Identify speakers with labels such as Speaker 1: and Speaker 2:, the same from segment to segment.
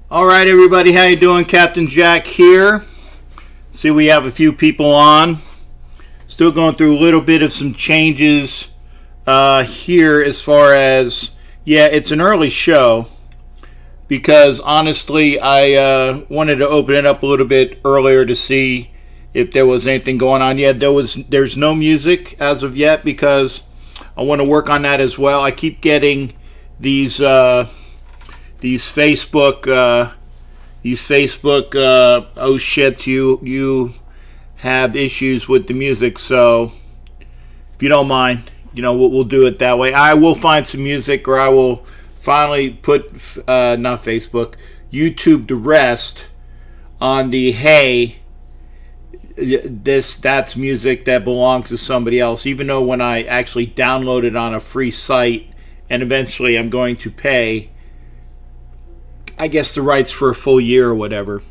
Speaker 1: All right, everybody, how you doing? Captain Jack here. See, we have a few people on. Still going through a little bit of some changes here as far as, it's an early show because honestly, I wanted to open it up a little bit earlier to see if there was anything going on. There's no music as of yet because I want to work on that as well. I keep getting these Facebook, oh shit, you have issues with the music, so if you don't mind, we'll do it that way. I will find some music, or I will finally put, not Facebook, YouTube to rest on the, hey, that's music that belongs to somebody else, even though when I actually download it on a free site, and eventually I'm going to pay, I guess, the rights for a full year or whatever.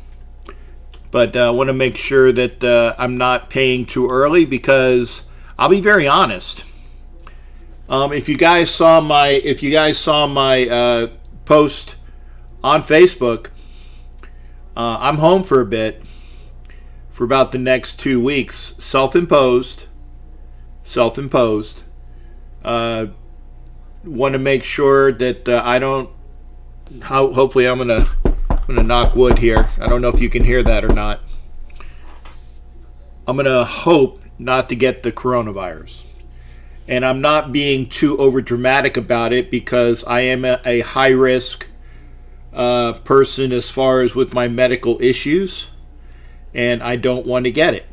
Speaker 1: But I want to make sure that I'm not paying too early because I'll be very honest. If you guys saw my post on Facebook, I'm home for a bit for about the next 2 weeks, self-imposed. Want to make sure that I don't. Hopefully, I'm gonna knock wood here. I don't know if you can hear that or not. I'm gonna hope not to get the coronavirus, and I'm not being too over dramatic about it because I am a high risk person as far as with my medical issues, and I don't want to get it.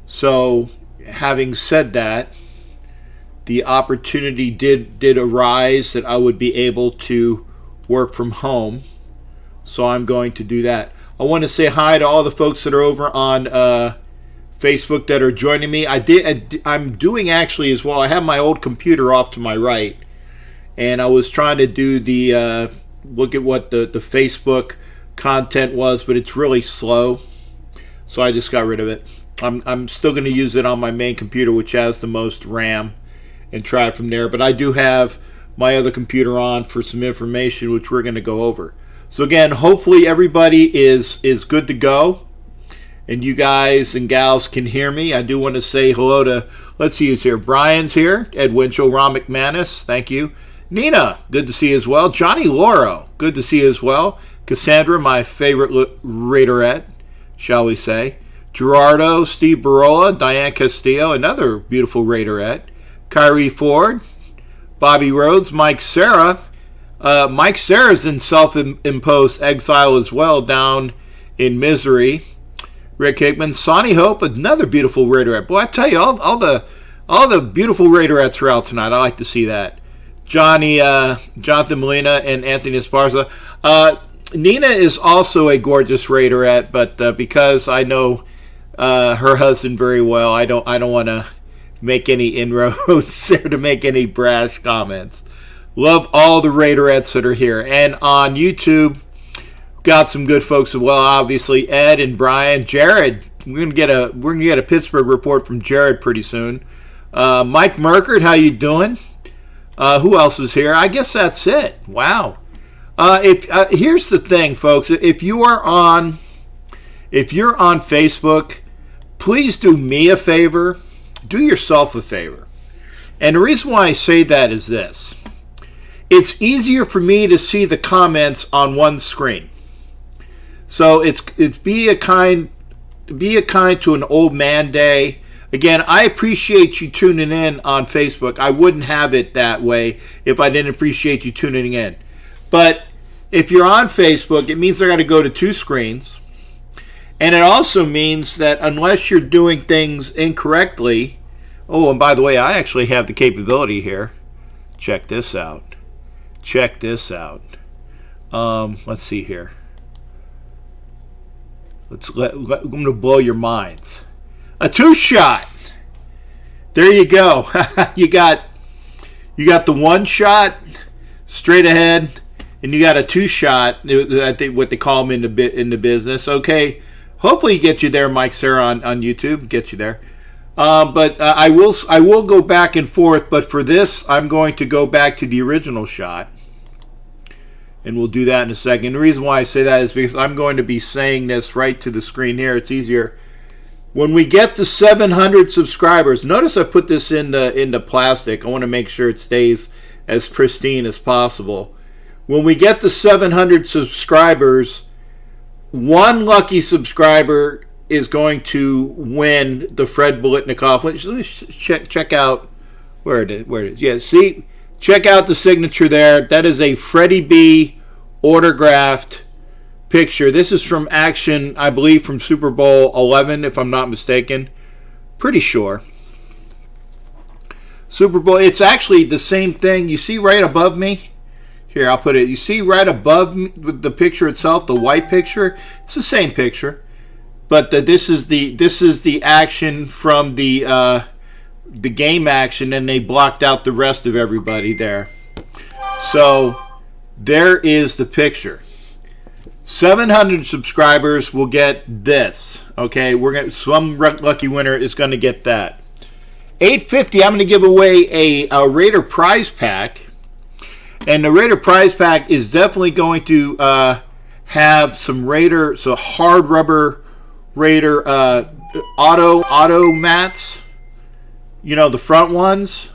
Speaker 1: So, having said that, the opportunity did arise that I would be able to work from home, so I'm going to do that. I want to say hi to all the folks that are over on Facebook that are joining me. I'm doing actually as well. I have my old computer off to my right, and I was trying to do the look at what the Facebook content was, but it's really slow, so I just got rid of it. I'm still going to use it on my main computer, which has the most RAM, and try it from there. But I do have my other computer on for some information, which we're going to go over. So again, hopefully everybody is good to go, and you guys and gals can hear me. I do want to say hello to, let's see who's here. Brian's here. Ed Winchell, Ron McManus, thank you. Nina, good to see you as well. Johnny Lauro, good to see you as well. Cassandra, my favorite Raiderette, shall we say. Gerardo, Steve Barola, Diane Castillo, another beautiful Raiderette. Kyrie Ford, Bobby Rhodes, Mike Serra. Mike Serra's in self-imposed exile as well, down in misery. Rick Hickman, Sonny Hope, another beautiful Raiderette. Boy, I tell you, all the beautiful Raiderettes are out tonight. I like to see that. Jonathan Molina, and Anthony Esparza. Nina is also a gorgeous Raiderette, but because I know her husband very well, I don't want to make any inroads there to make any brash comments. Love all the Raiderettes that are here. And on YouTube, got some good folks as well. Obviously, Ed and Brian. Jared, we're gonna get a Pittsburgh report from Jared pretty soon. Mike Merkert, how you doing? Who else is here? I guess that's it. Wow. Here's the thing, folks. If you're on Facebook, please do me a favor. Do yourself a favor. And the reason why I say that is this. It's easier for me to see the comments on one screen. So it's be a kind to an old man day. Again, I appreciate you tuning in on Facebook. I wouldn't have it that way if I didn't appreciate you tuning in. But if you're on Facebook, it means I got to go to two screens. And it also means that unless you're doing things incorrectly, oh, and by the way, I actually have the capability here. Check this out. Let's see here. I'm going to blow your minds. A two-shot. There you go. You got the one shot straight ahead, and you got a two-shot. I think what they call them in the business. Okay. Hopefully get you there, Mike Serra on YouTube. Get you there. But I will go back and forth. But for this, I'm going to go back to the original shot. and we'll do that in a second. The reason why I say that is because I'm going to be saying this right to the screen here. It's easier. When we get to 700 subscribers, notice I put this into plastic. I want to make sure it stays as pristine as possible. When we get to 700 subscribers, one lucky subscriber is going to win the Fred Biletnikoff. Let's check out where it is. Yeah, see, check out the signature there. That is a Freddie B autographed picture. This is from action, I believe, from Super Bowl 11, if I'm not mistaken. Pretty sure. Super Bowl, it's actually the same thing. You see right above me? Here, I'll put it. You see right above me, the picture itself, the white picture? It's the same picture. But this is the action from the game action, and they blocked out the rest of everybody there. So there is the picture. 700 subscribers will get this. Okay, some lucky winner is going to get that. 850. I'm going to give away a Raider prize pack, and the Raider prize pack is definitely going to have some Raider, so hard rubber Raider auto mats. You know, the front ones,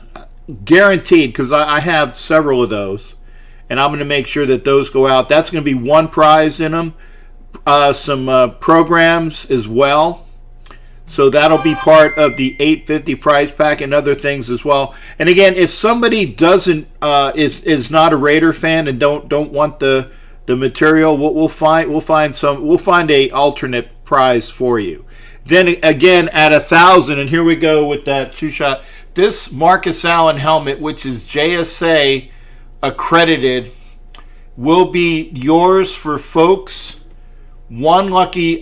Speaker 1: guaranteed, because I have several of those. And I'm going to make sure that those go out. That's going to be one prize in them. Some programs as well. So that'll be part of the 850 prize pack and other things as well. And again, if somebody doesn't is not a Raider fan and don't want the material, we'll find a alternate prize for you. Then again, at 1,000, and here we go with that two-shot. This Marcus Allen helmet, which is JSA accredited, will be yours for folks. One lucky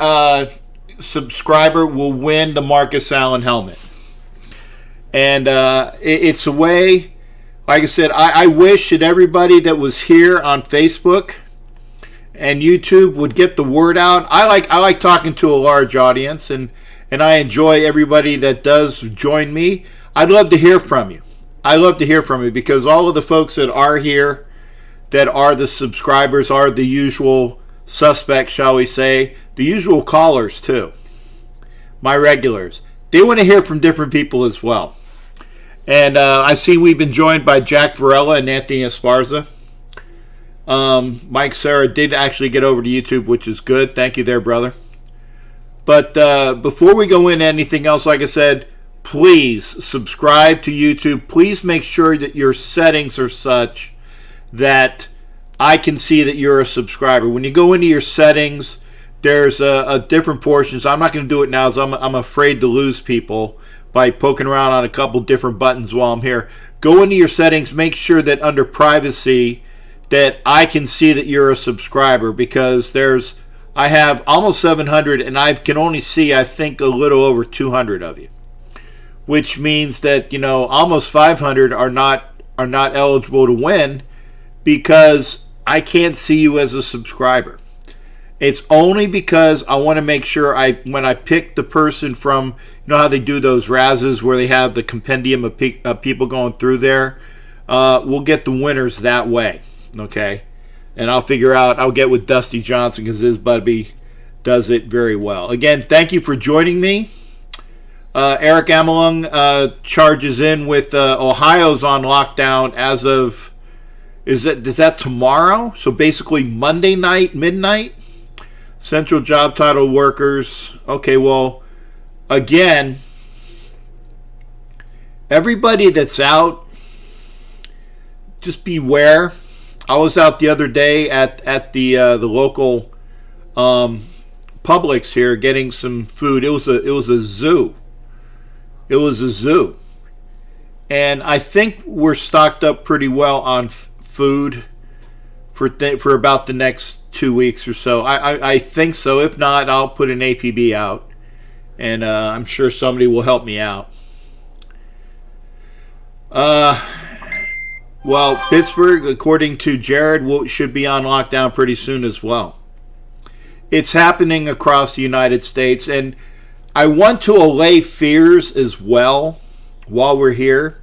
Speaker 1: subscriber will win the Marcus Allen helmet. And it's a way, like I said, I wish that everybody that was here on Facebook and YouTube would get the word out. I like talking to a large audience, and I enjoy everybody that does join me. I'd love to hear from you. I love to hear from you, because all of the folks that are here, that are the subscribers, are the usual suspects, shall we say, the usual callers too, my regulars. They want to hear from different people as well. And I see we've been joined by Jack Varela and Anthony Esparza. Mike Serra did actually get over to YouTube, which is good. Thank you there, brother. But before we go into anything else, like I said, please subscribe to YouTube. Please make sure that your settings are such that I can see that you're a subscriber. When you go into your settings, there's a different portions. I'm not going to do it now, as I'm afraid to lose people by poking around on a couple different buttons while I'm here. Go into your settings. Make sure that under privacy that I can see that you're a subscriber, because I have almost 700, and I can only see, I think, a little over 200 of you. Which means that, almost 500 are not eligible to win, because I can't see you as a subscriber. It's only because I want to make sure when I pick the person from, how they do those Razzes where they have the compendium of people going through there, we'll get the winners that way, okay? And I'll get with Dusty Johnson, because his buddy does it very well. Again, thank you for joining me. Eric Amelung charges in with Ohio's on lockdown as of, is that tomorrow? So basically Monday night, midnight? Central job title workers. Okay, well, again, everybody that's out, just beware. I was out the other day at the local Publix here getting some food. It was a zoo. It was a zoo. And I think we're stocked up pretty well on food for about the next 2 weeks or so. I think so. If not, I'll put an APB out. And I'm sure somebody will help me out. Well, Pittsburgh, according to Jared, should be on lockdown pretty soon as well. It's happening across the United States, and I want to allay fears as well while we're here.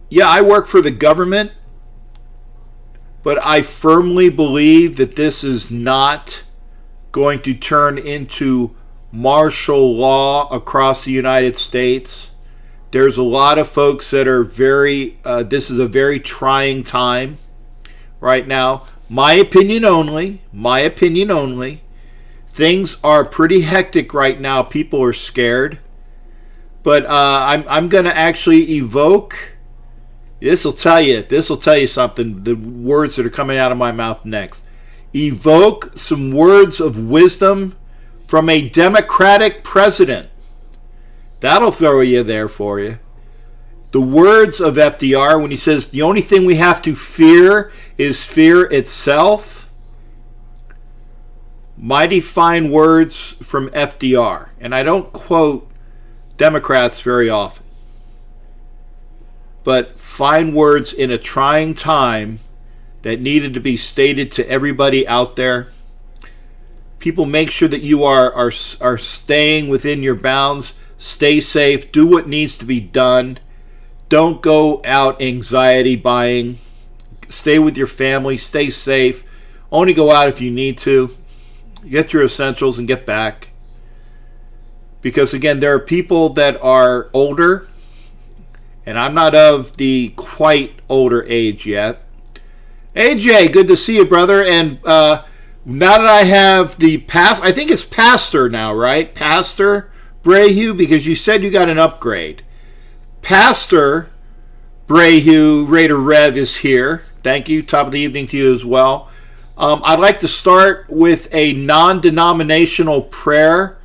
Speaker 1: Yeah, I work for the government, but I firmly believe that this is not going to turn into martial law across the United States. There's a lot of folks that are this is a very trying time right now. My opinion only. Things are pretty hectic right now. People are scared. But I'm going to actually evoke, this will tell you something, the words that are coming out of my mouth next. Evoke some words of wisdom from a Democratic president. That'll throw you there for you. The words of FDR when he says the only thing we have to fear is fear itself. Mighty fine words from FDR. And I don't quote Democrats very often. But fine words in a trying time that needed to be stated to everybody out there. People, make sure that you are staying within your bounds. Stay safe. Do what needs to be done. Don't go out anxiety buying. Stay with your family. Stay safe. Only go out if you need to. Get your essentials and get back. Because, again, there are people that are older, and I'm not of the quite older age yet. AJ, good to see you, brother. And now that I have I think it's Pastor now, right? Pastor Brayhew, because you said you got an upgrade. Pastor Brayhew, Raider Rev, is here. Thank you. Top of the evening to you as well. I'd like to start with a non-denominational prayer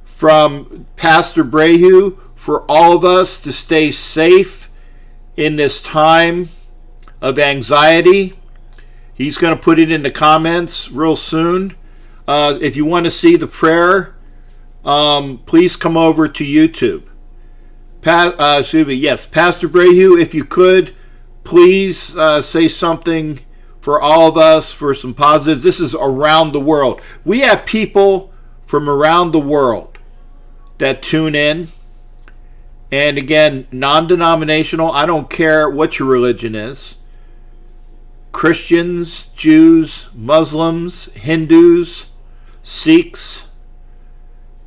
Speaker 1: from Pastor Brayhew for all of us to stay safe in this time of anxiety. He's going to put it in the comments real soon. If you want to see the prayer, please come over to YouTube. Yes, Pastor Brayhew, if you could, please say something for all of us, for some positives. This is around the world. We have people from around the world that tune in. And again, non-denominational, I don't care what your religion is. Christians, Jews, Muslims, Hindus, Sikhs,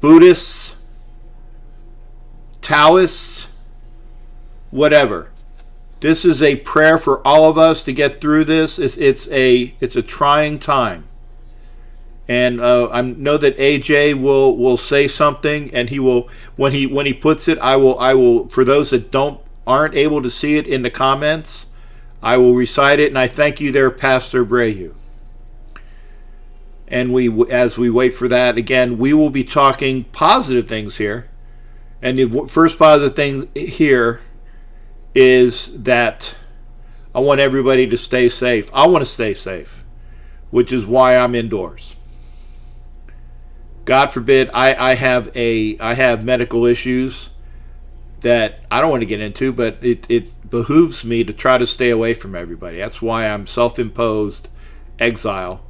Speaker 1: Buddhists, Taoists, whatever. This is a prayer for all of us to get through this. It's a trying time. And I know that AJ will say something, and he will, when he puts it, I will for those that aren't able to see it in the comments, I will recite it, and I thank you there, Pastor Brayhew. And as we wait for that, again, we will be talking positive things here. And the first positive thing here is that I want everybody to stay safe. I want to stay safe, which is why I'm indoors. God forbid I have medical issues that I don't want to get into, but it behooves me to try to stay away from everybody. That's why I'm self-imposed exile.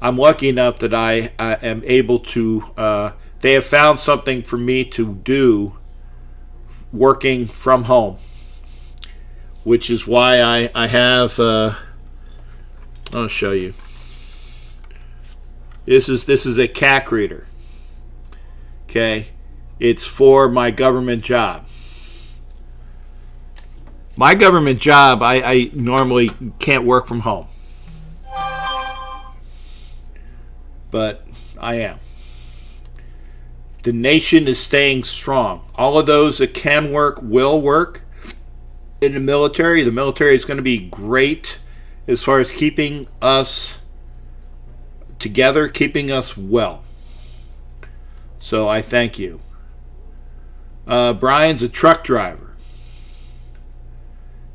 Speaker 1: I'm lucky enough that I am able to, they have found something for me to do working from home, which is why I have, I'll show you. This is a CAC reader. Okay, it's for my government job. My government job, I normally can't work from home, but I am. The nation is staying strong. All of those that can work will work in the military. The military is going to be great as far as keeping us together, keeping us well. So I thank you. Brian's a truck driver.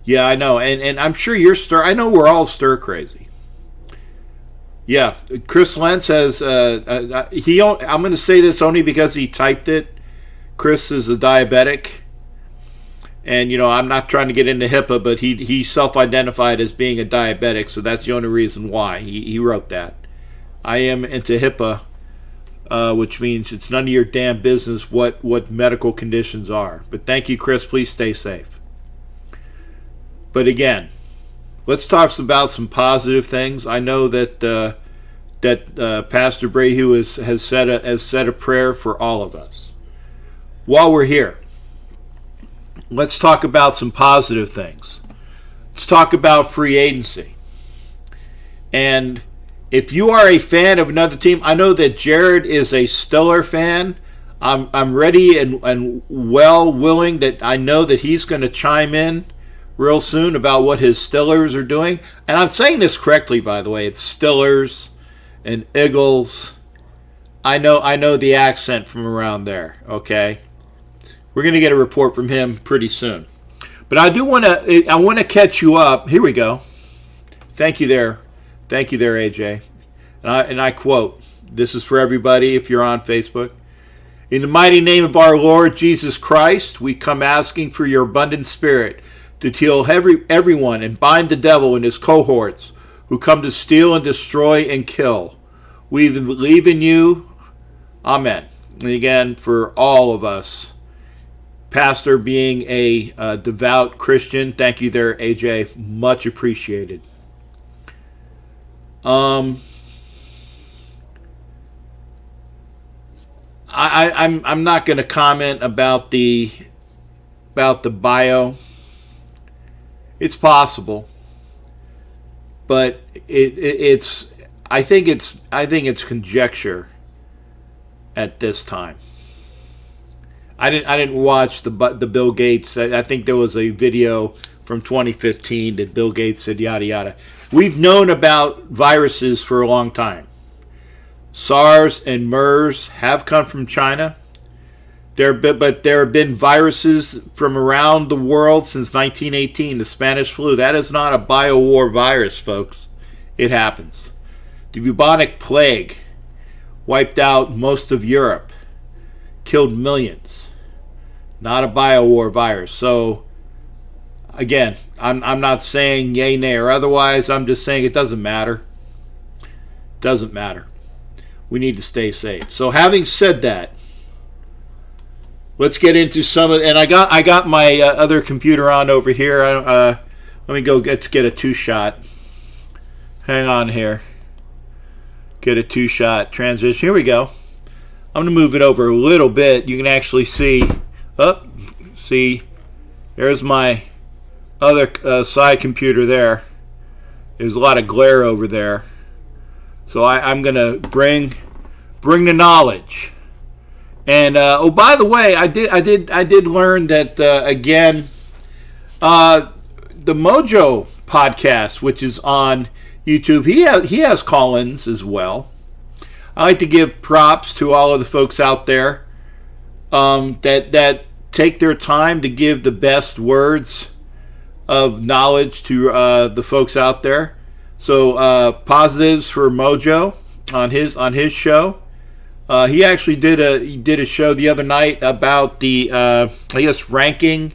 Speaker 1: Yeah, I know, and I'm sure you're I know we're all stir crazy. Yeah, Chris Lentz has. I'm going to say this only because he typed it. Chris is a diabetic, and I'm not trying to get into HIPAA, but he self-identified as being a diabetic, so that's the only reason why he wrote that. I am into HIPAA, which means it's none of your damn business what medical conditions are. But thank you, Chris. Please stay safe. But again, let's talk about some positive things. I know that Pastor Brehu has said a prayer for all of us. While we're here, let's talk about some positive things. Let's talk about free agency. And if you are a fan of another team, I know that Jared is a Steeler fan. I'm ready and well willing that I know that he's going to chime in real soon about what his Steelers are doing. And I'm saying this correctly, by the way. It's Steelers and Eagles. I know the accent from around there, okay? We're going to get a report from him pretty soon. But I want to catch you up. Here we go. Thank you there, AJ. And I quote, this is for everybody if you're on Facebook. In the mighty name of our Lord Jesus Christ, we come asking for your abundant spirit to heal everyone and bind the devil and his cohorts who come to steal and destroy and kill. We believe in you. Amen. And again, for all of us, Pastor being a devout Christian, thank you there, AJ. Much appreciated. I'm not going to comment about the bio. It's possible, but I think it's conjecture at this time. I didn't watch the Bill Gates. I think there was a video from 2015 that Bill Gates said yada yada. We've known about viruses for a long time. SARS and MERS have come from China. But there have been viruses from around the world since 1918. The Spanish flu. That is not a biowar virus, folks. It happens. The bubonic plague wiped out most of Europe, killed millions. Not a biowar virus. So, again, I'm not saying yay, nay, or otherwise. I'm just saying it doesn't matter. Doesn't matter. We need to stay safe. So having said that, let's get into some of. And I got my other computer on over here. Let me go get a two-shot. Hang on here. Get a two-shot transition. Here we go. I'm gonna move it over a little bit. You can actually see. See, there's my other side computer there. There's a lot of glare over there. So I'm gonna bring the knowledge, and by the way, I did learn that again, the Mojo podcast, which is on YouTube, he has call-ins as well. I like to give props to all of the folks out there that take their time to give the best words of knowledge to the folks out there. So positives for Mojo on his show. He actually did a show the other night about the ranking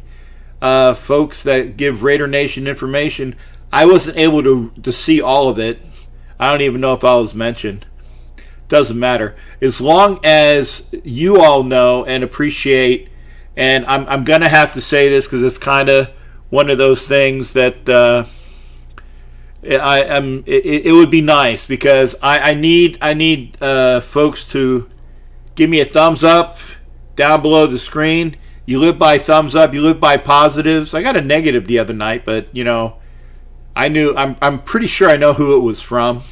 Speaker 1: folks that give Raider Nation information. I wasn't able to see all of it. I don't even know if I was mentioned. Doesn't matter. As long as you all know and appreciate, and I'm gonna have to say this because it's kind of one of those things that. It would be nice because I need folks to give me a thumbs up down below the screen. You live by thumbs up. You live by positives. I got a negative the other night, but I'm pretty sure I know who it was from.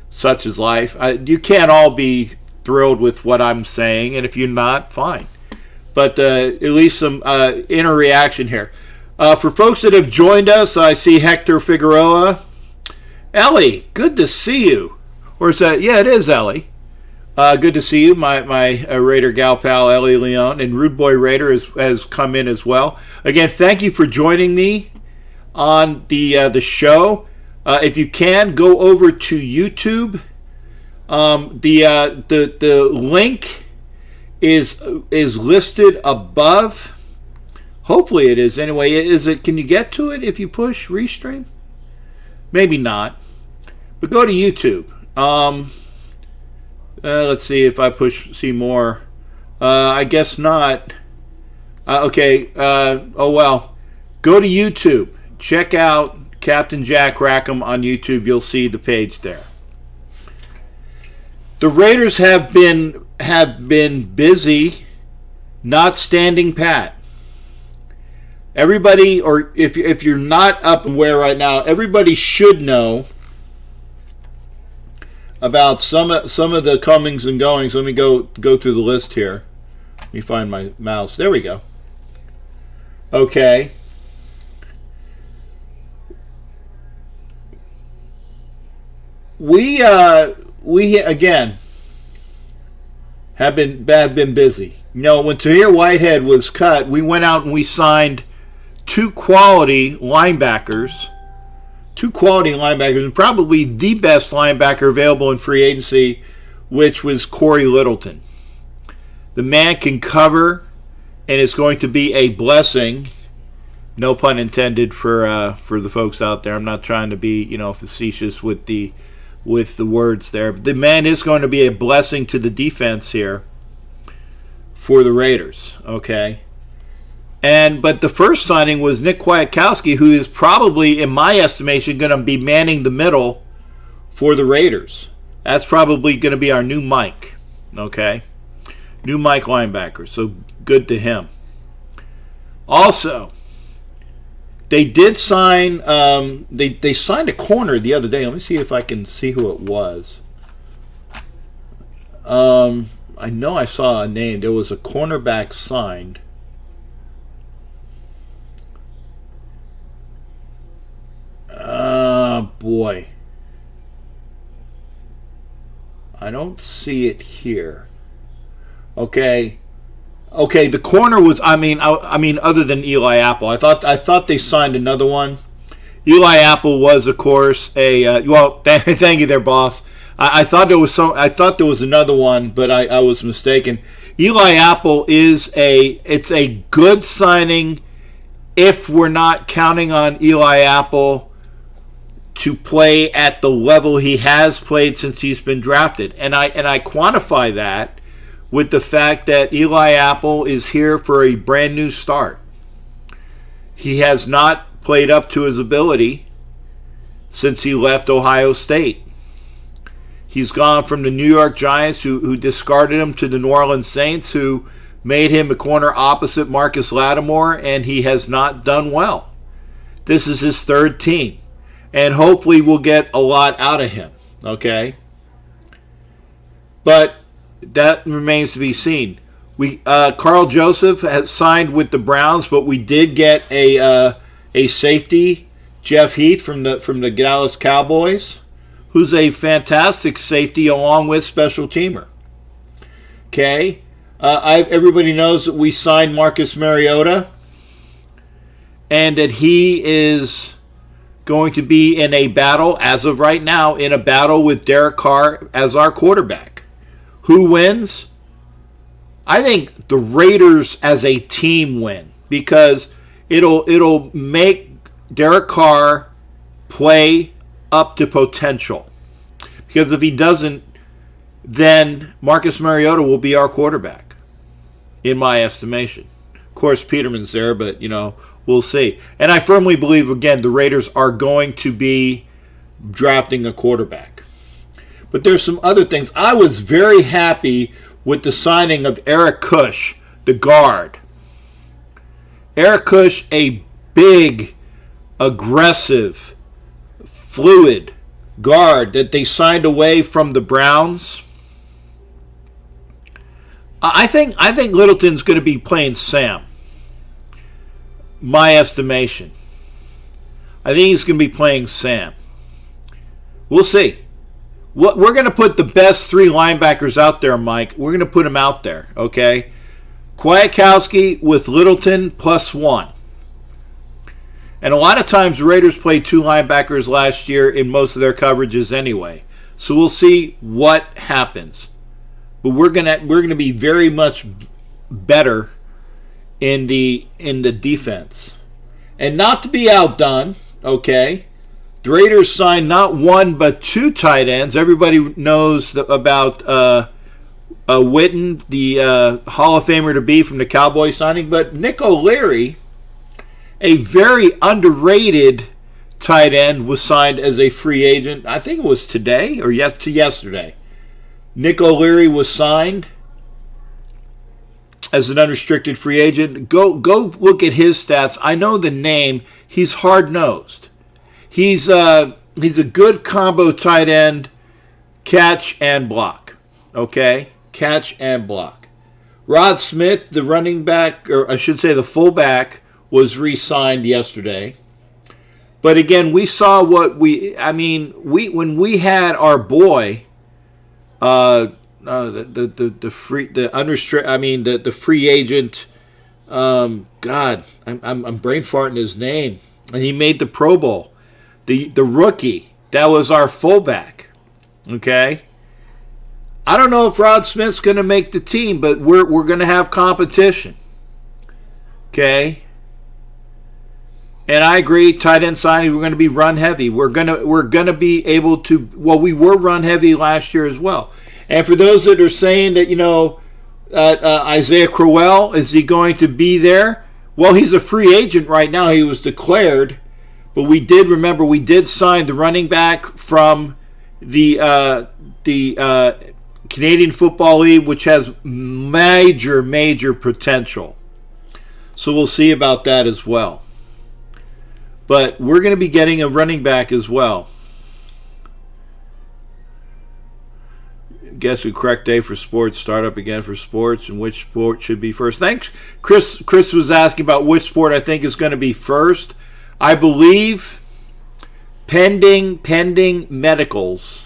Speaker 1: Such is life. You can't all be thrilled with what I'm saying, and if you're not, fine. But at least some inner reaction here. For folks that have joined us, I see Hector Figueroa. Ellie, good to see you. Or is that? Yeah, it is Ellie. Good to see you, my Raider gal pal Ellie Leon, and Rude Boy Raider has come in as well. Again, thank you for joining me on the show. If you can, go over to YouTube. The link is listed above. Hopefully it is. Anyway, is it? Can you get to it if you push restream? Maybe not. But go to YouTube. Let's see if I see more. I guess not. Okay. Oh well. Go to YouTube. Check out Captain Jack Rackham on YouTube. You'll see the page there. The Raiders have been busy, not standing pat. Everybody, or if you're not up and aware right now, everybody should know about some of the comings and goings. Let me go through the list here. Let me find my mouse. There we go. Okay. We again have been busy. You know, when Tahir Whitehead was cut, we went out and we signed two quality linebackers, and probably the best linebacker available in free agency, which was Corey Littleton. The man can cover, and it's going to be a blessing. No pun intended for the folks out there. I'm not trying to be, facetious with the words there. But the man is going to be a blessing to the defense here for the Raiders. Okay. But the first signing was Nick Kwiatkowski, who is probably, in my estimation, going to be manning the middle for the Raiders. That's probably going to be our new Mike. Okay. New Mike linebacker. So good to him. Also, they did sign. They signed a corner the other day. Let me see if I can see who it was. I know I saw a name. There was a cornerback signed. Boy. I don't see it here. Okay. The corner was. I mean, other than Eli Apple, I thought they signed another one. Eli Apple was, of course, a well. Thank you, there, boss. I thought there was another one, but I was mistaken. Eli Apple it's a good signing if we're not counting on Eli Apple to play at the level he has played since he's been drafted, and I quantify that with the fact that Eli Apple is here for a brand new start. He has not played up to his ability since he left Ohio State. He's gone from the New York Giants, who discarded him, to the New Orleans Saints, who made him a corner opposite Marcus Lattimore, and he has not done well. This is his third team, and hopefully we'll get a lot out of him, okay? But that remains to be seen. Carl Joseph has signed with the Browns, but we did get a safety, Jeff Heath from the Dallas Cowboys, who's a fantastic safety along with special teamer. Okay, everybody knows that we signed Marcus Mariota, and that he is going to be in a battle, as of right now, in a battle with Derek Carr as our quarterback. Who wins? I think the Raiders as a team win, because it'll make Derek Carr play up to potential. Because if he doesn't, then Marcus Mariota will be our quarterback, in my estimation. Of course, Peterman's there, but, we'll see. And I firmly believe, again, the Raiders are going to be drafting a quarterback. But there's some other things. I was very happy with the signing of Eric Kush, the guard. Eric Kush, a big, aggressive, fluid guard that they signed away from the Browns. I think Littleton's going to be playing Sam. My estimation. I think he's going to be playing Sam. We'll see. We're going to put the best three linebackers out there, Mike. We're going to put them out there, okay? Kwiatkowski with Littleton +1. And a lot of times the Raiders played two linebackers last year in most of their coverages anyway. So we'll see what happens. But we're gonna be very much better in the defense. And not to be outdone, okay? The Raiders signed not one but two tight ends. Everybody knows about Witten, the Hall of Famer to be from the Cowboys signing, but Nick O'Leary, a very underrated tight end was signed as a free agent. I think it was today or yesterday. Nick O'Leary was signed as an unrestricted free agent. Go look at his stats. I know the name. He's hard-nosed. He's a good combo tight end, catch and block. Okay? Catch and block. Rod Smith, the running back, or I should say the fullback, was re-signed yesterday. But again, we saw what when we had our boy, the free agent. God, I'm brain farting his name, and he made the Pro Bowl. The rookie that was our fullback. Okay, I don't know if Rod Smith's going to make the team, but we're going to have competition. Okay. And I agree, tight end signing, we're going to be run heavy. We're going to be able to. Well, we were run heavy last year as well. And for those that are saying that Isaiah Crowell, is he going to be there? Well, he's a free agent right now. He was declared, but we did sign the running back from the Canadian Football League, which has major potential. So we'll see about that as well. But we're going to be getting a running back as well. Guess the correct day for sports. Start up again for sports, and which sport should be first. Thanks. Chris was asking about which sport I think is going to be first. I believe pending medicals.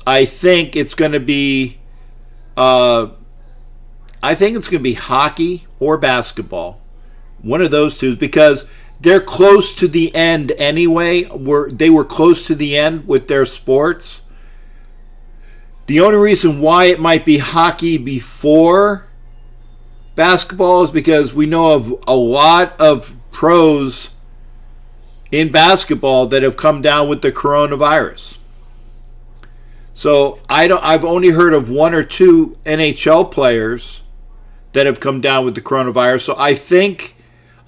Speaker 1: I think it's going to be. I think it's going to be hockey or basketball. One of those two, because they're close to the end anyway. They were close to the end with their sports. The only reason why it might be hockey before basketball is because we know of a lot of pros in basketball that have come down with the coronavirus. So I've only heard of one or two NHL players that have come down with the coronavirus. So I think,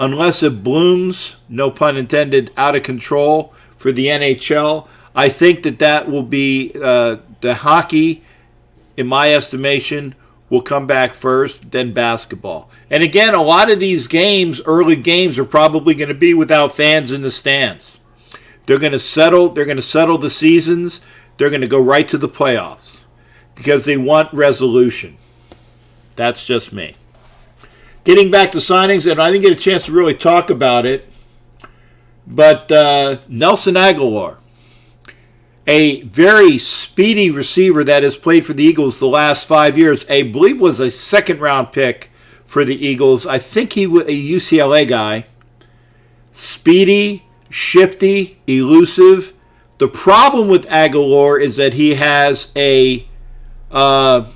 Speaker 1: unless it blooms, no pun intended, out of control for the NHL, I think that will be the hockey, in my estimation, will come back first, then basketball. And again, a lot of these games, early games, are probably going to be without fans in the stands. They're going to settle the seasons. They're going to go right to the playoffs because they want resolution. That's just me. Getting back to signings, and I didn't get a chance to really talk about it, but Nelson Aguilar, a very speedy receiver that has played for the Eagles the last 5 years, I believe was a second-round pick for the Eagles. I think he was a UCLA guy. Speedy, shifty, elusive. The problem with Aguilar is that he has a bad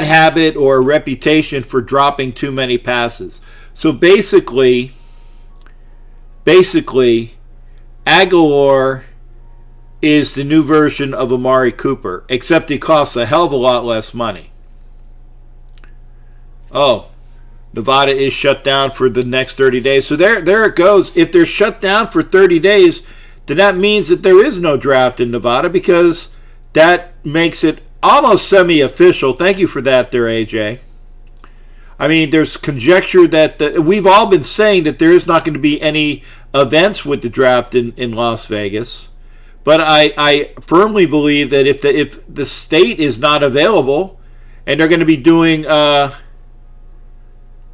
Speaker 1: habit or a reputation for dropping too many passes. So basically, Aguilar is the new version of Amari Cooper, except he costs a hell of a lot less money. Oh, Nevada is shut down for the next 30 days. So there it goes. If they're shut down for 30 days, then that means that there is no draft in Nevada, because that makes it almost semi-official. Thank you for that there, AJ. I mean, there's conjecture that we've all been saying that there is not going to be any events with the draft in Las Vegas. But I firmly believe that if the state is not available, and they're going to be doing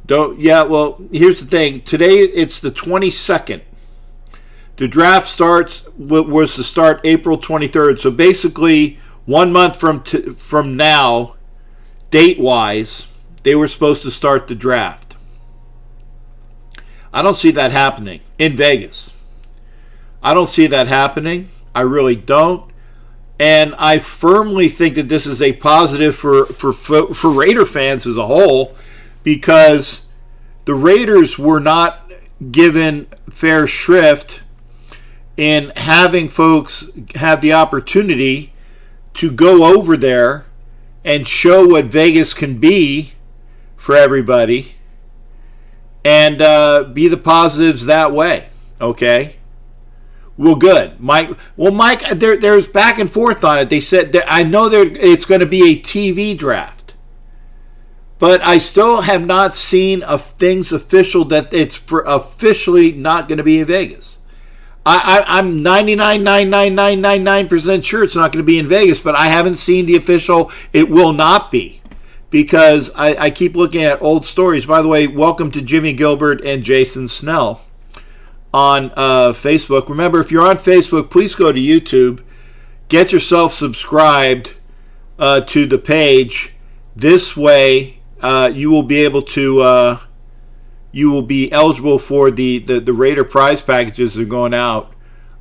Speaker 1: here's the thing. Today it's the 22nd. The draft was to start April 23rd. So basically 1 month from now, date-wise, they were supposed to start the draft. I don't see that happening in Vegas. I don't see that happening. I really don't. And I firmly think that this is a positive for Raider fans as a whole, because the Raiders were not given fair shrift in having folks have the opportunity to go over there and show what Vegas can be for everybody. and be the positives that way. Okay. Well, good, Mike. Well, Mike, there's back and forth on it. They said that I know it's going to be a TV draft, but I still have not seen things official that it's officially not going to be in Vegas. I'm 99.99999% sure it's not going to be in Vegas, but I haven't seen the official. It will not be, because I keep looking at old stories. By the way, welcome to Jimmy Gilbert and Jason Snell on Facebook. Remember, if you're on Facebook, please go to YouTube. Get yourself subscribed to the page. This way, you will be able to. You will be eligible for the Raider prize packages that are going out.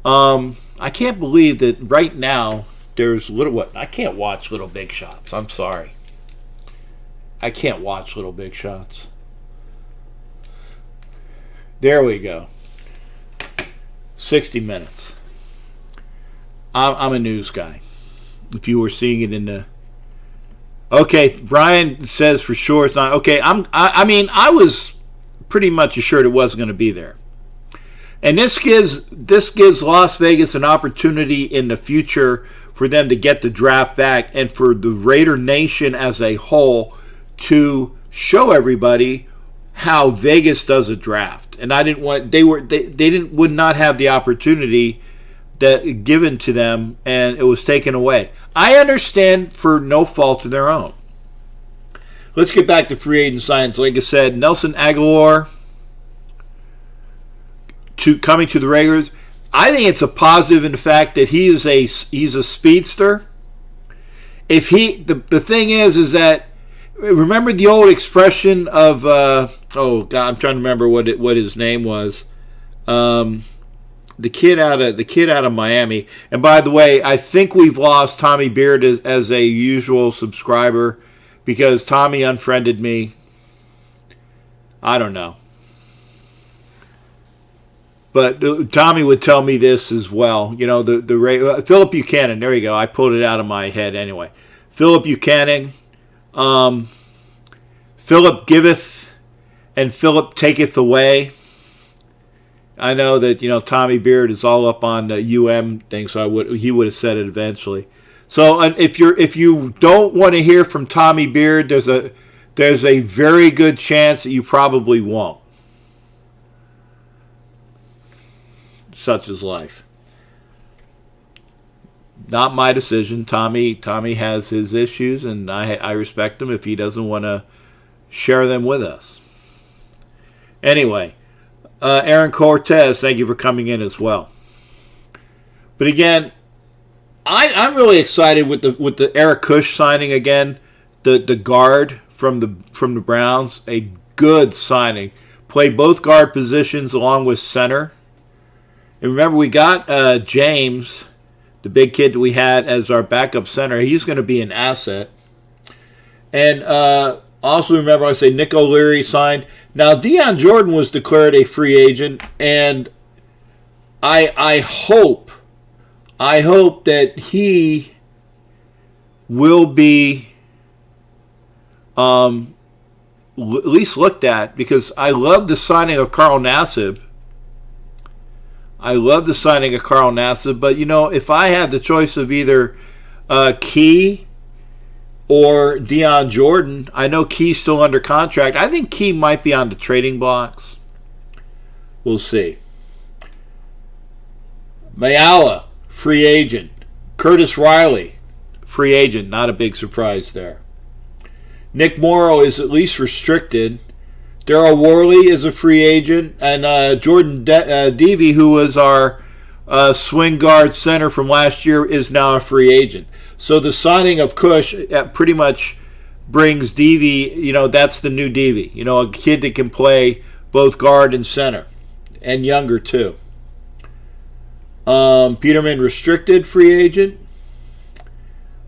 Speaker 1: I can't believe that right now there's I can't watch Little Big Shots. I'm sorry. I can't watch Little Big Shots. There we go. 60 Minutes. I'm a news guy. If you were seeing it in the... Okay, Brian says for sure it's not... Okay, I was pretty much assured it wasn't going to be there. And this gives Las Vegas an opportunity in the future for them to get the draft back, and for the Raider Nation as a whole to show everybody how Vegas does a draft. And I didn't want would not have the opportunity that given to them, and it was taken away. I understand, for no fault of their own. Let's get back to free agent signings. Like I said, Nelson Aguilar coming to the Raiders. I think it's a positive in the fact that he's a speedster. If the thing is that, remember the old expression of oh God, I'm trying to remember what his name was. The kid out of Miami. And by the way, I think we've lost Tommy Beard as a usual subscriber, because Tommy unfriended me. I don't know. But Tommy would tell me this as well. You know, Philip Buchanan. There you go. I pulled it out of my head anyway. Philip Buchanan. Philip giveth and Philip taketh away. I know that, Tommy Beard is all up on the UM thing, so he would have said it eventually. So if you don't want to hear from Tommy Beard, there's a very good chance that you probably won't. Such is life. Not my decision. Tommy has his issues, and I respect him if he doesn't want to share them with us. Anyway, Aaron Cortez, thank you for coming in as well. But again, I'm really excited with the Eric Kush signing again, the guard from the Browns, a good signing. Played both guard positions along with center. And remember, we got James, the big kid that we had as our backup center. He's going to be an asset. And also remember, I say Nick O'Leary signed. Now, Deion Jordan was declared a free agent, and I hope that he will be at least looked at, because I love the signing of Carl Nassib. But, if I had the choice of either Key or Deion Jordan, I know Key's still under contract. I think Key might be on the trading blocks. We'll see. Mayala, free agent. Curtis Riley, free agent. Not a big surprise there. Nick Morrow is at least restricted. Darryl Worley is a free agent. And Jordan Devey, who was our swing guard center from last year, is now a free agent. So the signing of Kush pretty much brings Devey, that's the new Devey. A kid that can play both guard and center. And younger, too. Peterman, restricted free agent.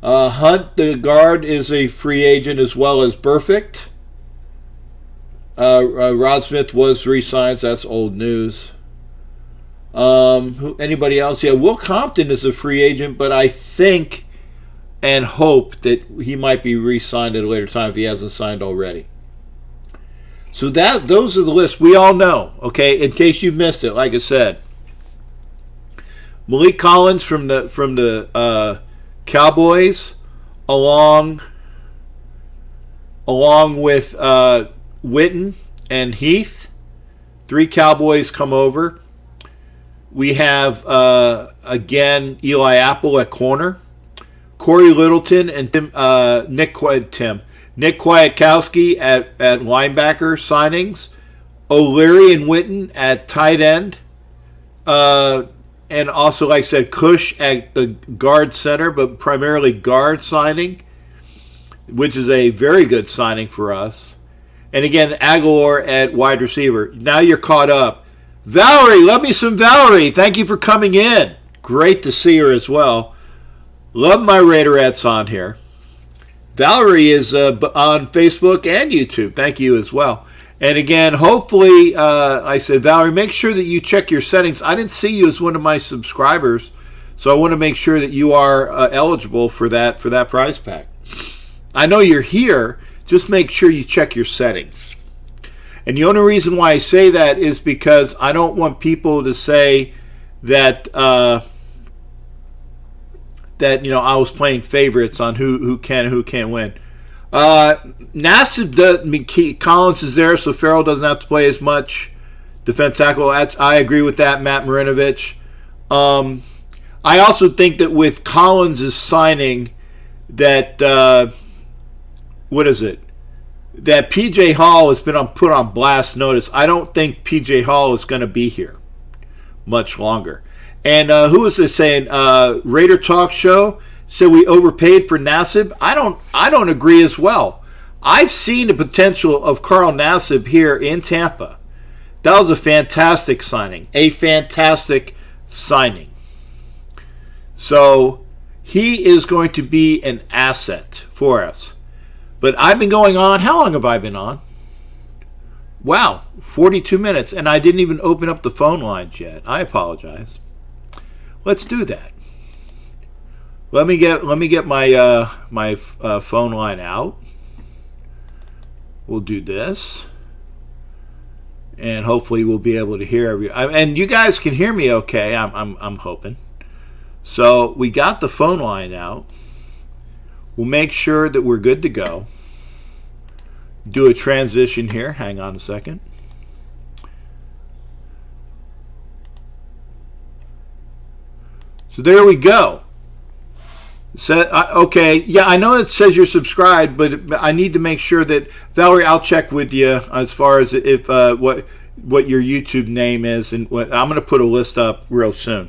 Speaker 1: Hunt, the guard, is a free agent, as well as Perfect. Rod Smith was re-signed, so that's old news. Anybody else? Yeah, Will Compton is a free agent, but I think and hope that he might be re-signed at a later time if he hasn't signed already. So those are the lists we all know. Okay, in case you've missed it, like I said, Malik Collins from the Cowboys, along with Witten and Heath. 3 Cowboys come over. We have again Eli Apple at corner, Corey Littleton and Nick Kwiatkowski at linebacker signings, O'Leary and Witten at tight end, and also, like I said, Cush at the guard center, but primarily guard signing, which is a very good signing for us. And again, Aguilar at wide receiver. Now you're caught up. Valerie, love me some Valerie. Thank you for coming in. Great to see her as well. Love my Raiderettes on here. Valerie is on Facebook and YouTube. Thank you as well. And again, hopefully, I said, Valerie, make sure that you check your settings. I didn't see you as one of my subscribers, so I want to make sure that you are eligible for that prize pack. I know you're here. Just make sure you check your settings. And the only reason why I say that is because I don't want people to say that that I was playing favorites on who can and who can't win. Nassib Collins is there, so Farrell doesn't have to play as much defense tackle. I agree with that, Matt Marinovich. I also think that with Collins' signing, that what is it? That P.J. Hall has been put on blast notice. I don't think P.J. Hall is going to be here much longer. And who was it saying? Raider Talk Show said we overpaid for Nassib. I don't agree as well. I've seen the potential of Carl Nassib here in Tampa. That was a fantastic signing. A fantastic signing. So he is going to be an asset for us. But I've been going on. How long have I been on? Wow, 42 minutes, and I didn't even open up the phone lines yet. I apologize. Let's do that. Let me get my phone line out. We'll do this, and hopefully we'll be able to hear and you guys can hear me okay. I'm hoping. So we got the phone line out. We'll make sure that we're good to go. Do a transition here. Hang on a second. So there we go. Okay, yeah, I know it says you're subscribed, but I need to make sure that, Valerie, I'll check with you as far as if what your YouTube name is, and I'm going to put a list up real soon.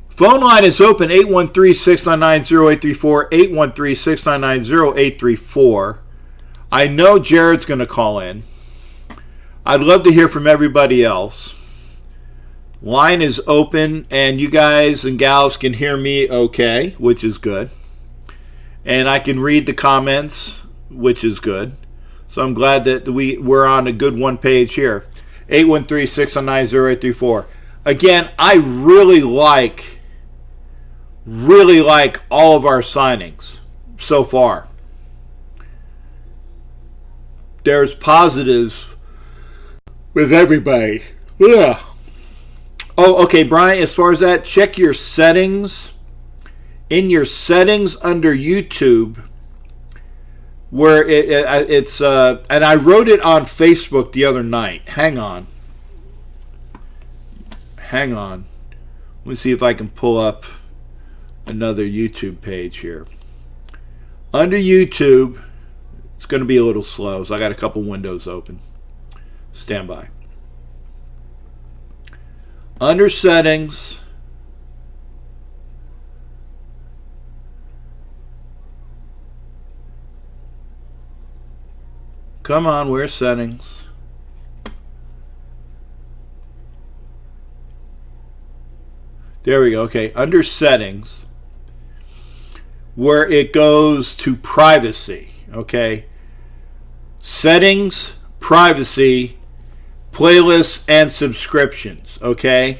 Speaker 1: Phone line is open, 813-699-0834, 813-699-0834. I know Jared's going to call in. I'd love to hear from everybody else. Line is open, and you guys and gals can hear me okay, which is good. And I can read the comments, which is good. So I'm glad that we're on a good one page here. 813-699-0834. Again, I really like all of our signings so far. There's positives with everybody. Yeah. Oh, okay, Brian, as far as that, check your settings. In your settings under YouTube, where it's and I wrote it on Facebook the other night. Hang on. Let me see if I can pull up another YouTube page here. Under YouTube, it's going to be a little slow, so I got a couple windows open. Stand by. Under settings, come on, where's settings? There we go. Okay, under settings, where it goes to privacy. Okay, settings, privacy, playlists, and subscriptions. Okay,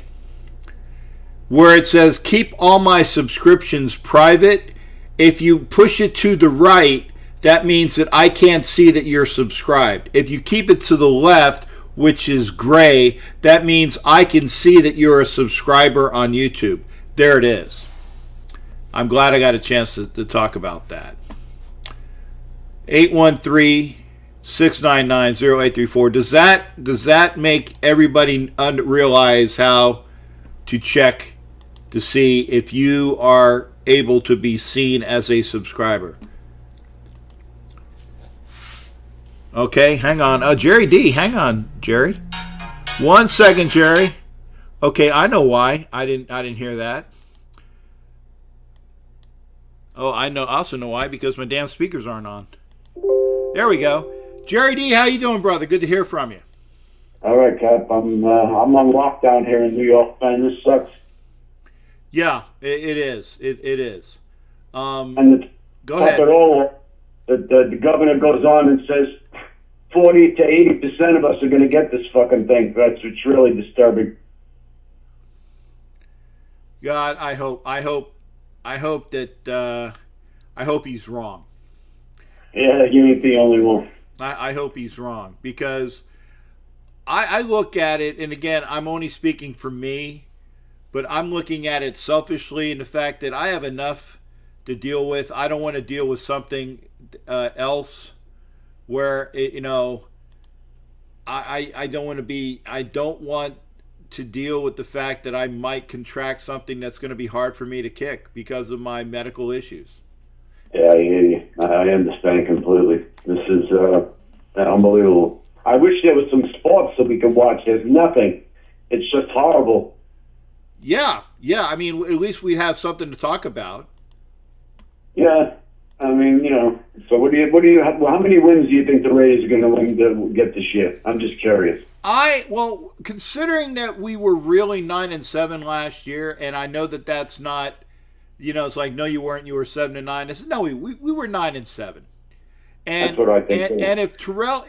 Speaker 1: where it says keep all my subscriptions private, if you push it to the right, that means that I can't see that you're subscribed. If you keep it to the left, which is gray, that means I can see that you're a subscriber on YouTube. There it is. I'm glad I got a chance to talk about that. 813-699-0834. Does that make everybody realize how to check to see if you are able to be seen as a subscriber? Okay, hang on. Jerry D, hang on, Jerry. 1 second, Jerry. Okay, I know why. I didn't hear that. Oh, I also know why, because my damn speakers aren't on. There we go. Jerry D, how you doing, brother? Good to hear from you.
Speaker 2: All right, Cap. I'm on lockdown here in New York, man. This sucks.
Speaker 1: Yeah, it is. It is.
Speaker 2: And
Speaker 1: go ahead.
Speaker 2: The governor goes on and says 40 to 80% of us are going to get this fucking thing. It's really disturbing.
Speaker 1: God, I hope he's wrong.
Speaker 2: Yeah, you ain't the only one.
Speaker 1: I hope he's wrong, because I look at it, and again, I'm only speaking for me, but I'm looking at it selfishly in the fact that I have enough to deal with. I don't want to deal with something else where I don't want to deal with the fact that I might contract something that's going to be hard for me to kick because of my medical issues.
Speaker 2: Yeah, I hear you. I understand completely. This is unbelievable. I wish there was some sports that we could watch. There's nothing. It's just horrible.
Speaker 1: Yeah. I mean, at least we'd have something to talk about.
Speaker 2: Yeah. I mean, so what do you have? Well, how many wins do you think the Raiders are going to win to get this year? I'm just curious.
Speaker 1: Well, considering that we were really 9-7 last year, and I know that that's not, it's like, no, you weren't. You were 7-9. I said, no, we were 9-7. And
Speaker 2: that's what I think.
Speaker 1: And if Terrell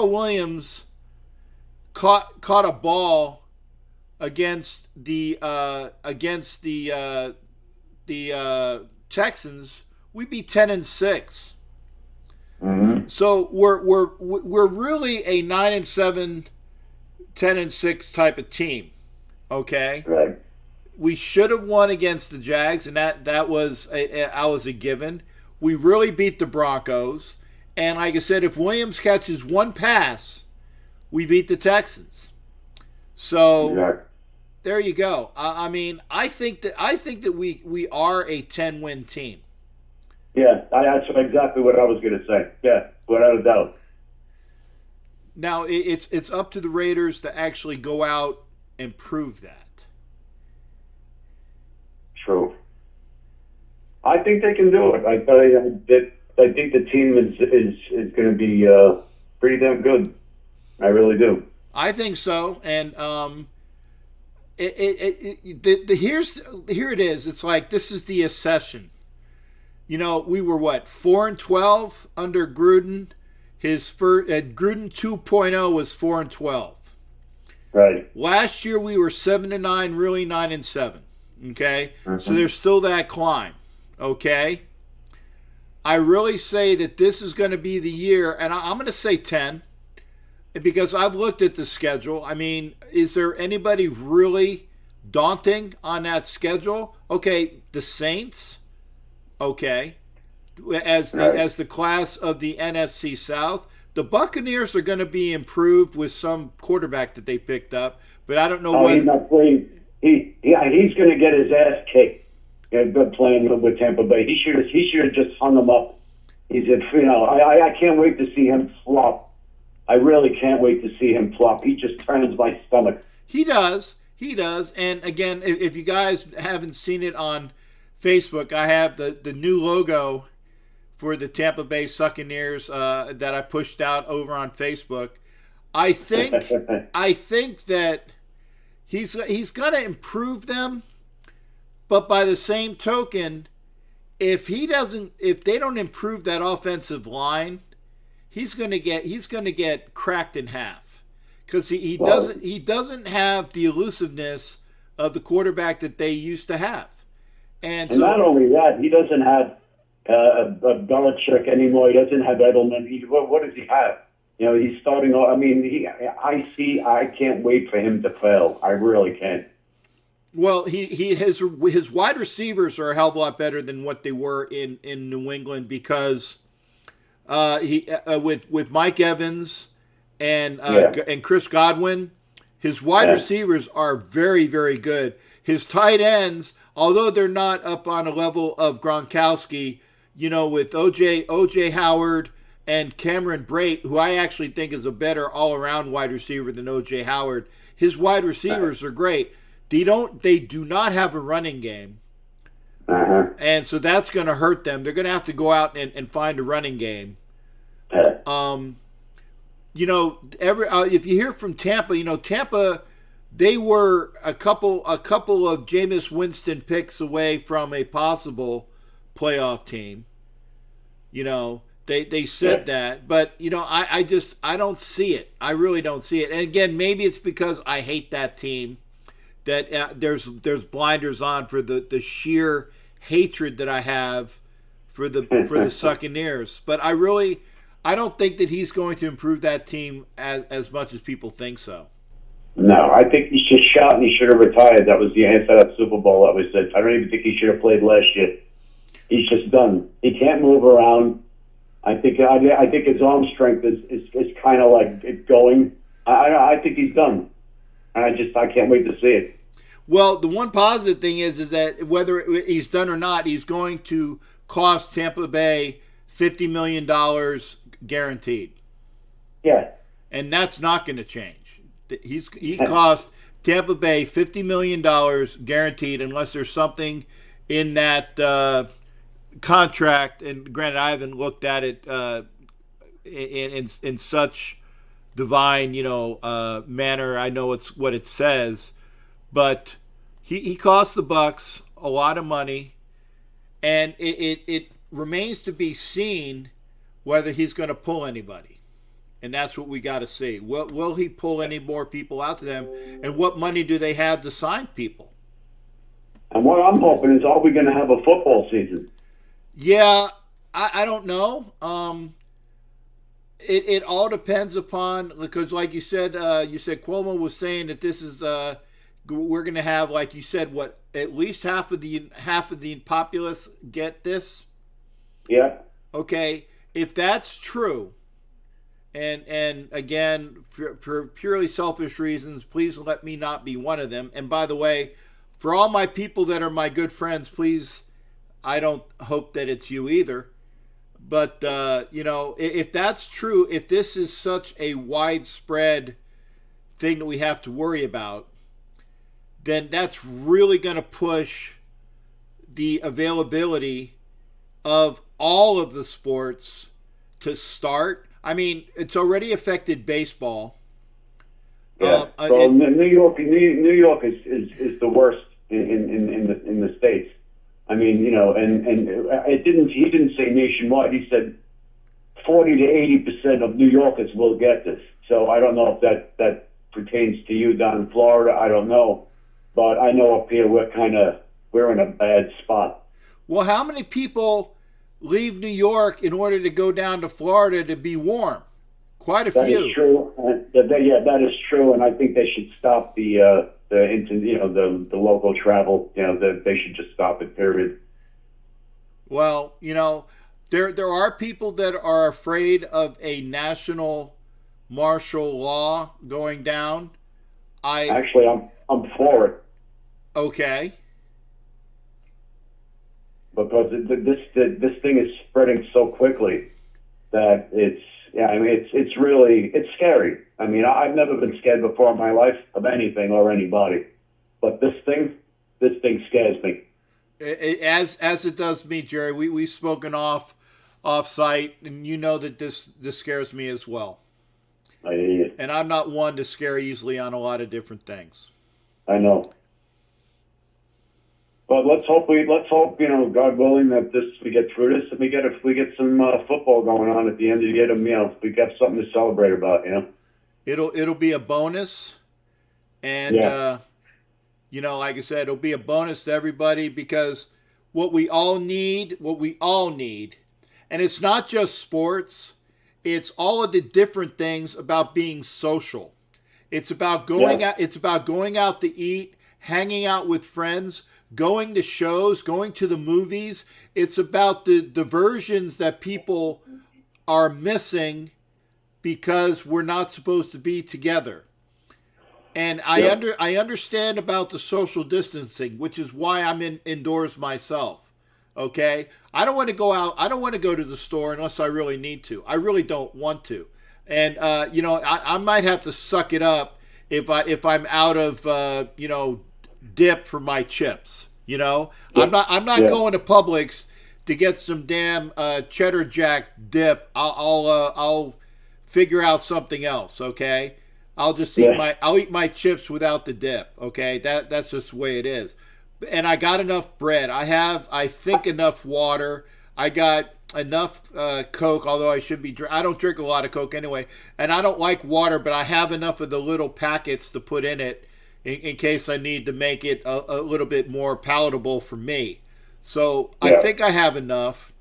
Speaker 1: Williams caught a ball against the Texans, we'd be 10-6.
Speaker 2: Mm-hmm.
Speaker 1: So we're really a 9-7, 10-6 type of team. Okay.
Speaker 2: Right.
Speaker 1: We should have won against the Jags, and that was a given. We really beat the Broncos, and like I said, if Williams catches one pass, we beat the Texans. So
Speaker 2: exactly.
Speaker 1: There you go. I mean, I think that we are a 10-win team.
Speaker 2: Yeah, that's exactly what I was going to say. Yeah, without a doubt.
Speaker 1: Now it's up to the Raiders to actually go out and prove that.
Speaker 2: True. I think they can do it. I think the team is going to be pretty damn good. I really do.
Speaker 1: I think so, and here it is. It's like, this is the accession. We were 4-12 under Gruden. His first Gruden 2.0 was 4-12.
Speaker 2: Right.
Speaker 1: Last year we were 7-9, really 9-7. Okay,
Speaker 2: mm-hmm.
Speaker 1: So there's still that climb. Okay, I really say that this is going to be the year, and I'm going to say 10, because I've looked at the schedule. I mean, is there anybody really daunting on that schedule? Okay, the Saints. Okay, as the class of the NFC South. The Buccaneers are going to be improved with some quarterback that they picked up, but I don't know whether
Speaker 2: he's not playing. He's going to get his ass kicked. Good playing with Tampa Bay. He should have just hung him up. He said, I can't wait to see him flop. I really can't wait to see him flop. He just turns my stomach.
Speaker 1: He does. And again, if you guys haven't seen it on Facebook, I have the new logo for the Tampa Bay Buccaneers that I pushed out over on Facebook. I think that he's going to improve them, but by the same token, if they don't improve that offensive line, he's going to get cracked in half, because he doesn't have the elusiveness of the quarterback that they used to have. And so,
Speaker 2: not only that, he doesn't have Belichick anymore. He doesn't have Edelman. What does he have? He's starting. I mean, I can't wait for him to fail. I really can't.
Speaker 1: Well, his wide receivers are a hell of a lot better than what they were in New England because he with Mike Evans and Chris Godwin, his wide receivers are very, very good. His tight ends, although they're not up on a level of Gronkowski, with OJ Howard and Cameron Brate, who I actually think is a better all-around wide receiver than OJ Howard, his wide receivers are great. They do not have a running game. And so that's going to hurt them. They're going to have to go out and find a running game. If you hear from Tampa, Tampa, they were a couple of Jameis Winston picks away from a possible playoff team. They said that, but I don't see it. I really don't see it. And again, maybe it's because I hate that team that there's blinders on for the sheer hatred that I have for the Buccaneers. But I don't think that he's going to improve that team as much as people think so.
Speaker 2: No, I think he's just shot and he should have retired. That was the answer to that Super Bowl. That was it. I don't even think he should have played last year. He's just done. He can't move around. I think his arm strength is kind of like going. I think he's done. I can't wait to see it.
Speaker 1: Well, the one positive thing is that whether he's done or not, he's going to cost Tampa Bay $50 million guaranteed.
Speaker 2: Yeah.
Speaker 1: And that's not going to change. He cost Tampa Bay $50 million guaranteed unless there's something in that contract. And granted, I haven't looked at it in such divine, manner. I know it's what it says. But he cost the Bucs a lot of money, and it remains to be seen whether he's going to pull anybody. And that's what we got to see. Will he pull any more people out to them, and what money do they have to sign people?
Speaker 2: And what I'm hoping is, are we going to have a football season?
Speaker 1: Yeah, I don't know. It all depends upon, because like you said Cuomo was saying that this is we're going to have, like you said, at least half of the populace get this.
Speaker 2: Yeah.
Speaker 1: Okay, if that's true, and again, for purely selfish reasons, please let me not be one of them. And by the way, for all my people that are my good friends, please, I don't hope that it's you either. But if that's true, if this is such a widespread thing that we have to worry about, then that's really going to push the availability of all of the sports to start. I mean, it's already affected baseball.
Speaker 2: Yeah. New York is the worst in the States. I mean, and he didn't say nationwide. He said 40 to 80% of New Yorkers will get this. So I don't know if that pertains to you down in Florida. I don't know. But I know up here we're in a bad spot.
Speaker 1: Well, how many people leave New York in order to go down to Florida to be warm? Quite a few. That
Speaker 2: is true. That is true, and I think they should stop the local travel. They should just stop it. Period.
Speaker 1: Well, there are people that are afraid of a national martial law going down.
Speaker 2: I'm for it.
Speaker 1: Okay.
Speaker 2: Because this thing is spreading so quickly that it's scary. I mean, I've never been scared before in my life of anything or anybody, but this thing scares me.
Speaker 1: As it does me, Jerry. We've spoken off site, and you know that this scares me as well. And I'm not one to scare easily on a lot of different things.
Speaker 2: I know. But let's hope, God willing, that we get through this and we get some football going on at the end of the year. We got something to celebrate about.
Speaker 1: It'll be a bonus, and like I said, it'll be a bonus to everybody because what we all need, and it's not just sports, it's all of the different things about being social. It's about going
Speaker 2: Yeah.
Speaker 1: out, it's about going out to eat, hanging out with friends, going to shows, going to the movies. It's about the diversions that people are missing because we're not supposed to be together. And
Speaker 2: Yeah.
Speaker 1: I understand about the social distancing, which is why I'm indoors myself. Okay, I don't want to go out. I don't want to go to the store unless I really need to. I really don't want to. And I might have to suck it up if I'm out of dip for my chips.
Speaker 2: Yeah.
Speaker 1: I'm not
Speaker 2: Yeah.
Speaker 1: going to Publix to get some damn cheddar jack dip. I'll figure out something else. Okay,
Speaker 2: Yeah.
Speaker 1: I'll eat my chips without the dip. Okay, that's just the way it is. And I got enough bread. I think enough water. I got enough Coke. Although I don't drink a lot of Coke anyway, and I don't like water. But I have enough of the little packets to put in it in case I need to make it a little bit more palatable for me. So I
Speaker 2: Yeah.
Speaker 1: think I have enough,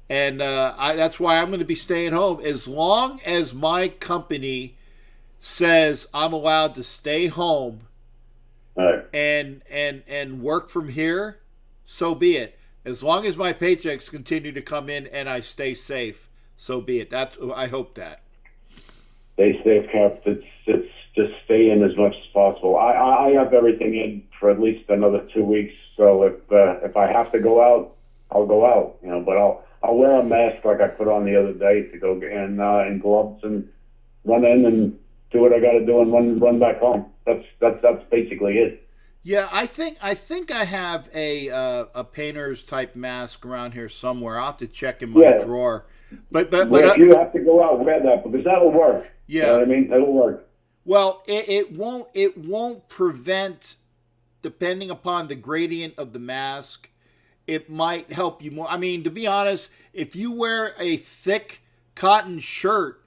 Speaker 1: and that's why I'm going to be staying home as long as my company says I'm allowed to stay home
Speaker 2: All right.
Speaker 1: and work from here. So be it. As long as my paychecks continue to come in and I stay safe, so be it. I hope that.
Speaker 2: Stay safe, Cap. It's just stay in as much as possible. I have everything in for at least another 2 weeks. So if I have to go out, I'll go out. But I'll wear a mask like I put on the other day to go and gloves and run in and do what I got to do and run back home. That's basically it.
Speaker 1: Yeah, I think I have a painter's type mask around here somewhere. I'll have to check in my
Speaker 2: Yeah.
Speaker 1: drawer. But
Speaker 2: If you have to go out, wear that because that'll work. You know
Speaker 1: yeah.
Speaker 2: what I mean? That'll work.
Speaker 1: Well, it won't prevent, depending upon the gradient of the mask. It might help you more. I mean, to be honest, if you wear a thick cotton shirt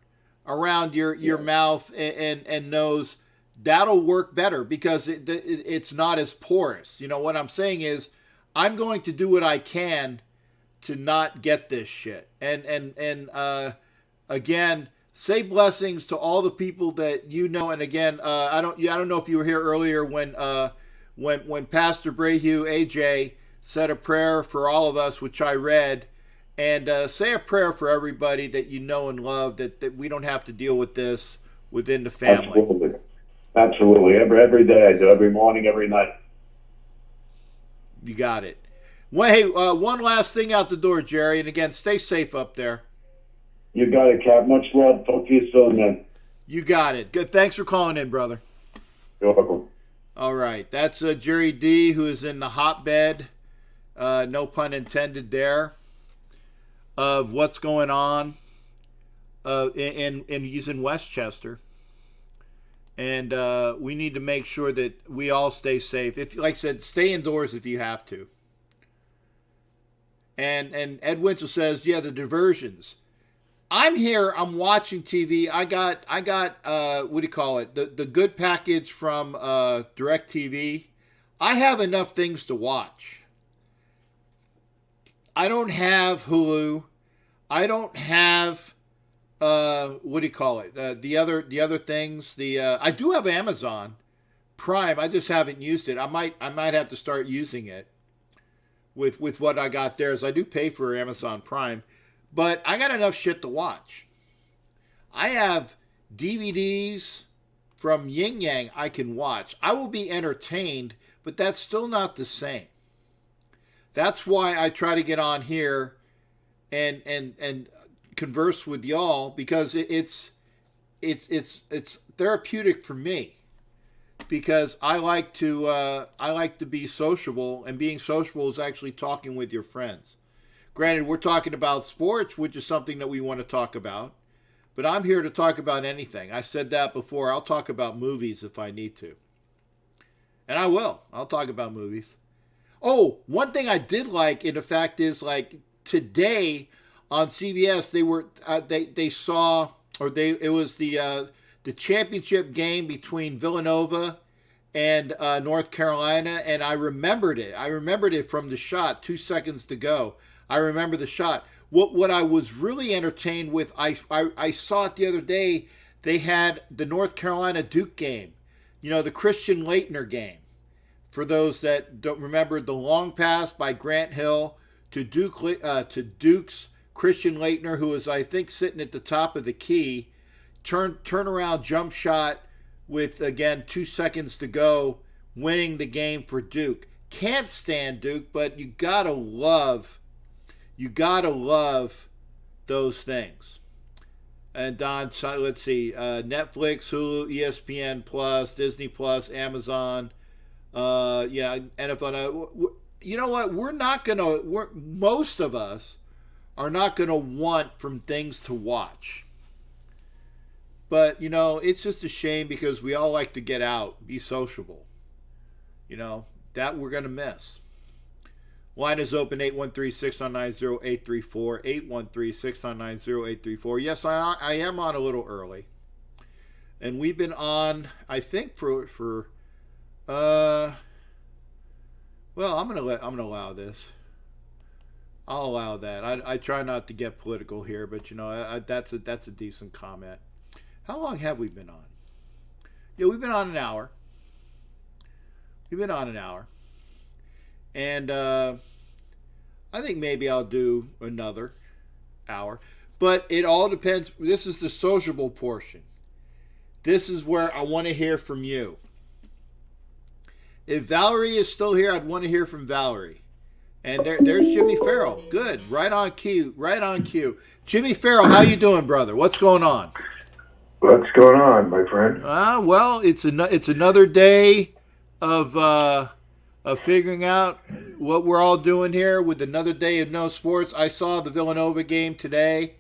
Speaker 1: around your mouth and nose, that'll work better because it's not as porous. What I'm saying is, I'm going to do what I can to not get this shit. And again, say blessings to all the people that you know. And again, I don't know if you were here earlier when Pastor Brayhugh AJ said a prayer for all of us, which I read. And say a prayer for everybody that you know and love, that we don't have to deal with this within the family.
Speaker 2: Absolutely. Absolutely. Every day I do. Every morning, every night.
Speaker 1: You got it. Well, hey, one last thing out the door, Jerry. And again, stay safe up there.
Speaker 2: You got it, Cap. Much love. Talk to you soon, man.
Speaker 1: You got it. Good. Thanks for calling in, brother.
Speaker 2: You're welcome.
Speaker 1: All right. That's Jerry D, who is in the hotbed, no pun intended there, of what's going on in he's in Westchester. And we need to make sure that we all stay safe. If, like I said, stay indoors if you have to. And Ed Winchell says, yeah, the diversions. I'm here. I'm watching TV. I got what do you call it? The good package from DirecTV. I have enough things to watch. I don't have Hulu. I don't have what do you call it? The other things. I do have Amazon Prime. I just haven't used it. I might have to start using it with what I got there. As I do pay for Amazon Prime, but I got enough shit to watch. I have DVDs from Yin Yang I can watch. I will be entertained, but that's still not the same. That's why I try to get on here and converse with y'all, because it's therapeutic for me, because I like to be sociable, and being sociable is actually talking with your friends. Granted, we're talking about sports, which is something that we want to talk about, but I'm here to talk about anything. I said that before. I'll talk about movies if I need to, and I will. I'll talk about movies. Oh, one thing I did like, in fact, is like today on CBS, they saw, or it was the championship game between Villanova and North Carolina, and I remembered it. I remembered it from the shot, 2 seconds to go. I remember the shot. What I was really entertained with, I saw it the other day. They had the North Carolina Duke game, the Christian Laettner game. For those that don't remember, the long pass by Grant Hill to Duke's Christian Laettner, who was, I think, sitting at the top of the key, turnaround jump shot with, again, 2 seconds to go, winning the game for Duke. Can't stand Duke, but you gotta love those things. And Don, let's see, Netflix, Hulu, ESPN Plus, Disney Plus, Amazon, NFL. You know what? Most of us are not gonna want from things to watch. But, it's just a shame because we all like to get out, be sociable. That we're going to miss. Line is open, 813-699-0834, 813-699-0834. Yes, I am on a little early. And we've been on, I think, for well, I'm going to allow this. I'll allow that. I try not to get political here, but, that's a decent comment. How long have we been on? Yeah, we've been on an hour. And I think maybe I'll do another hour. But it all depends. This is the sociable portion. This is where I want to hear from you. If Valerie is still here, I'd want to hear from Valerie. And there's Jimmy Farrell. Good. Right on cue. Jimmy Farrell, how you doing, brother? What's going on?
Speaker 3: What's going on, my friend?
Speaker 1: Well, it's another day of figuring out what we're all doing here with another day of no sports. I saw the Villanova game today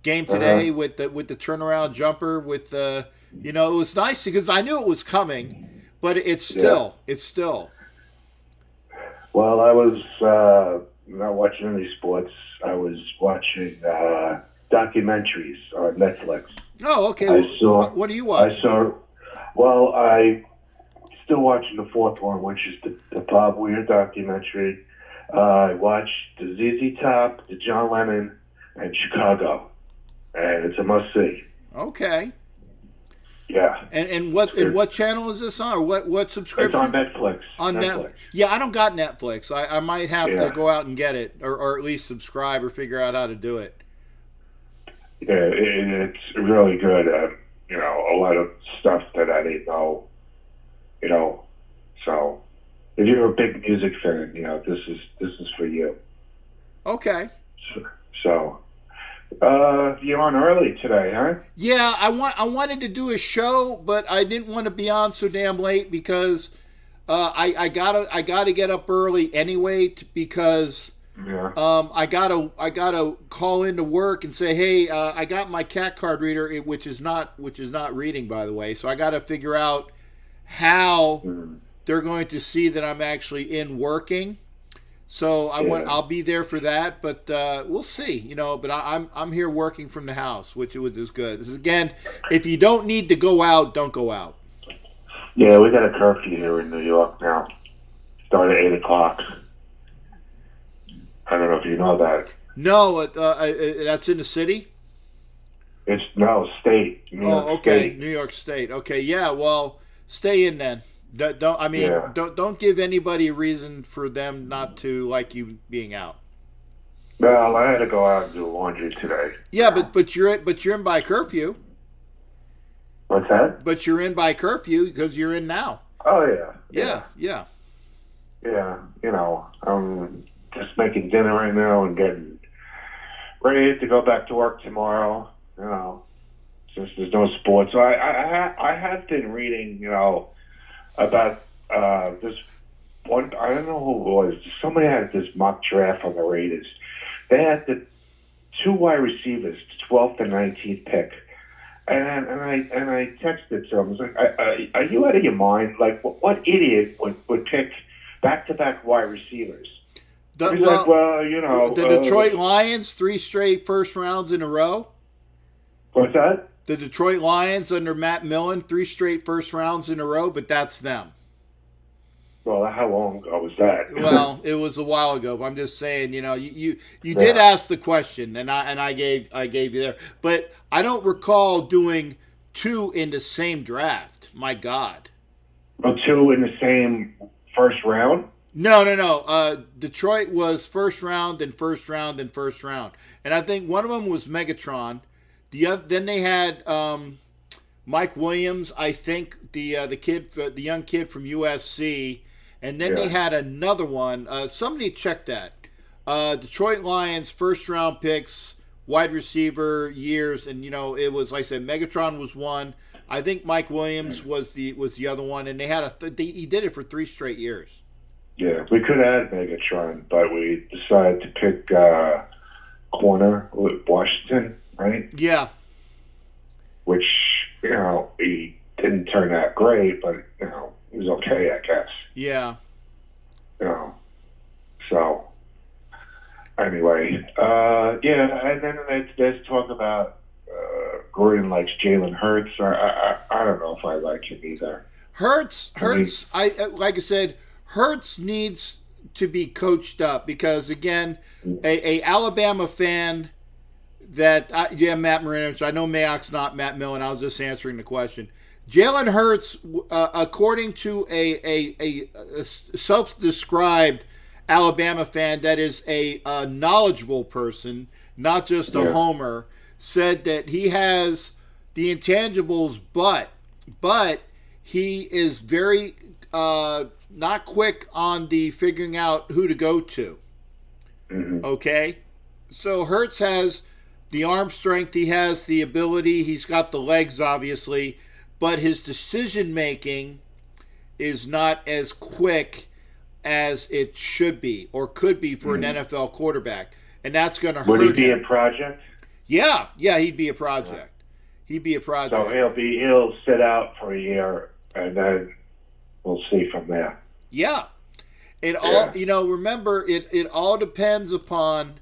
Speaker 1: with the turnaround jumper with it was nice because I knew it was coming, but it's still.
Speaker 3: Well, I was not watching any sports. I was watching documentaries on Netflix.
Speaker 1: Oh, okay. What are you watching? I
Speaker 3: still watching the fourth one, which is the Bob Weir documentary. I watched the ZZ Top, the John Lennon, and Chicago, and it's a must see.
Speaker 1: Okay.
Speaker 3: Yeah.
Speaker 1: And what channel is this on? Or what subscription?
Speaker 3: It's on Netflix.
Speaker 1: On Netflix. Yeah, I don't got Netflix. I might have to go out and get it, or at least subscribe or figure out how to do it.
Speaker 3: Yeah, it's really good. A lot of stuff that I didn't know. So if you're a big music fan, this is for you.
Speaker 1: Okay.
Speaker 3: So you're on early today, huh?
Speaker 1: Yeah, I wanted to do a show, but I didn't want to be on so damn late because I gotta get up early anyway because.
Speaker 3: Yeah.
Speaker 1: I gotta call into work and say, hey, I got my cat card reader, which is not reading, by the way. So I gotta figure out how they're going to see that I'm actually in working. So I'll be there for that, but we'll see, But I'm here working from the house, which is good. Again, if you don't need to go out, don't go out.
Speaker 3: Yeah, we got a curfew here in New York now. Start at 8:00. I don't know if you know that.
Speaker 1: No, that's in the city?
Speaker 3: It's state. New York State.
Speaker 1: New York State. Okay, yeah, well, stay in then. Don't give anybody a reason for them not to like you being out.
Speaker 3: Well, I had to go out and do laundry today.
Speaker 1: Yeah, but you're in by curfew.
Speaker 3: What's that?
Speaker 1: But you're in by curfew because you're in now.
Speaker 3: Oh yeah.
Speaker 1: Yeah.
Speaker 3: Yeah, I'm just making dinner right now and getting ready to go back to work tomorrow. Since there's no sports, so I have been reading, about this one. I don't know who it was. Somebody had this mock draft on the Raiders. They had the two wide receivers, the 12th and 19th pick, and I texted to him. I was like, "Are you out of your mind? Like, what idiot would pick back-to-back wide receivers?"
Speaker 1: The Detroit Lions, 3 straight first rounds in a row.
Speaker 3: What's that?
Speaker 1: The Detroit Lions under Matt Millen, 3 straight first rounds in a row, but that's them.
Speaker 3: Well, how long ago was that?
Speaker 1: Well, it was a while ago, but I'm just saying, you did ask the question, and I gave you there, but I don't recall doing two in the same draft. My God.
Speaker 3: Oh, two in the same first round?
Speaker 1: No, no, no. Detroit was first round, then first round, then first round, and I think one of them was Megatron. Then they had Mike Williams. I think the young kid from USC, and then they had another one. Somebody check that. Detroit Lions first round picks, wide receiver years, and it was like I said, Megatron was one. I think Mike Williams was the other one, and they had he did it for 3 straight years.
Speaker 3: Yeah, we could add Megatron, but we decided to pick corner with Washington, right?
Speaker 1: Yeah.
Speaker 3: Which, he didn't turn out great, but, it was okay, I guess.
Speaker 1: Yeah.
Speaker 3: So, anyway, and then there's talk about Gordon likes Jalen Hurts. I don't know if I like him either.
Speaker 1: Hurts. Like I said, Hurts needs to be coached up because, again, a Alabama fan that Matt Marinovich. I know Mayock's not Matt Millen. I was just answering the question. Jalen Hurts, according to a self-described Alabama fan that is a knowledgeable person, not just a homer, said that he has the intangibles, but he is very not quick on the figuring out who to go to.
Speaker 3: Mm-hmm.
Speaker 1: Okay? So Hurts has the arm strength, he has the ability, he's got the legs, obviously, but his decision making is not as quick as it should be or could be for an NFL quarterback. And that's going to hurt him.
Speaker 3: Would he be a project?
Speaker 1: Yeah, he'd be a project. He'd be a project.
Speaker 3: So he'll sit out for a year, and then we'll see from there.
Speaker 1: Yeah. All remember it all depends upon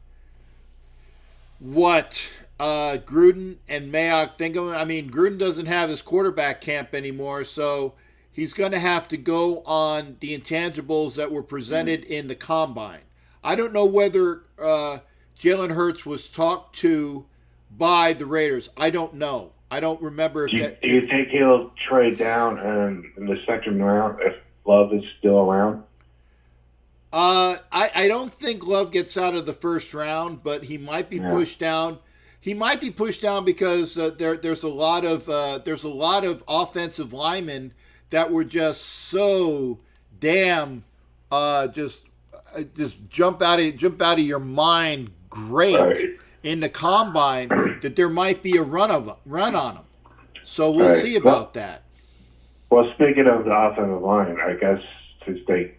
Speaker 1: what Gruden and Mayock think of him. I mean, Gruden doesn't have his quarterback camp anymore, so he's going to have to go on the intangibles that were presented in the combine. I don't know whether Jalen Hurts was talked to by the Raiders. I don't know. I don't remember.
Speaker 3: Do you think he'll trade down in the second round if Love is still around?
Speaker 1: I don't think Love gets out of the first round, but he might be pushed down. He might be pushed down because there's a lot of offensive linemen that were just so damn just jump out of your mind great in the combine that there might be a run on them. So we'll see about that.
Speaker 3: Well, speaking of the offensive line, I guess since they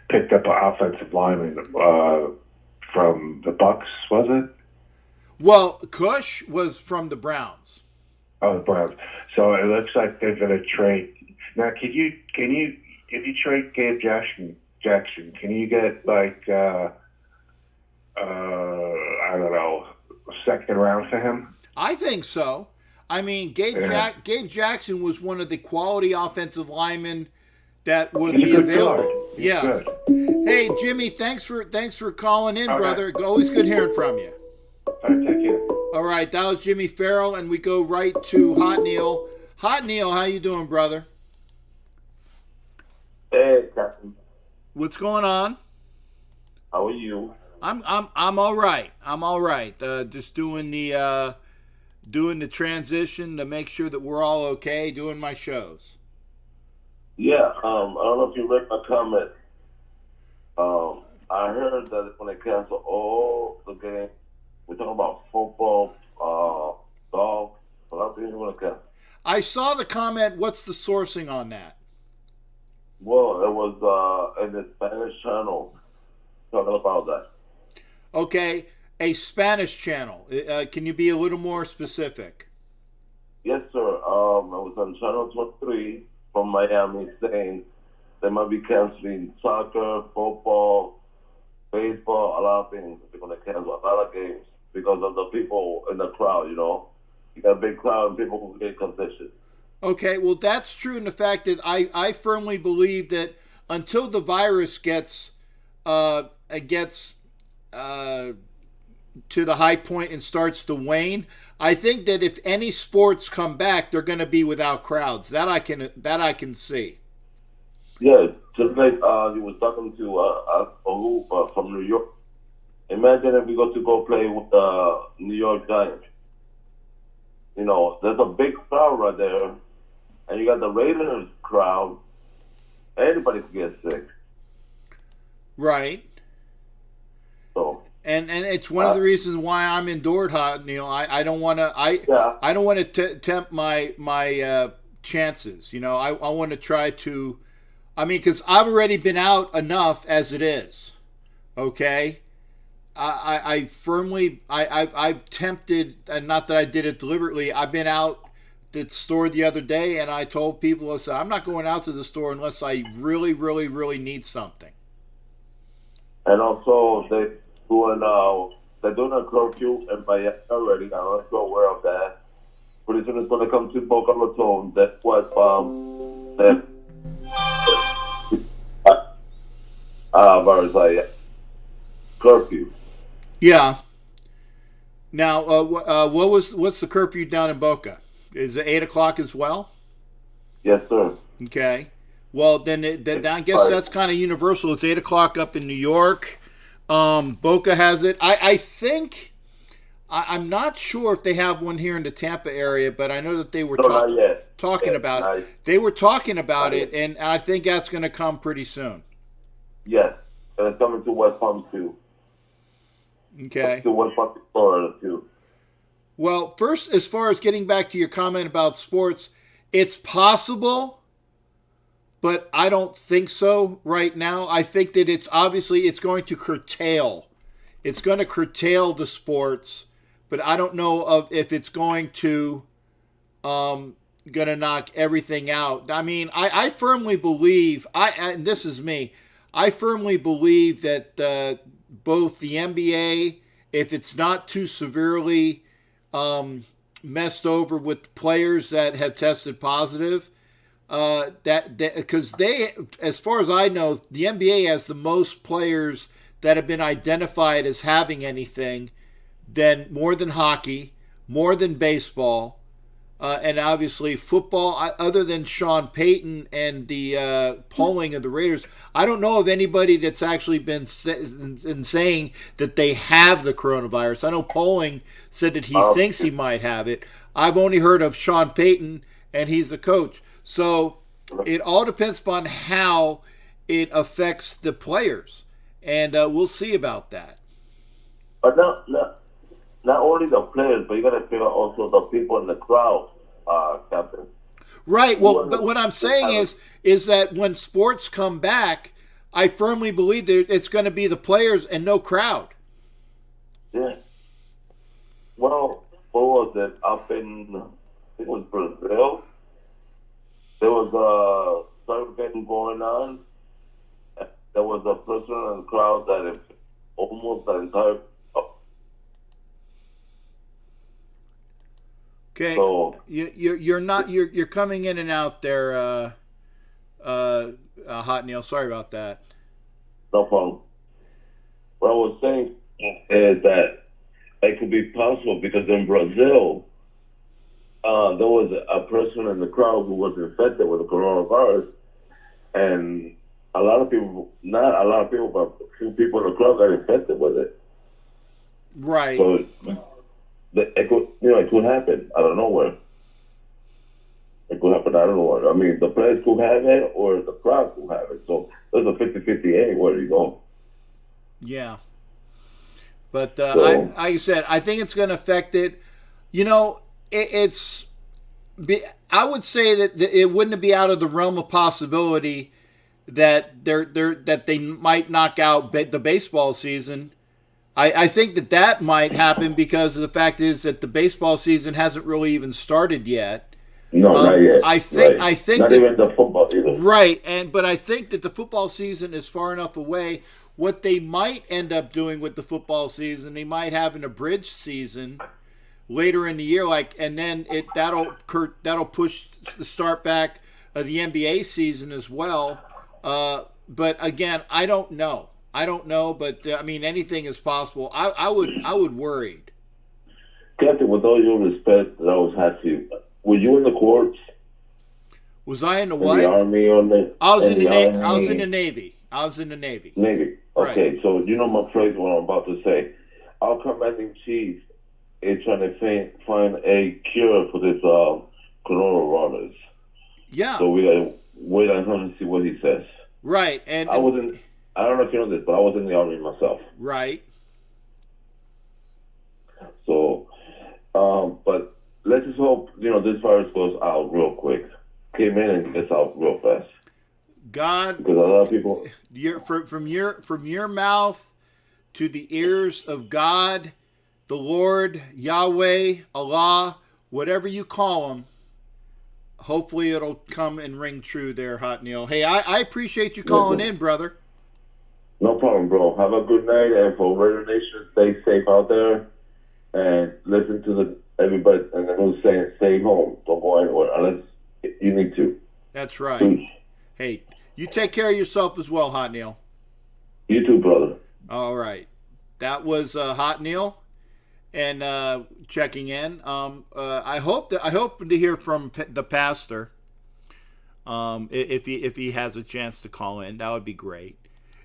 Speaker 3: picked up an offensive lineman from the Bucs, was it?
Speaker 1: Well, Cush was from the Browns.
Speaker 3: Oh, the Browns. So it looks like they're going to trade. Now, can you if you trade Gabe Jackson, can you get I don't know, second round for him?
Speaker 1: I think so. I mean, Gabe Jackson was one of the quality offensive linemen that would be available.
Speaker 3: Yeah. Good.
Speaker 1: Hey, Jimmy, thanks for calling in, brother. Always good hearing from you.
Speaker 3: All right, take care.
Speaker 1: All right, that was Jimmy Farrell, and we go right to Hot Neil. Hot Neil, how you doing, brother?
Speaker 4: Hey, Captain.
Speaker 1: What's going on?
Speaker 4: How are you?
Speaker 1: I'm all right. I'm all right. Just doing the transition to make sure that we're all okay. Doing my shows.
Speaker 4: Yeah. I don't know if you read my comment. I heard that when they cancel all the games, we're talking about football, golf. But I think you want to cancel.
Speaker 1: I saw the comment. What's the sourcing on that?
Speaker 4: Well, it was in the Spanish channel talking about that.
Speaker 1: Okay, a Spanish channel. Can you be a little more specific?
Speaker 4: Yes, sir. I was on Channel 23 from Miami saying they might be canceling soccer, football, baseball, a lot of things. They're going to cancel a lot of games because of the people in the crowd, You got a big crowd and people who get congested.
Speaker 1: Okay, well, that's true in the fact that I firmly believe that until the virus gets to the high point and starts to wane, I think that if any sports come back, they're going to be without crowds. That I can see.
Speaker 4: Yeah, just like you was talking to from New York. Imagine if we go play with the New York Giants. You know, there's a big crowd right there, and you got the Raiders crowd. Anybody could get sick.
Speaker 1: Right.
Speaker 4: So.
Speaker 1: And it's one of the reasons why I'm endured, Neil. I don't want to I don't want to tempt my chances. You know, I want to try to. I mean, because I've already been out enough as it is. Okay. I've tempted, and not that I did it deliberately. I've been out the store the other day, and I told people, I said, I'm not going out to the store unless I really, really, really need something.
Speaker 4: And also, they're doing a curfew in Miami already. I'm not so aware of that. Pretty soon it's going to come to Boca Raton. That's what curfew.
Speaker 1: Yeah. Now, what's the curfew down in Boca? Is it 8:00 as well?
Speaker 4: Yes, sir.
Speaker 1: Okay. Well, then I guess that's kind of universal. It's 8:00 up in New York. Boca has it. I think I'm not sure if they have one here in the Tampa area, but I know that they were talking about it. They were talking about it, and I think that's going to come pretty soon.
Speaker 4: Yes, and it's coming to West Palm too.
Speaker 1: Okay.
Speaker 4: To West Palm, Florida too.
Speaker 1: Well, first, as far as getting back to your comment about sports, it's possible, but I don't think so right now. I think that it's going to curtail. It's going to curtail the sports, but I don't know if it's going to knock everything out. I mean, I firmly believe, and this is me, I firmly believe that both the NBA, if it's not too severely messed over with players that have tested positive, because they, as far as I know, the NBA has the most players that have been identified as having anything, more than hockey, more than baseball, and obviously football. Other than Sean Payton and the polling of the Raiders, I don't know of anybody that's actually been saying that they have the coronavirus. I know polling said that he thinks he might have it. I've only heard of Sean Payton, and he's a coach. So it all depends upon how it affects the players, and we'll see about that.
Speaker 4: But not only the players, but you got to figure out also the people in the crowd, Captain.
Speaker 1: Right. Well, but what I'm saying is that when sports come back, I firmly believe that it's going to be the players and no crowd.
Speaker 4: Yeah. Well, what was it? Up in, I think it was Brazil. There was a survey going on. There was a person in the crowd that is almost the entire.
Speaker 1: Okay, so, you're coming in and out there, Hot Neil. Sorry about that.
Speaker 4: No problem. What I was saying is that it could be possible because in Brazil, there was a person in the crowd who was infected with the coronavirus, and not a lot of people, but a few people in the crowd got infected with it.
Speaker 1: Right.
Speaker 4: So it could happen out of nowhere. It could happen out of nowhere. I mean, the players could have it, or the crowd could have it. So there's a 50-50 anywhere you go.
Speaker 1: Yeah. But like I said, I think it's going to affect it. You know, I would say that it wouldn't be out of the realm of possibility that they might knock out the baseball season. I think that might happen because of the fact is that the baseball season hasn't really even started yet.
Speaker 4: No, not yet.
Speaker 1: I think
Speaker 4: not even the football either.
Speaker 1: Right, but I think that the football season is far enough away. What they might end up doing with the football season, they might have an abridged season later in the year, and then that'll push the start back of the NBA season as well. but again, I don't know. I don't know, but I mean, anything is possible. I would worried.
Speaker 4: Captain, with all your respect that I always had to you, were you in the corps?
Speaker 1: Was I in the
Speaker 4: In
Speaker 1: what?
Speaker 4: the army or the
Speaker 1: I was in the
Speaker 4: army?
Speaker 1: I was in the Navy. I was in the Navy.
Speaker 4: Navy.
Speaker 1: Right.
Speaker 4: Okay, so you know my phrase what I'm about to say. Our commanding chief is trying to find a cure for this coronavirus.
Speaker 1: Yeah.
Speaker 4: So we gotta wait on him to see what he says.
Speaker 1: Right. And
Speaker 4: I wasn't. I don't know if you know this, but I was in the army myself.
Speaker 1: right.
Speaker 4: So, but let's just hope this virus goes out real quick. Came in and gets out real fast.
Speaker 1: God,
Speaker 4: Because a lot of people.
Speaker 1: from your mouth to the ears of God, the Lord, Yahweh, Allah, whatever you call him. Hopefully it'll come and ring true there, Hot Neil. Hey, I appreciate you calling in, brother.
Speaker 4: No problem, bro. Have a good night, and for Radio Nation, stay safe out there, and listen to everybody and the news saying, stay home, don't go anywhere unless you need to.
Speaker 1: That's right.
Speaker 4: Peace.
Speaker 1: Hey, you take care of yourself as well, Hot Neil.
Speaker 4: You too, brother.
Speaker 1: All right, that was Hot Neil, and checking in. I hope to hear from the pastor. If he has a chance to call in, that would be great.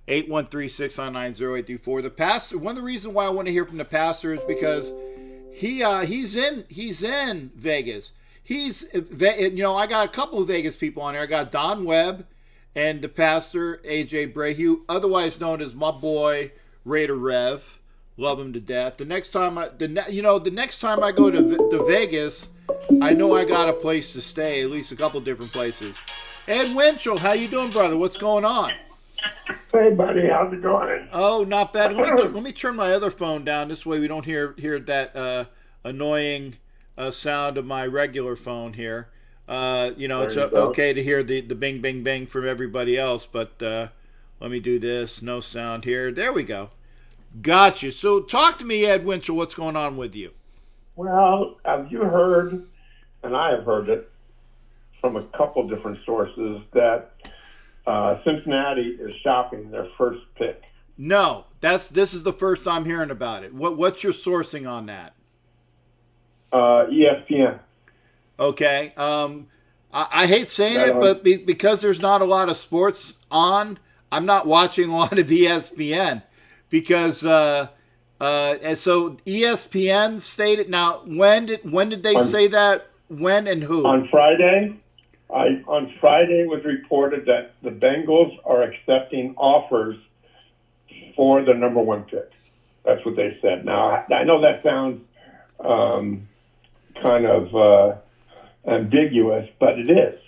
Speaker 1: 813-699-0834. The pastor. One of the reasons why I want to hear from the pastor is because he's in Vegas. I got a couple of Vegas people on there. I got Don Webb and the pastor AJ Brahue, otherwise known as my boy Raider Rev. Love him to death. The next time I go to Vegas, I know I got a place to stay, at least a couple different places. Ed Winchell, how you doing, brother? What's going on?
Speaker 5: Hey, buddy, how's it going?
Speaker 1: Oh, not bad. Let me turn my other phone down. This way we don't hear that annoying sound of my regular phone here. It's okay to hear the bing, bing, bing from everybody else, but let me do this. No sound here. There we go. Gotcha. So talk to me, Ed Winchell. What's going on with you?
Speaker 5: Well, have you heard, and I have heard it from a couple different sources, that Cincinnati is shopping their first pick?
Speaker 1: No, this is the first I'm hearing about it. What's your sourcing on that?
Speaker 5: ESPN.
Speaker 1: Okay. I hate saying it, but because there's not a lot of sports on, I'm not watching a lot of ESPN because and so ESPN stated. Now, when did they say that? When and who?
Speaker 5: On Friday. On Friday was reported that the Bengals are accepting offers for the number one pick. That's what they said. Now, I know that sounds kind of ambiguous, but it is.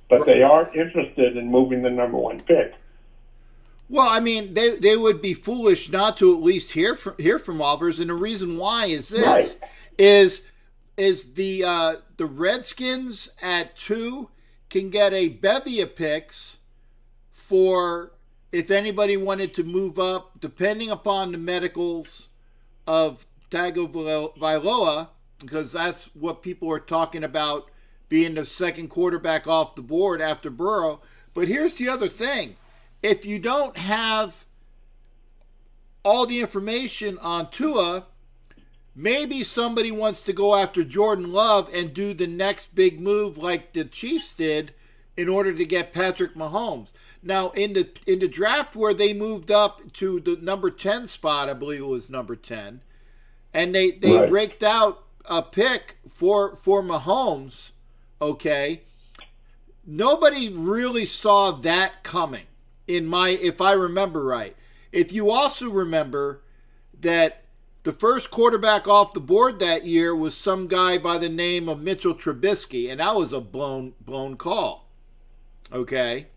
Speaker 5: But they are interested in moving the number one pick.
Speaker 1: Well, I mean, they would be foolish not to at least hear from offers, and the reason why is this:
Speaker 5: Right.
Speaker 1: is the Redskins at 2 can get a bevy of picks for if anybody wanted to move up, depending upon the medicals of Tagovailoa, because that's what people are talking about being the second quarterback off the board after Burrow. But here's the other thing. If you don't have all the information on Tua, maybe somebody wants to go after Jordan Love and do the next big move like the Chiefs did in order to get Patrick Mahomes. Now, in the draft where they moved up to the number 10 spot, I believe it was number 10, and they
Speaker 5: Right.
Speaker 1: raked out a pick for Mahomes, okay, nobody really saw that coming, if I remember right. If you also remember that the first quarterback off the board that year was some guy by the name of Mitchell Trubisky, and that was a blown call. Okay.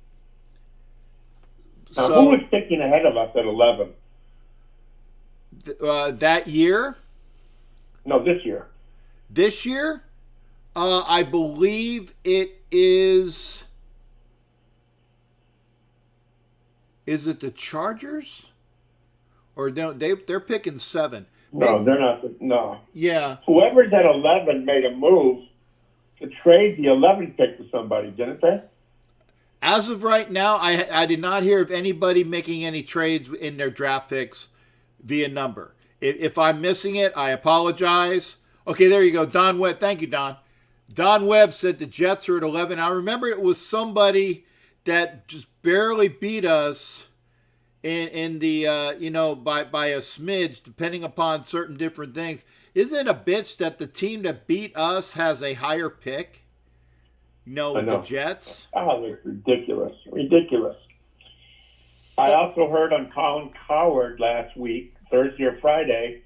Speaker 5: Now, who was picking ahead of us at 11?
Speaker 1: That year?
Speaker 5: No, this year.
Speaker 1: This year? I believe it is. Is it the Chargers? Or they're picking 7.
Speaker 5: No, they're not. No.
Speaker 1: Yeah.
Speaker 5: Whoever's at 11 made a move to trade the 11 pick to somebody, didn't they?
Speaker 1: As of right now, I did not hear of anybody making any trades in their draft picks via number. If I'm missing it, I apologize. Okay, there you go. Don Webb. Thank you, Don. Don Webb said the Jets are at 11. I remember it was somebody that just barely beat us in the, by a smidge, depending upon certain different things. Isn't it a bitch that the team that beat us has a higher pick? With the Jets?
Speaker 5: Oh, it's ridiculous. Ridiculous. I also heard on Colin Coward last week, Thursday or Friday,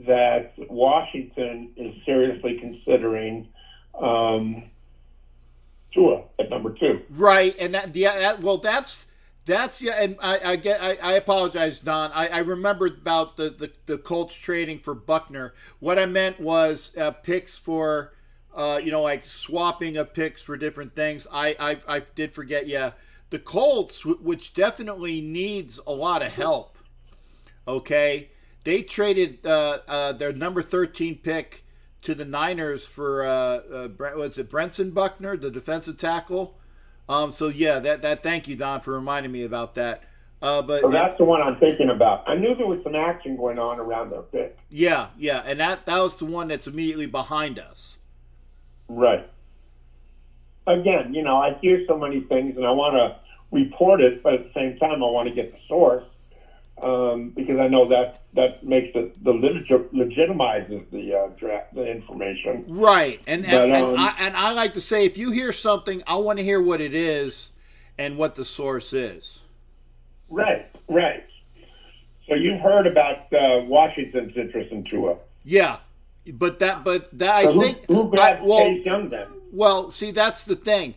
Speaker 5: that Washington is seriously considering Tua at number 2.
Speaker 1: Right, and that's and I apologize, Don. I remembered about the Colts trading for Buckner. What I meant was picks for like swapping of picks for different things. I did forget. Yeah, the Colts, which definitely needs a lot of help. Okay, they traded their number 13 pick to the Niners for was it Brenson Buckner, the defensive tackle. So yeah, that thank you, Don, for reminding me about that. But
Speaker 5: so that's the one I'm thinking about. I knew there was some action going on around their pick.
Speaker 1: Yeah, and that was the one that's immediately behind us.
Speaker 5: Right. Again, I hear so many things and I want to report it, but at the same time, I want to get the source because I know that makes the legitimizes the draft, the information.
Speaker 1: Right, and I like to say, if you hear something, I want to hear what it is and what the source is.
Speaker 5: Right. So you heard about Washington's interest in Tua.
Speaker 1: Yeah. But I think
Speaker 5: who got Chase Young then?
Speaker 1: Well, see, that's the thing.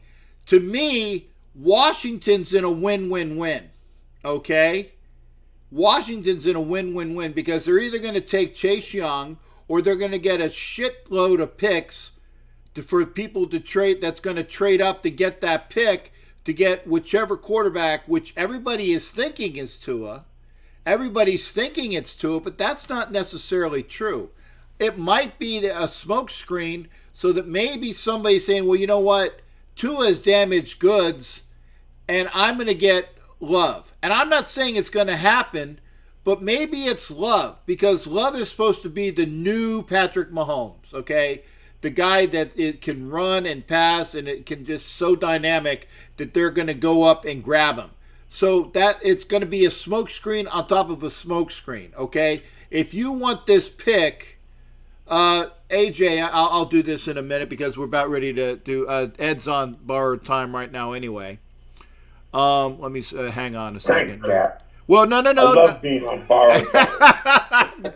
Speaker 1: To me, Washington's in a win-win-win. Okay, Washington's in a win-win-win because they're either going to take Chase Young or they're going to get a shitload of picks for people to trade. That's going to trade up to get that pick to get whichever quarterback, which everybody is thinking is Tua. Everybody's thinking it's Tua, but that's not necessarily true. It might be a smokescreen so that maybe somebody's saying, well, you know what? Tua is damaged goods, and I'm going to get Love. And I'm not saying it's going to happen, but maybe it's Love, because Love is supposed to be the new Patrick Mahomes, okay? The guy that it can run and pass, and it can just so dynamic that they're going to go up and grab him. So that it's going to be a smokescreen on top of a smokescreen, okay? If you want this pick... AJ, I'll do this in a minute because we're about ready to do Ed's on borrowed time right now anyway. Let me hang on a second.
Speaker 5: Thanks, Pat.
Speaker 1: Well, no.
Speaker 5: I love being on borrowed time.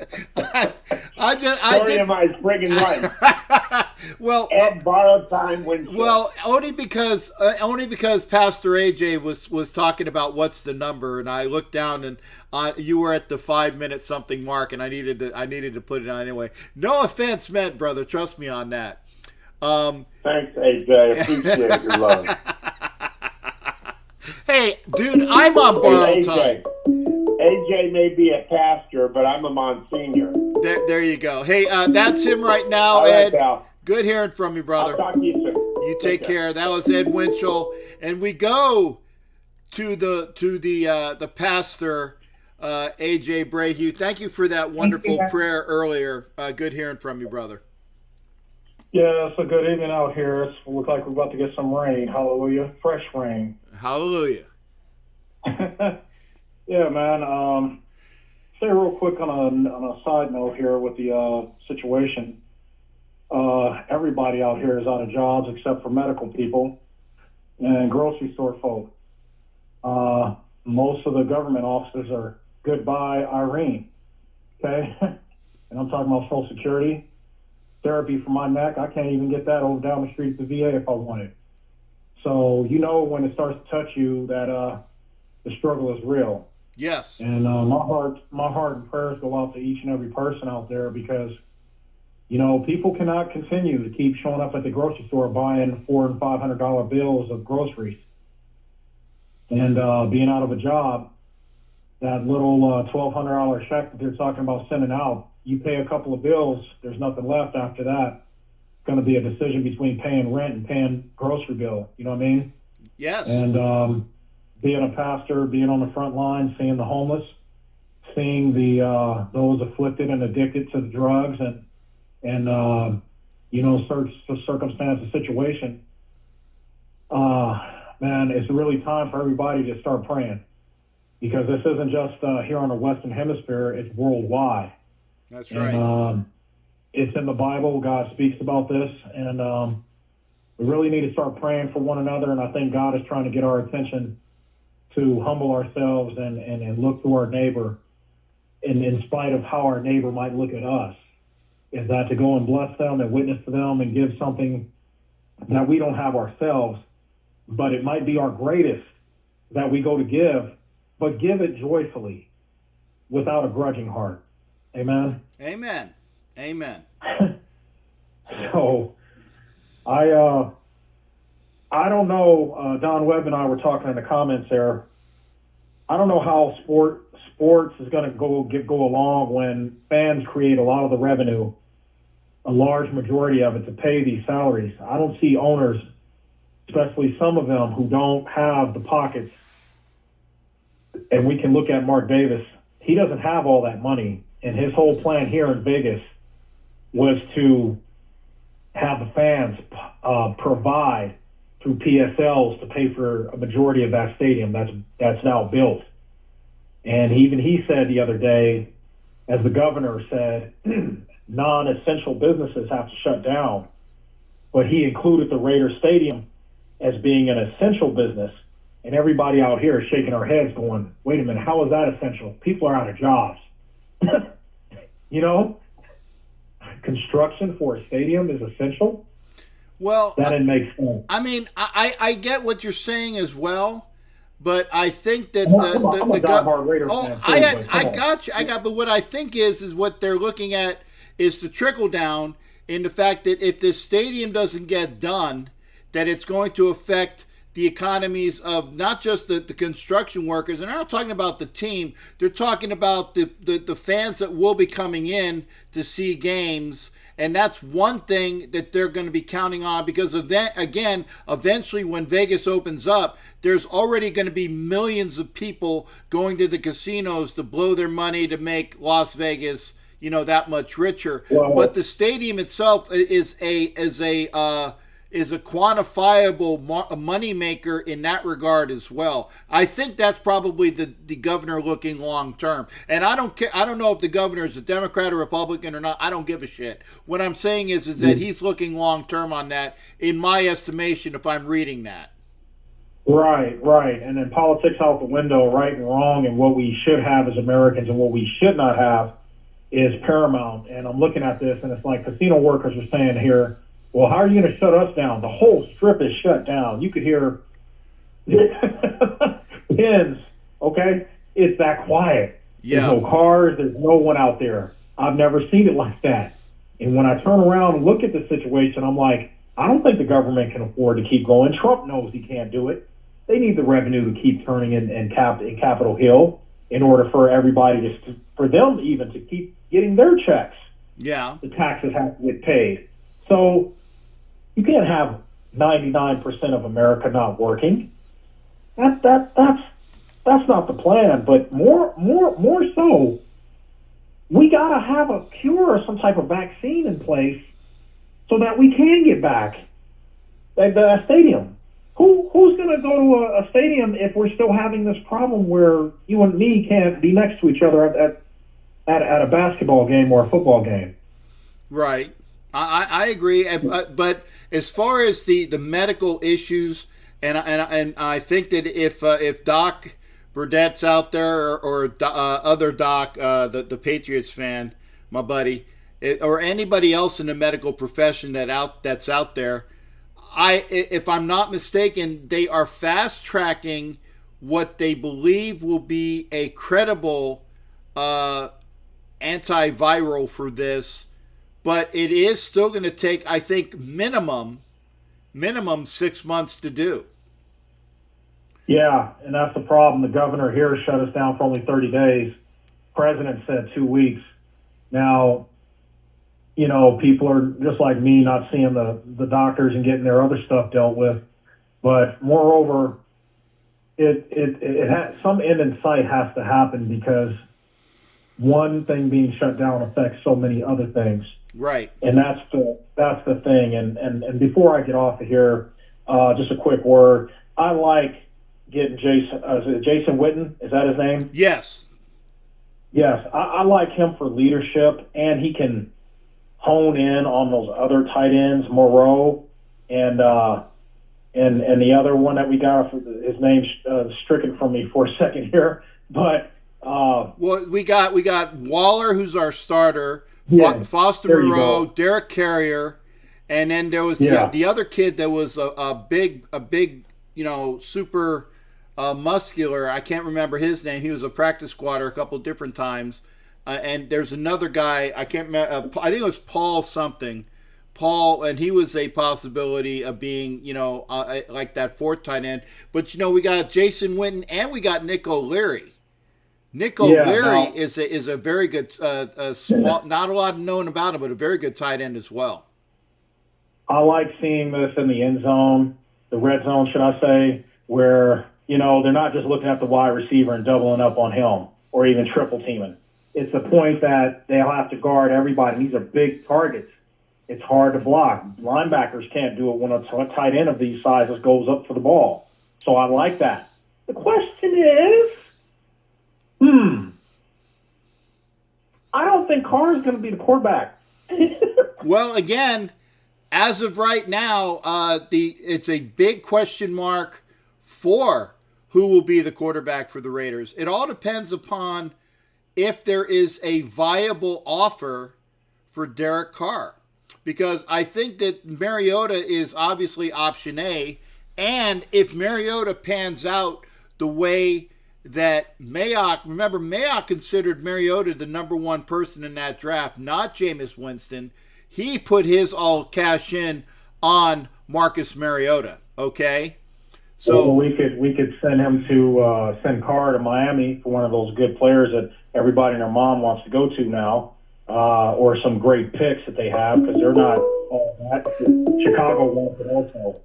Speaker 5: Sorry, am I friggin' right?
Speaker 1: Well,
Speaker 5: Ed borrowed time wins.
Speaker 1: Well, only because Pastor AJ was talking about what's the number, and I looked down and you were at the 5-minute something mark, and I needed to put it on anyway. No offense meant, brother. Trust me on that.
Speaker 5: Thanks, AJ. Appreciate your love.
Speaker 1: Hey, dude, I'm on borrowed time.
Speaker 5: AJ may be a pastor, but I'm a Monsignor.
Speaker 1: There you go. Hey, that's him right now,
Speaker 5: All right,
Speaker 1: Ed.
Speaker 5: pal.
Speaker 1: Good hearing from you, brother.
Speaker 5: I'll talk to you soon.
Speaker 1: You take care. That was Ed Winchell, and we go to the pastor, AJ Brahue. Thank you for that wonderful prayer earlier. Good hearing from you, brother.
Speaker 6: Yeah, it's a good evening out here. It looks like we're about to get some rain. Hallelujah. Fresh rain.
Speaker 1: Hallelujah.
Speaker 6: Yeah, man. Say real quick on a side note here with the situation. Everybody out here is out of jobs except for medical people and grocery store folk. Most of the government offices are goodbye Irene. Okay? And I'm talking about Social Security, therapy for my neck. I can't even get that over down the street at the VA if I wanted. So when it starts to touch you that the struggle is real.
Speaker 1: Yes.
Speaker 6: And my heart and prayers go out to each and every person out there because, people cannot continue to keep showing up at the grocery store buying $400 and $500 bills of groceries and being out of a job. That little $1,200 check that they're talking about sending out, you pay a couple of bills, there's nothing left after that. It's going to be a decision between paying rent and paying grocery bill. You know what I mean?
Speaker 1: Yes.
Speaker 6: And being a pastor, being on the front line, seeing the homeless, seeing the those afflicted and addicted to the drugs, and circumstance, the situation, man, it's really time for everybody to start praying, because this isn't just here on the Western Hemisphere; it's worldwide.
Speaker 1: That's right.
Speaker 6: And it's in the Bible. God speaks about this, and we really need to start praying for one another. And I think God is trying to get our attention to humble ourselves and look to our neighbor, and in spite of how our neighbor might look at us, is that to go and bless them and witness to them and give something that we don't have ourselves, but it might be our greatest that we go to give, but give it joyfully without a grudging heart. Amen.
Speaker 1: Amen. Amen.
Speaker 6: So I don't know. Don Webb and I were talking in the comments there. I don't know how sports is going to go along when fans create a lot of the revenue, a large majority of it, to pay these salaries. I don't see owners, especially some of them who don't have the pockets. And we can look at Mark Davis. He doesn't have all that money, and his whole plan here in Vegas was to have the fans provide through PSLs to pay for a majority of that stadium that's now built. And he said the other day, as the governor said, non-essential businesses have to shut down. But he included the Raider Stadium as being an essential business. And everybody out here is shaking our heads going, wait a minute, how is that essential? People are out of jobs. You know, construction for a stadium is essential.
Speaker 1: Well,
Speaker 6: that didn't make sense.
Speaker 1: I mean, I get what you're saying as well, but I think that
Speaker 6: I'm a diehard Raider fan.
Speaker 1: I got you. But what I think is what they're looking at is the trickle down in the fact that if this stadium doesn't get done, that it's going to affect the economies of not just the construction workers, and they're not talking about the team. They're talking about the fans that will be coming in to see games. And that's one thing that they're going to be counting on, because of that, again, eventually when Vegas opens up, there's already going to be millions of people going to the casinos to blow their money to make Las Vegas, that much richer.
Speaker 6: Well,
Speaker 1: but the stadium itself is a quantifiable money maker in that regard as well. I think that's probably the governor looking long term. And I don't care. I don't know if the governor is a Democrat or Republican or not. I don't give a shit. What I'm saying is that he's looking long term on that, in my estimation, if I'm reading that.
Speaker 6: Right. And then politics out the window, right and wrong, and what we should have as Americans and what we should not have is paramount. And I'm looking at this, and it's like casino workers are saying here, well, how are you going to shut us down? The whole strip is shut down. You could hear pins, okay? It's that quiet.
Speaker 1: Yeah.
Speaker 6: There's no cars. There's no one out there. I've never seen it like that. And when I turn around and look at the situation, I'm like, I don't think the government can afford to keep going. Trump knows he can't do it. They need the revenue to keep turning in Capitol Hill in order for everybody for them even to keep getting their checks.
Speaker 1: Yeah.
Speaker 6: The taxes have to get paid. So you can't have 99% of America not working. That's not the plan. But more so, we gotta have a cure or some type of vaccine in place so that we can get back the stadium. Who's gonna go to a stadium if we're still having this problem where you and me can't be next to each other at a basketball game or a football game?
Speaker 1: Right. I agree, but as far as the medical issues, and I think that if Doc Burdett's out there or other Doc, the Patriots fan, my buddy, or anybody else in the medical profession that's out there, if I'm not mistaken, they are fast tracking what they believe will be a credible antiviral for this. But it is still going to take, I think, minimum 6 months to do.
Speaker 6: Yeah, and that's the problem. The governor here shut us down for only 30 days. President said 2 weeks. Now, people are just like me, not seeing the doctors and getting their other stuff dealt with. But moreover, it has some end in sight has to happen because one thing being shut down affects so many other things.
Speaker 1: Right.
Speaker 6: And that's the thing. And before I get off of here, just a quick word. I like getting Jason. Is it Jason Witten? Is that his name?
Speaker 1: Yes.
Speaker 6: Yes, I like him for leadership, and he can hone in on those other tight ends, Moreau, and the other one that we got. His name's stricken from me for a second here, but
Speaker 1: well, we got Waller, who's our starter.
Speaker 6: Yeah,
Speaker 1: Foster
Speaker 6: there you
Speaker 1: Moreau,
Speaker 6: go.
Speaker 1: Derek Carrier, and then there was
Speaker 6: Yeah.
Speaker 1: the other kid that was a big super muscular. I can't remember his name. He was a practice squatter a couple different times. And there's another guy, I can't remember, I think it was Paul something. Paul, and he was a possibility of being, like that fourth tight end. But, we got Jason Witten and we got Nick O'Leary. Nick O'Leary is a very good, small, not a lot known about him, but a very good tight end as well.
Speaker 6: I like seeing this in the end zone, the red zone, should I say, where, they're not just looking at the wide receiver and doubling up on him or even triple teaming. It's the point that they'll have to guard everybody. These are big targets. It's hard to block. Linebackers can't do it when a tight end of these sizes goes up for the ball. So I like that. The question is, I don't think Carr is going to be the quarterback.
Speaker 1: Well, again, as of right now, it's a big question mark for who will be the quarterback for the Raiders. It all depends upon if there is a viable offer for Derek Carr. Because I think that Mariota is obviously option A, and if Mariota pans out the way that Mayock considered Mariota the number one person in that draft, not Jameis Winston. He put his all cash in on Marcus Mariota, okay? So
Speaker 6: we could send him to send Carr to Miami for one of those good players that everybody and their mom wants to go to now, or some great picks that they have because they're not all that. Chicago wants it also.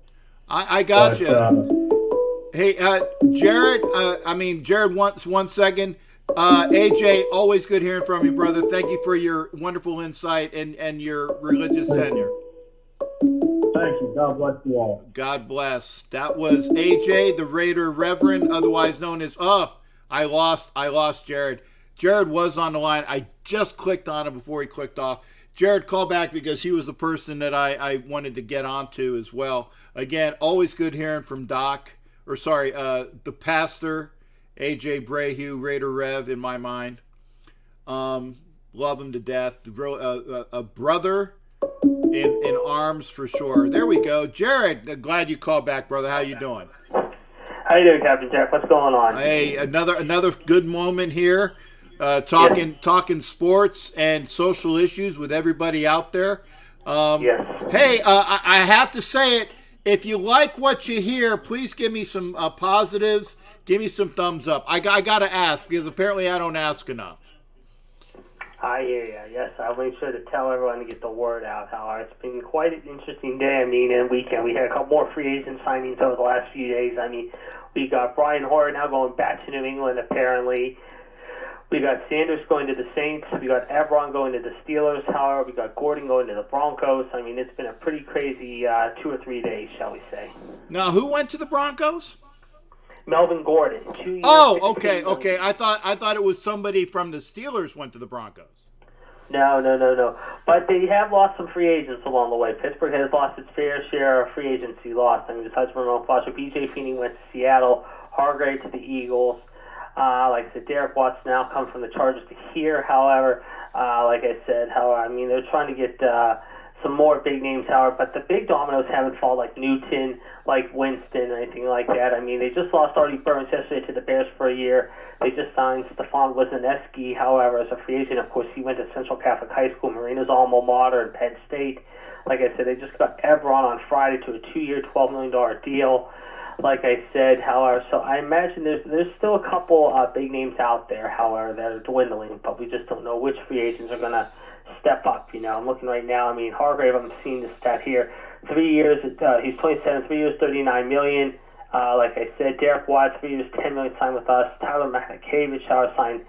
Speaker 1: I got you. Hey, Jared. Jared. One second. AJ, always good hearing from you, brother. Thank you for your wonderful insight and your religious tenure.
Speaker 6: Thank you. God bless you all.
Speaker 1: God bless. That was AJ, the Raider Reverend, otherwise known as I lost Jared. Jared was on the line. I just clicked on him before he clicked off. Jared, call back because he was the person that I wanted to get onto as well. Again, always good hearing from the pastor, AJ Brahue, Raider Rev in my mind. Love him to death. A brother in arms for sure. There we go. Jared, glad you called back, brother. How you doing?
Speaker 7: How you doing, Captain Jeff? What's going on?
Speaker 1: Hey, another good moment here. Talking sports and social issues with everybody out there.
Speaker 7: Yes.
Speaker 1: Hey, I have to say it. If you like what you hear, please give me some positives. Give me some thumbs up. I got to ask because apparently I don't ask enough.
Speaker 7: I hear you. Yes, I'll make sure to tell everyone to get the word out. How it's been quite an interesting day. And weekend. We had a couple more free agent signings over the last few days. We got Brian Hoyer now going back to New England, apparently. We got Sanders going to the Saints. We got Ebron going to the Steelers. However, we got Gordon going to the Broncos. It's been a pretty crazy 2 or 3 days, shall we say.
Speaker 1: Now, who went to the Broncos?
Speaker 7: Melvin Gordon. 2 years.
Speaker 1: Oh, okay. I thought it was somebody from the Steelers went to the Broncos.
Speaker 7: No. But they have lost some free agents along the way. Pittsburgh has lost its fair share of free agency loss. Besides Ramon Foster, B.J. Feeney went to Seattle, Hargrave to the Eagles. Like I said, Derek Watts now come from the Chargers to here. However, like I said, they're trying to get some more big names, however, but the big dominoes haven't fallen like Newton, like Winston, or anything like that. They just lost Artie Burns yesterday to the Bears for a year. They just signed Stefan Wisniewski, however, as a free agent. Of course, he went to Central Catholic High School, Marina's alma mater, and Penn State. Like I said, they just got Ebron on Friday to a 2-year, $12 million deal. Like I said, however, so I imagine there's still a couple big names out there, however, that are dwindling, but we just don't know which free agents are going to step up. I'm looking right now. Hargrave, I'm seeing the stat here, 3 years. He's 27, 3 years, $39 million. Like I said, Derek White, 3 years, $10 million signed with us. Tyler Matakevich, signed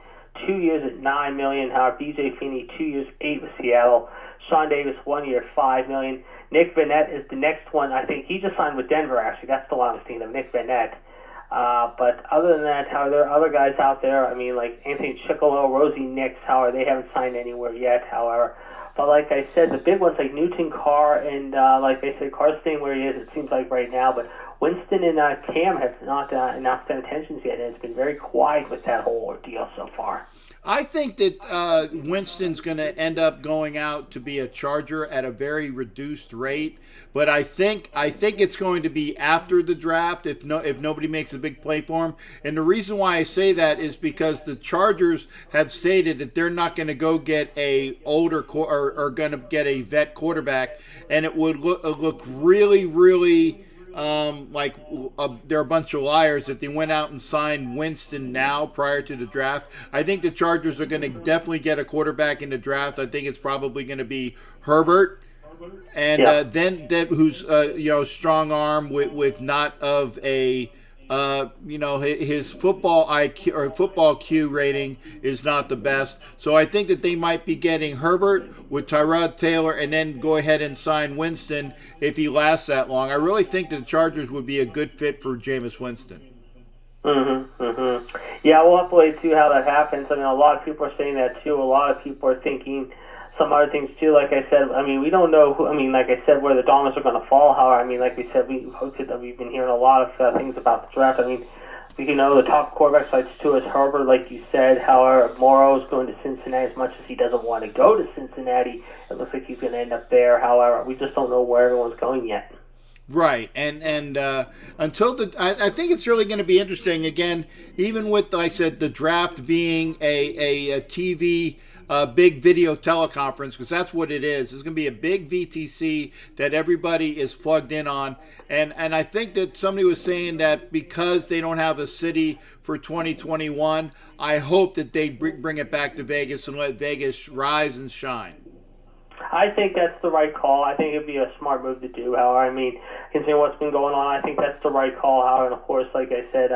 Speaker 7: 2 years at $9 million. BJ Feeney, 2 years, $8 million with Seattle. Sean Davis, 1 year, $5 million. Nick Vanette is the next one. I think he just signed with Denver, actually. That's the one I was thinking of, Nick Vanette. But other than that, how there are other guys out there. I mean, like Anthony Chickolo, Rosie Nix, however, they haven't signed anywhere yet, however. But like I said, the big ones like Newton Carr and, like I said, Carr's staying where he is, it seems like right now. But Winston and Cam have not announced their intentions yet, and it's been very quiet with that whole ordeal so far.
Speaker 1: I think that Winston's going to end up going out to be a Charger at a very reduced rate, but I think it's going to be after the draft if nobody makes a big play for him. And the reason why I say that is because the Chargers have stated that they're not going to go get a older or going to get a vet quarterback, and it would look really, really like they're a bunch of liars if they went out and signed Winston now prior to the draft. I think the Chargers are going to definitely get a quarterback in the draft. I think it's probably going to be Herbert, and then who's strong arm with not of a his football IQ or football Q rating is not the best. So I think that they might be getting Herbert with Tyrod Taylor and then go ahead and sign Winston if he lasts that long. I really think that the Chargers would be a good fit for Jameis Winston.
Speaker 7: Yeah, we'll have to wait to see how that happens. I mean, a lot of people are saying that too. A lot of people are thinking some other things too. Like I said, I mean, we don't know who. I mean, like I said, where the dominoes are going to fall. However, I mean, like we said, we've been hearing a lot of things about the draft. I mean, the top quarterback sites too is Herbert, like you said. However, Morrow is going to Cincinnati. As much as he doesn't want to go to Cincinnati, it looks like he's going to end up there. However, we just don't know where everyone's going yet.
Speaker 1: Right, and until I think it's really going to be interesting again. Even with, like I said, the draft being a TV. Big video teleconference, because that's what it is. It's going to be a big VTC that everybody is plugged in on. And I think that somebody was saying that because they don't have a city for 2021, I hope that they bring it back to Vegas and let Vegas rise and shine.
Speaker 7: I think that's the right call. I think it'd be a smart move to do. However, I mean, considering what's been going on, I think that's the right call. However, and of course, like I said,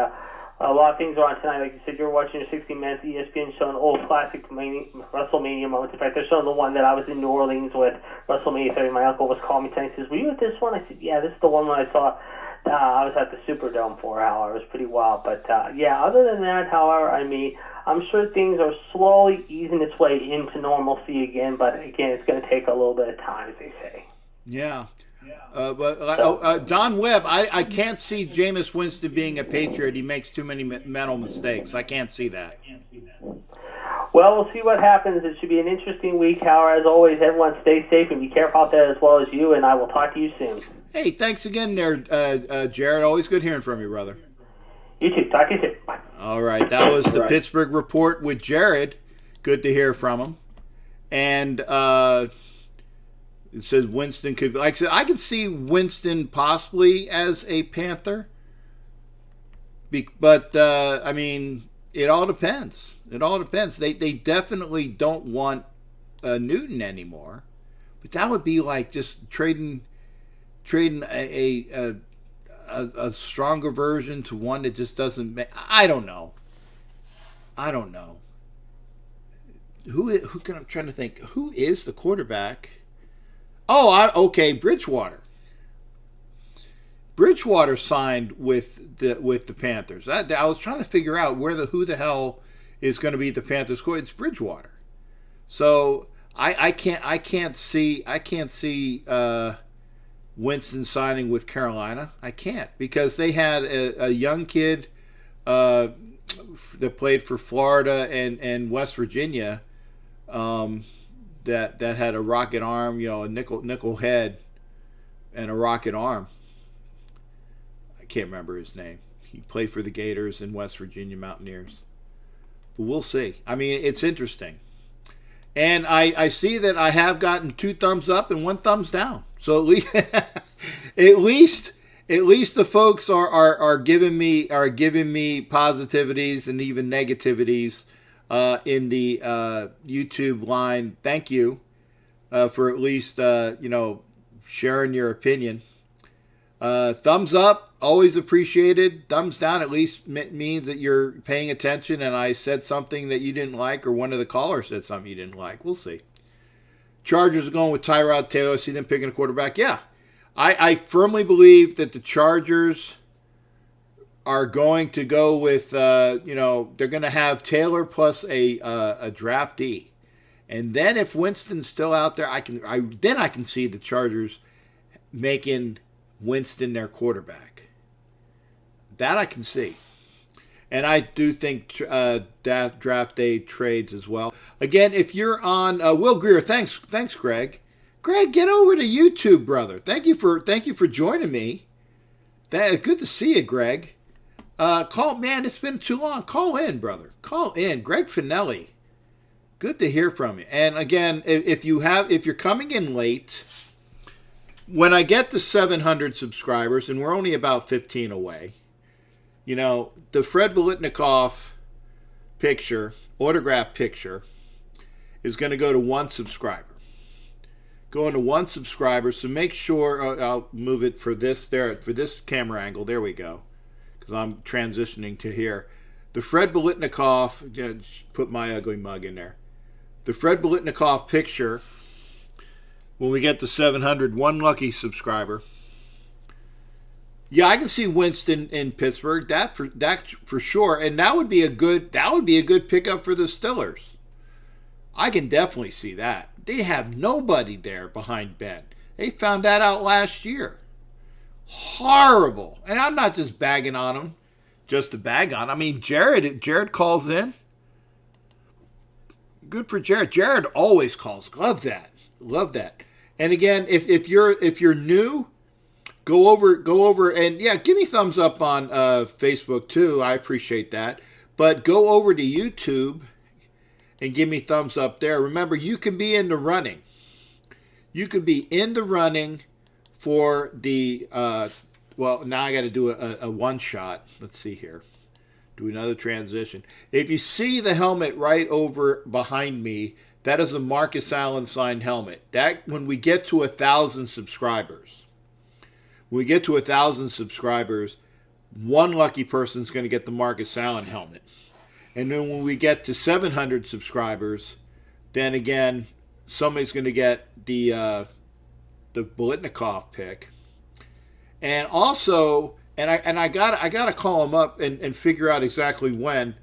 Speaker 7: a lot of things are on tonight. Like you said, you're watching your 60 Minutes. ESPN showing old classic WrestleMania moments. In fact, they're showing the one that I was in New Orleans with, WrestleMania 30. My uncle was calling me tonight. He says, "Were you at this one?" I said, "Yeah, this is the one that I saw. I was at the Superdome for." However, it was pretty wild. But yeah, other than that, however, I mean, I'm sure things are slowly easing its way into normalcy again. But again, it's going to take a little bit of time, as they say.
Speaker 1: Yeah. But Don Webb, I can't see Jameis Winston being a Patriot. He makes too many mental mistakes. I can't see that.
Speaker 7: Well, we'll see what happens. It should be an interesting week. However, as always, everyone stay safe and be careful out there as well as you, and I will talk to you soon.
Speaker 1: Hey, thanks again there, Jared. Always good hearing from you, brother.
Speaker 7: You too. Talk to you soon. Bye.
Speaker 1: All right, that was the Pittsburgh Report with Jared. Good to hear from him. And it says Winston could be, like I said, I could see Winston possibly as a Panther. But, I mean, it all depends. It all depends. They definitely don't want Newton anymore. But that would be like just trading a stronger version to one that just doesn't make. I don't know. Who can I'm trying to think. Who is the quarterback? Okay, Bridgewater. Bridgewater signed with the Panthers. I was trying to figure out who the hell is going to be the Panthers' quarterback. It's Bridgewater. So I can't see Winston signing with Carolina. I can't, because they had a young kid that played for Florida and West Virginia. That had a rocket arm, a nickel head, and a rocket arm. I can't remember his name. He played for the Gators and West Virginia Mountaineers. But we'll see. I mean, it's interesting. And I see that I have gotten 2 thumbs up and 1 thumbs down. So at least the folks are giving me positivities and even negativities. In the YouTube line. Thank you for at least sharing your opinion. Thumbs up, always appreciated. Thumbs down at least means that you're paying attention and I said something that you didn't like, or one of the callers said something you didn't like. We'll see. Chargers are going with Tyrod Taylor. See them picking a quarterback. Yeah, I firmly believe that the Chargers are going to go with, they're going to have Taylor plus a draftee. And then if Winston's still out there, I can see the Chargers making Winston their quarterback. That I can see. And I do think draft day trades as well. Again, if you're on Will Greer, thanks, Greg. Greg, get over to YouTube, brother. Thank you for joining me. Good to see you, Greg. Man, it's been too long. Call in, brother. Call in, Greg Finelli. Good to hear from you. And again, if you're coming in late, when I get to 700 subscribers, and we're only about 15 away, the Fred Biletnikoff picture, autograph picture, is going to go to one subscriber. Going to one subscriber, so make sure, I'll move it for this camera angle. There we go, because I'm transitioning to here. The Fred Biletnikoff, put my ugly mug in there. The Fred Biletnikoff picture, when we get to 700, one lucky subscriber. Yeah, I can see Winston in Pittsburgh. That for sure, and that would be a good pickup for the Steelers. I can definitely see that. They have nobody there behind Ben. They found that out last year. Horrible. And I'm not just bagging on them, just to bag on. I mean, Jared calls in. Good for Jared. Jared always calls. Love that. And again, if you're new, go over and give me thumbs up on Facebook too. I appreciate that. But go over to YouTube and give me thumbs up there. Remember, you can be in the running. You can be in the running for the now I got to do a one shot. Let's see here. Do another transition. If you see the helmet right over behind me, that is a Marcus Allen signed helmet. That when we get to 1,000 subscribers, one lucky person is going to get the Marcus Allen helmet. And then when we get to 700 subscribers, then again, somebody's going to get the Biletnikoff pick. And also, I gotta call him up and figure out exactly when.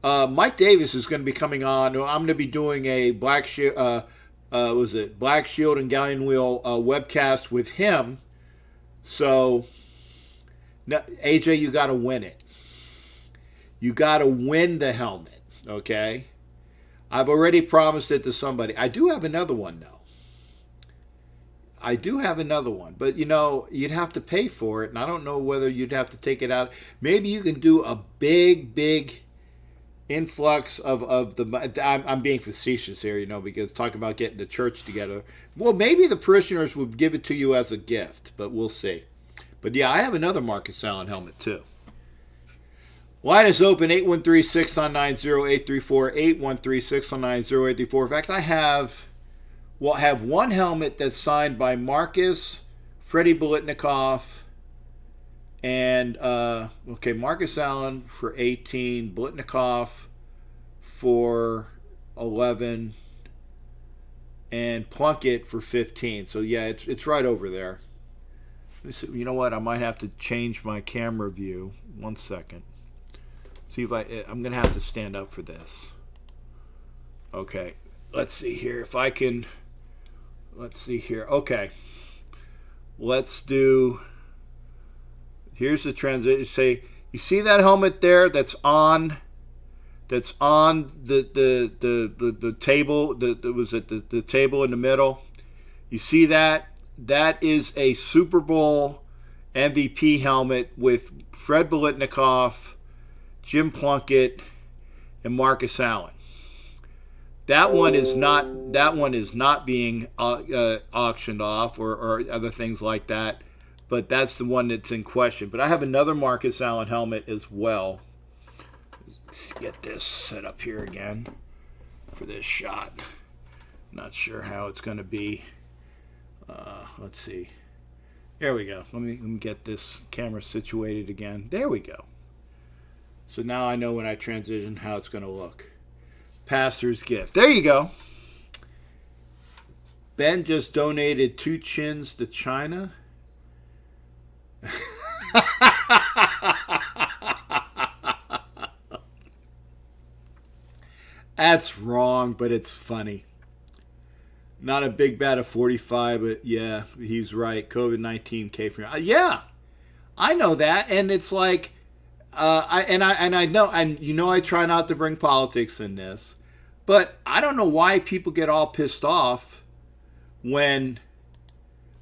Speaker 1: Mike Davis is going to be coming on. I'm going to be doing a Black Shield and Galleon Wheel webcast with him. So, now, AJ, you got to win it. You got to win the helmet, okay? I've already promised it to somebody. I do have another one, though. But, you'd have to pay for it, and I don't know whether you'd have to take it out. Maybe you can do a big influx of the... I'm being facetious here, because talking about getting the church together. Well, maybe the parishioners would give it to you as a gift, but we'll see. But, yeah, I have another Marcus Allen helmet, too. Line is open, 813-699-0834, 813-699-0834. In fact, I have one helmet that's signed by Marcus, Freddie Biletnikoff, and, Marcus Allen for 18, Biletnikoff for 11, and Plunkett for 15. So, yeah, it's right over there. You know what? I might have to change my camera view. 1 second. See if I'm going to have to stand up for this. Okay. Let's see here. If I can... Let's see here. Okay. Let's do... Here's the transition. Say, you see that helmet there that's on the table, the table in the middle? You see that? That is a Super Bowl MVP helmet with Fred Biletnikoff, Jim Plunkett, and Marcus Allen. That one is not being auctioned off or other things like that, but that's the one that's in question. But I have another Marcus Allen helmet as well. Let's get this set up here again for this shot. Not sure how it's going to be Let's see. There we go. Let me get this camera situated again. There we go. So now I know when I transition how it's going to look. Pastor's gift. There you go. Ben just donated 2 chins to China. That's wrong, but it's funny. Not a big bat of 45, but yeah, he's right. COVID-19 came from yeah, I know that, and it's like, I know, and you know, I try not to bring politics in this, but I don't know why people get all pissed off when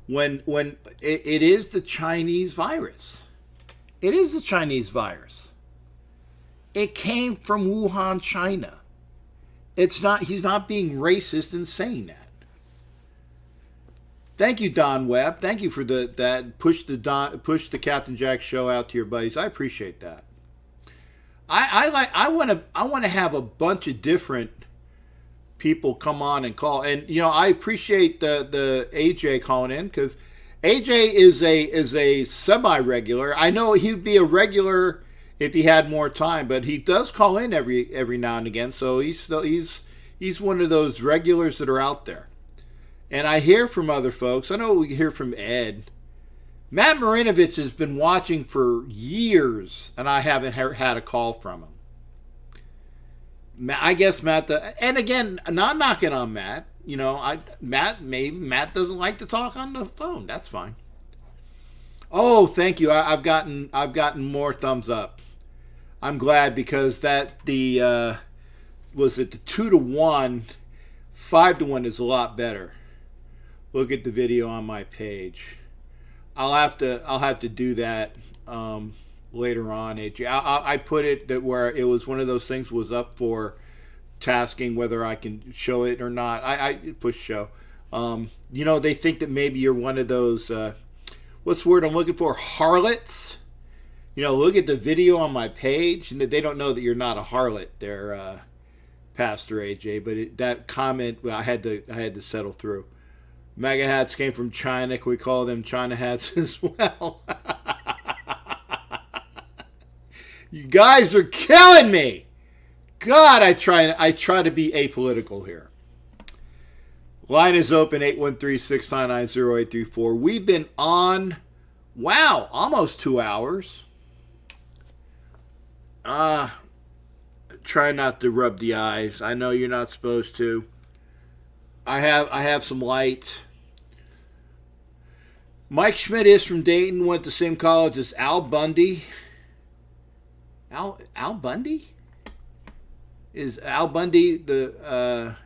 Speaker 1: it is the Chinese virus. It is the Chinese virus. It came from Wuhan, China. It's not. He's not being racist in saying that. Thank you, Don Webb. Thank you for that push the Captain Jack show out to your buddies. I appreciate that. I want to have a bunch of different people come on and call, and you know, I appreciate the AJ calling in, because AJ is a semi-regular. I know he'd be a regular if he had more time, but he does call in every now and again. So he's one of those regulars that are out there. And I hear from other folks. I know we hear from Ed. Matt Marinovich has been watching for years, and I haven't had a call from him. I guess Matt, and again, not knocking on Matt. You know, Matt doesn't like to talk on the phone. That's fine. Oh, thank you. I've gotten more thumbs up. I'm glad, because was it the 2-1, 5-1 is a lot better. Look at the video on my page. I'll have to do that later on, AJ. I put it that where it was one of those things was up for tasking whether I can show it or not. I push show. You know, they think that maybe you're one of those what's the word I'm looking for? Harlots. You know, look at the video on my page, and they don't know that you're not a harlot there, Pastor AJ. But that comment, well, I had to settle through. MAGA hats came from China. Can we call them China hats as well? You guys are killing me. God, I try to be apolitical here. Line is open, 813-699-0834. We've been on, wow, almost 2 hours. Try not to rub the eyes. I know you're not supposed to. I have some light. Mike Schmidt is from Dayton, went to the same college as Al Bundy. Al Bundy? Is Al Bundy the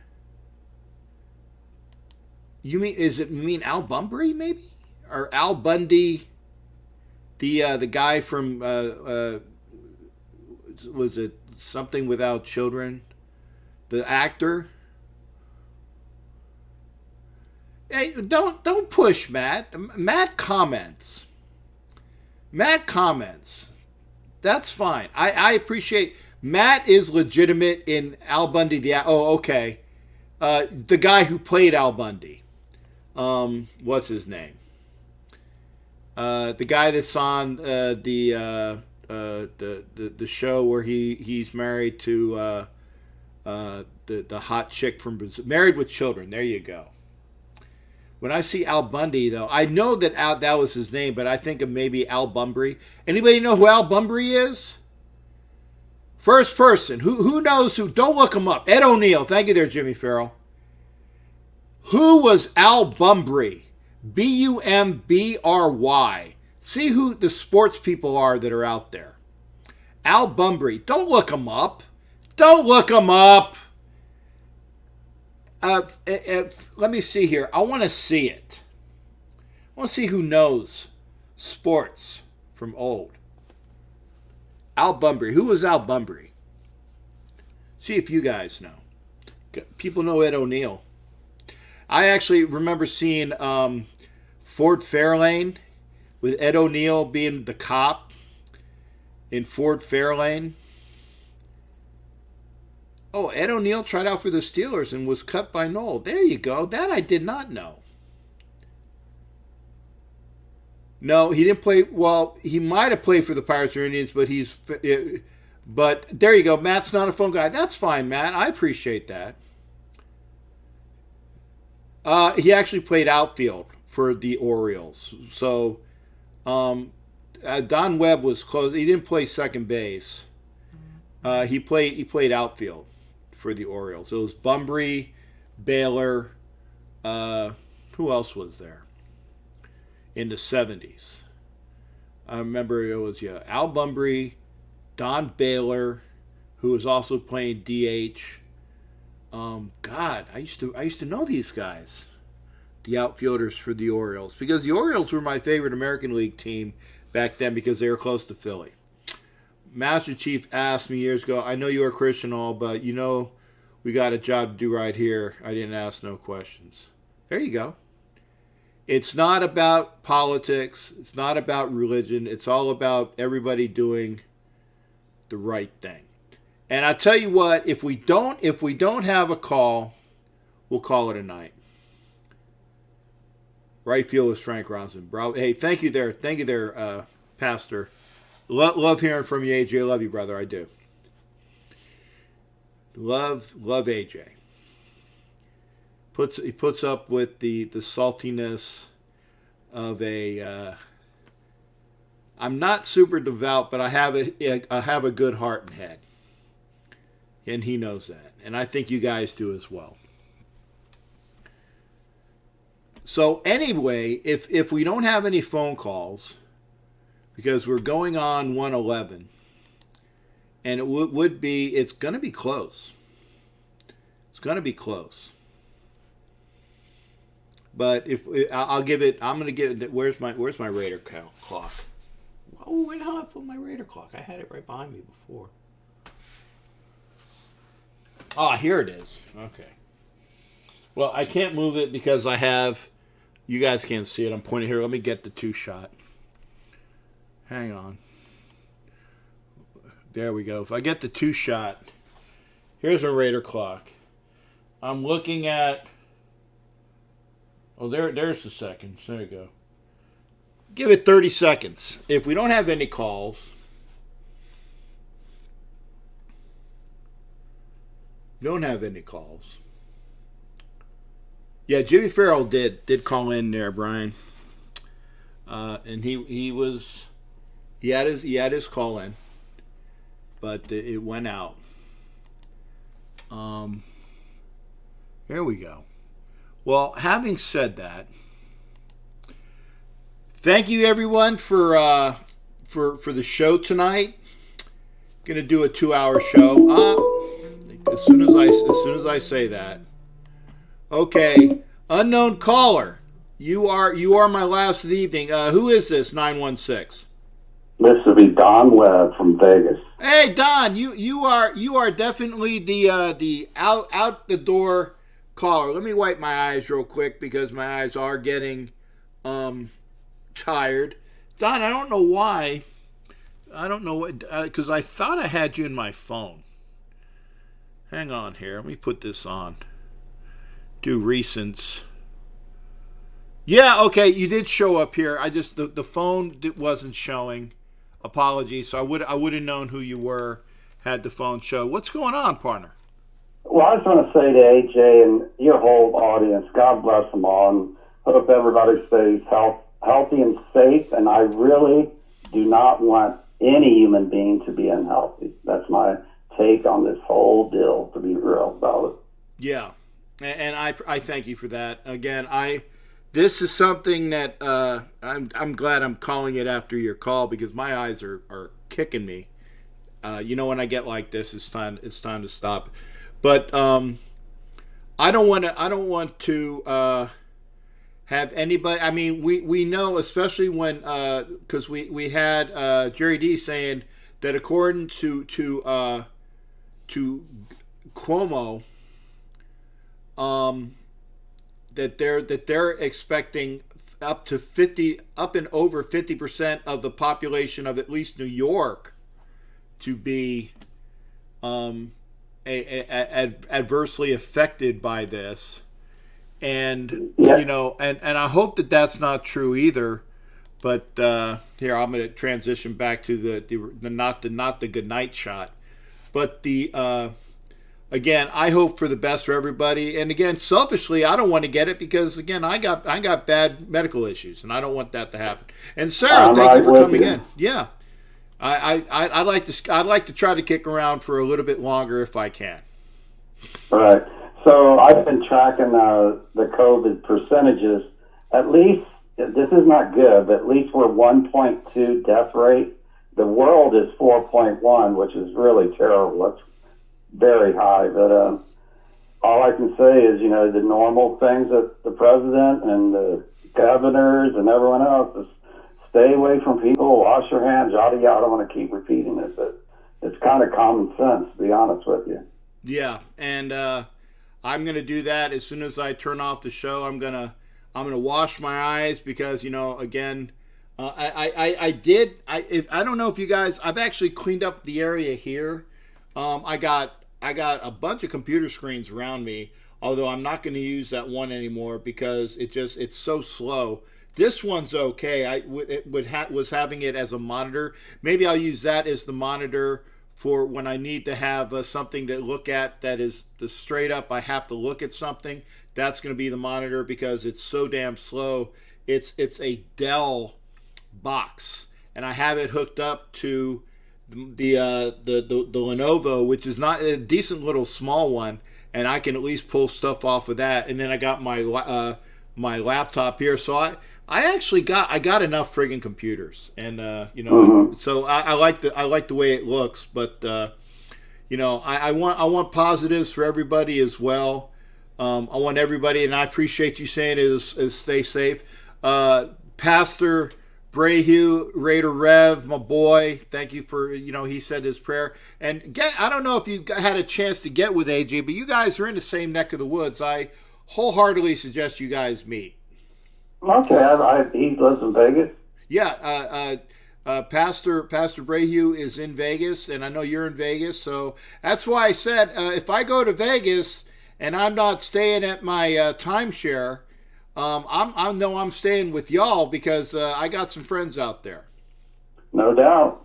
Speaker 1: you mean Al Bunbury maybe? Or Al Bundy the guy from was it Something Without Children? The actor? Hey, don't push Matt. Matt comments. That's fine. I appreciate Matt is legitimate in Al Bundy. Okay. The guy who played Al Bundy. What's his name? The guy that's on the show where he's married to the hot chick from Brazil. Married with Children. There you go. When I see Al Bundy, though, I know that that was his name, but I think of maybe Al Bunbury. Anybody know who Al Bunbury is? First person. Who knows who? Don't look him up. Ed O'Neill. Thank you there, Jimmy Farrell. Who was Al Bunbury? Bumbry. See who the sports people are that are out there. Al Bunbury. Don't look him up. Let me see here. I want to see it. I want to see who knows sports from old. Al Bunbury. Who was Al Bunbury? See if you guys know. People know Ed O'Neill. I actually remember seeing Ford Fairlane with Ed O'Neill being the cop in Ford Fairlane. Oh, Ed O'Neill tried out for the Steelers and was cut by Noel. There you go. That I did not know. No, he didn't play. Well, he might have played for the Pirates or Indians, but But there you go. Matt's not a phone guy. That's fine, Matt. I appreciate that. He actually played outfield for the Orioles. So Don Webb was close. He didn't play second base. He played outfield for the Orioles. It was Bunbury, Baylor. Who else was there in the 70s? I remember it was Al Bunbury, Don Baylor, who was also playing DH. God, I used to know these guys, the outfielders for the Orioles, because the Orioles were my favorite American League team back then because they were close to Philly. Master Chief asked me years ago, I know you're a Christian and all, but we got a job to do right here. I didn't ask no questions. There you go. It's not about politics. It's not about religion. It's all about everybody doing the right thing. And I tell you what, if we don't have a call, we'll call it a night. Right field is Frank Ronson. Bro, hey, thank you there, Pastor. Love hearing from you, AJ. Love you, brother. I do. Love AJ. He puts up with the saltiness of a. I'm not super devout, but I have a good heart and head, and he knows that, and I think you guys do as well. So anyway, if we don't have any phone calls, because we're going on 111, and it's going to be close. It's going to be close. But I'm going to give it. Where's my radar clock? Oh, where the hell did I put my radar clock? I had it right behind me before. Ah, here it is. Okay. Well, I can't move it because I have. You guys can't see it. I'm pointing here. Let me get the 2-shot. Hang on. There we go. If I get the 2-shot, here's a radar clock. I'm looking at. Oh, there's the seconds. There you go. Give it 30 seconds. If we don't have any calls, Yeah, Jimmy Farrell did call in there, Brian, and he had his call in, but it went out. There we go. Well, having said that, thank you everyone for the show tonight. Gonna do a 2-hour show. As soon as I say that. Okay, unknown caller. You are my last of the evening. Who is this? 916.
Speaker 8: This would be Don Webb from Vegas.
Speaker 1: Hey Don, you are definitely the out the door caller. Let me wipe my eyes real quick because my eyes are getting tired. Don, I don't know why. I don't know what, because I thought I had you in my phone. Hang on here. Let me put this on. Do recents. Yeah, okay, you did show up here. I just the phone wasn't showing. Apologies. So I would have known who you were had the phone show. What's going on, partner?
Speaker 8: Well, I just want to say to AJ and your whole audience, God bless them all, and hope everybody stays healthy and safe. And I really do not want any human being to be unhealthy. That's my take on this whole deal, to be real about it.
Speaker 1: Yeah, and I thank you for that. Again, this is something that I'm glad I'm calling it after your call because my eyes are kicking me. When I get like this, it's time to stop. But I don't want to have anybody. I mean, we know, especially when because we had Jerry D saying that according to Cuomo, that they're expecting up and over 50% of the population of at least New York to be adversely affected by this, and
Speaker 8: yeah.
Speaker 1: and I hope that that's not true either. But here, I'm going to transition back to the not the good night shot, but the again, I hope for the best for everybody. And again, selfishly, I don't want to get it because again, I got bad medical issues, and I don't want that to happen. And Sarah, thank you for coming in. Yeah, I'd like to try to kick around for a little bit longer if I can.
Speaker 8: All right. So I've been tracking the COVID percentages. At least this is not good, but at least we're 1.2 death rate. The world is 4.1, which is really terrible. That's very high. But all I can say is, the normal things that the president and the governors and everyone else is stay away from people, wash your hands, yada yada. I don't want to keep repeating this, but it's kind of common sense, to be honest with you.
Speaker 1: Yeah, and I'm gonna do that as soon as I turn off the show. I'm gonna wash my eyes because again, I don't know if you guys. I've actually cleaned up the area here. I got a bunch of computer screens around me. Although I'm not going to use that one anymore because it's so slow. This one's okay. I was having it as a monitor. Maybe I'll use that as the monitor for when I need to have something to look at that is the straight up. I have to look at something. That's going to be the monitor because it's so damn slow. It's a Dell box, and I have it hooked up to the Lenovo, which is not a decent little small one, and I can at least pull stuff off of that. And then I got my my laptop here, so I actually got enough friggin' computers, and so I like the way it looks, but I want positives for everybody as well. I want everybody, and I appreciate you saying it is stay safe. Pastor Brayhue, Raider Rev, my boy, thank you for, he said his prayer. And I don't know if you had a chance to get with AJ, but you guys are in the same neck of the woods. I wholeheartedly suggest you guys meet.
Speaker 8: Okay, he lives in Vegas?
Speaker 1: Yeah, Pastor Brayhue is in Vegas, and I know you're in Vegas, so that's why I said if I go to Vegas and I'm not staying at my timeshare, I know I'm staying with y'all because I got some friends out there.
Speaker 8: No doubt.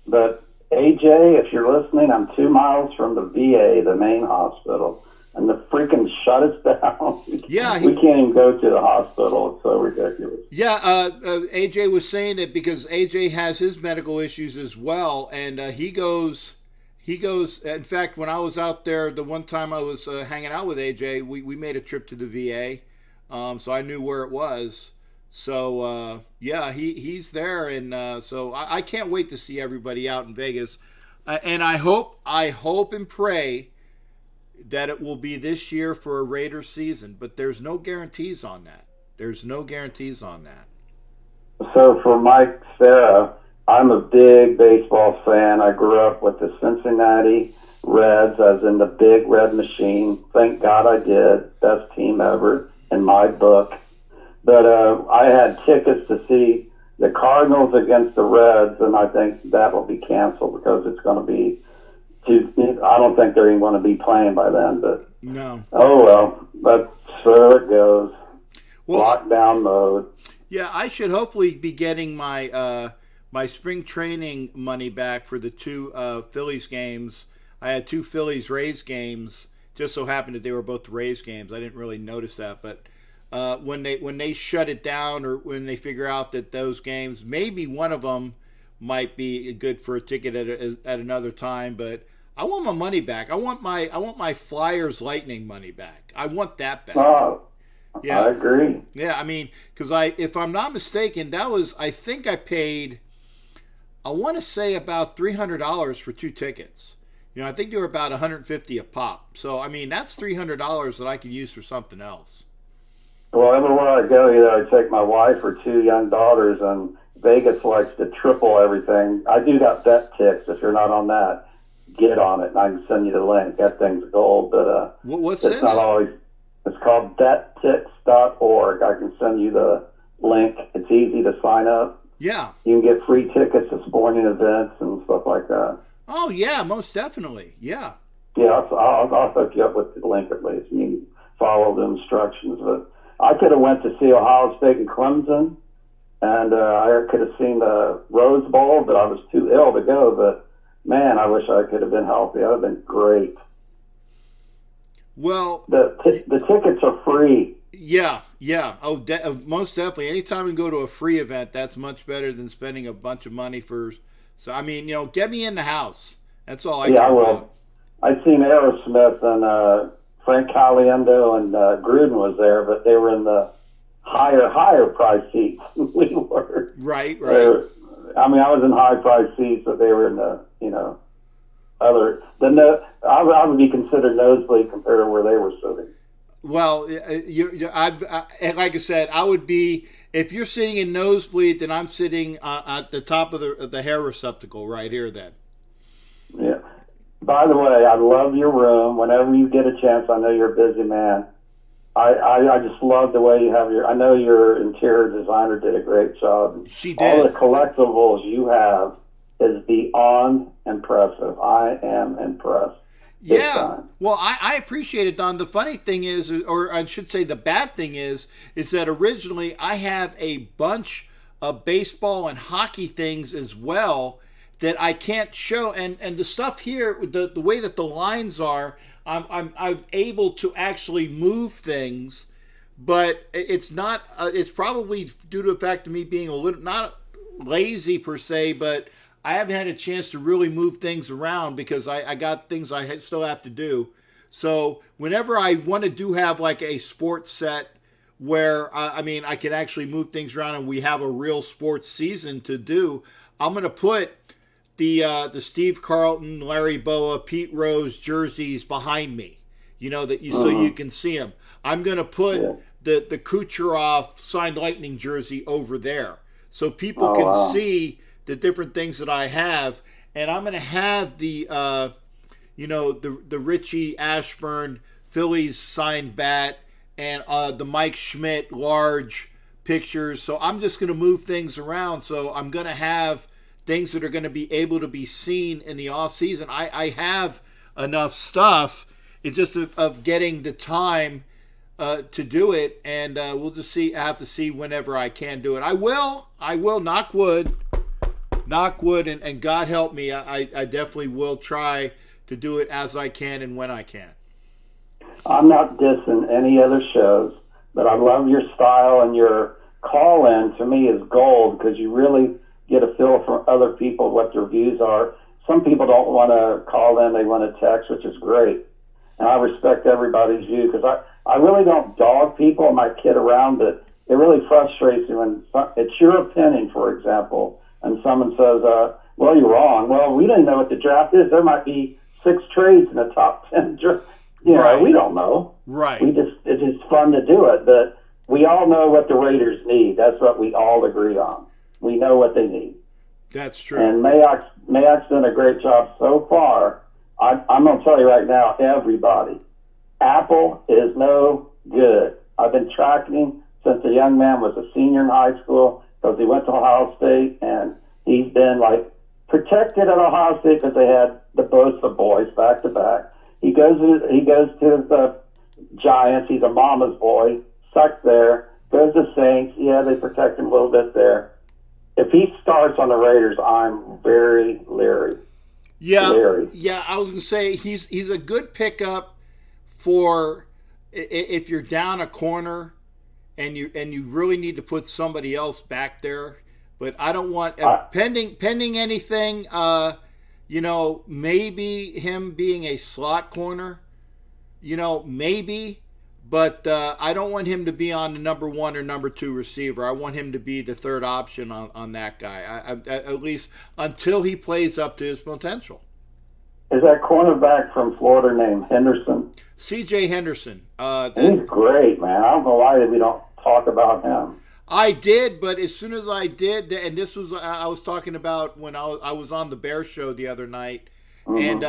Speaker 8: But AJ, if you're listening, I'm 2 miles from the VA, the main hospital, and the freaking shut us down.
Speaker 1: Yeah,
Speaker 8: we can't even go to the hospital. It's so ridiculous.
Speaker 1: Yeah, AJ was saying it because AJ has his medical issues as well, and he goes. In fact, when I was out there, the one time I was hanging out with AJ, we made a trip to the VA. So I knew where it was. So, yeah, he's there. And so I can't wait to see everybody out in Vegas. And I hope and pray that it will be this year for a Raiders season. But there's no guarantees on that.
Speaker 8: So for Mike, Sarah, I'm a big baseball fan. I grew up with the Cincinnati Reds. I was in the big red machine. Thank God I did. Best team ever in my book. But I had tickets to see the Cardinals against the Reds, and I think that will be canceled because it's going to be I don't think they're even going to be playing by then. But
Speaker 1: no.
Speaker 8: Oh well, that's where it goes. Lockdown mode.
Speaker 1: Yeah, I should hopefully be getting my my spring training money back for the two Phillies games. I had two Phillies Rays games. Just so happened that they were both Rays games. I didn't really notice that, but when they shut it down or when they figure out that those games, maybe one of them might be good for a ticket at another time. But I want my money back. I want my Flyers Lightning money back. I want that back.
Speaker 8: Oh, yeah, I agree.
Speaker 1: Yeah, I mean, because if I'm not mistaken, I think I paid, I want to say about $300 for two tickets. I think they were about $150 a pop. So, I mean, that's $300 that I could use for something else.
Speaker 8: Well, everywhere I go, either I take my wife or two young daughters, and Vegas likes to triple everything. I do got BetTix. If you're not on that, get on it, and I can send you the link. That thing's gold, but
Speaker 1: what's
Speaker 8: it's
Speaker 1: this?
Speaker 8: Not always. It's called BetTix.org. I can send you the link. It's easy to sign up.
Speaker 1: Yeah.
Speaker 8: You can get free tickets to sporting events and stuff like that.
Speaker 1: Oh, yeah, most definitely. Yeah.
Speaker 8: Yeah, I'll hook you up with the link at least. You can follow the instructions. But I could have went to see Ohio State and Clemson, and I could have seen the Rose Bowl, but I was too ill to go. But man, I wish I could have been healthy. That would have been great.
Speaker 1: Well,
Speaker 8: The tickets are free.
Speaker 1: yeah. Oh, most definitely. Anytime we go to a free event, that's much better than spending a bunch of money for. So I mean, get me in the house. That's all I care
Speaker 8: I will.
Speaker 1: about.
Speaker 8: I'd seen Aerosmith and Frank Caliendo and Gruden was there, but they were in the higher price seats than we were.
Speaker 1: Right.
Speaker 8: I mean, I was in high price seats, but they were in the other. I would be considered nosebleed compared to where they were sitting.
Speaker 1: Well, like I said, I would be, if you're sitting in nosebleed, then I'm sitting at the top of the hair receptacle right here. Then.
Speaker 8: Yeah. By the way, I love your room. Whenever you get a chance, I know you're a busy man. I just love the way you have I know your interior designer did a great job.
Speaker 1: She did.
Speaker 8: All the collectibles you have is beyond impressive. I am impressed.
Speaker 1: Yeah. Well, I appreciate it, Don. The funny thing is, or I should say the bad thing is that originally I have a bunch of baseball and hockey things as well that I can't show. And the stuff here, the way that the lines are, I'm able to actually move things, but it's not. It's probably due to the fact of me being a little not lazy per se, but I haven't had a chance to really move things around because I got things I still have to do. So whenever I want to have like a sports set where I can actually move things around and we have a real sports season to do, I'm going to put the Steve Carlton, Larry Boa, Pete Rose jerseys behind me, so you can see them. I'm going to put the Kucherov signed Lightning jersey over there so people can see the different things that I have, and I'm going to have the Richie Ashburn Phillies signed bat and the Mike Schmidt large pictures. So I'm just going to move things around. So I'm going to have things that are going to be able to be seen in the off season. I have enough stuff. It's just of getting the time to do it, and we'll just see. I have to see whenever I can do it. I will. Knock wood, and God help me, I definitely will try to do it as I can and when I can.
Speaker 8: I'm not dissing any other shows, but I love your style, and your call-in to me is gold because you really get a feel from other people what their views are. Some people don't want to call in, they want to text, which is great. And I respect everybody's view because I really don't dog people. I might kid around, but it really frustrates me when it's your opinion, for example, and someone says, well, you're wrong. Well, we don't know what the draft is. There might be 6 trades in the top 10.
Speaker 1: Right.
Speaker 8: We don't know.
Speaker 1: Right.
Speaker 8: It's just fun to do it. But we all know what the Raiders need. That's what we all agree on. We know what they need.
Speaker 1: That's true.
Speaker 8: And Mayock's done a great job so far. I'm going to tell you right now, everybody, Apple is no good. I've been tracking him since the young man was a senior in high school because he went to Ohio State, and he's been protected at Ohio State because they had both the boys back to back. He goes to the Giants. He's a mama's boy, stuck there. Goes to Saints. Yeah, they protect him a little bit there. If he starts on the Raiders, I'm very leery.
Speaker 1: Yeah,
Speaker 8: leery.
Speaker 1: Yeah. I was gonna say he's a good pickup for if you're down a corner and you really need to put somebody else back there. But I don't want pending anything. Maybe him being a slot corner. Maybe. But I don't want him to be on the number 1 or number 2 receiver. I want him to be the third option on that guy, at least until he plays up to his potential.
Speaker 8: Is that cornerback from Florida named Henderson?
Speaker 1: C.J. Henderson.
Speaker 8: He's great, man. I don't know why we don't talk about him.
Speaker 1: I did, but as soon as I did, and this was I was talking about when I was on the Bear Show the other night, and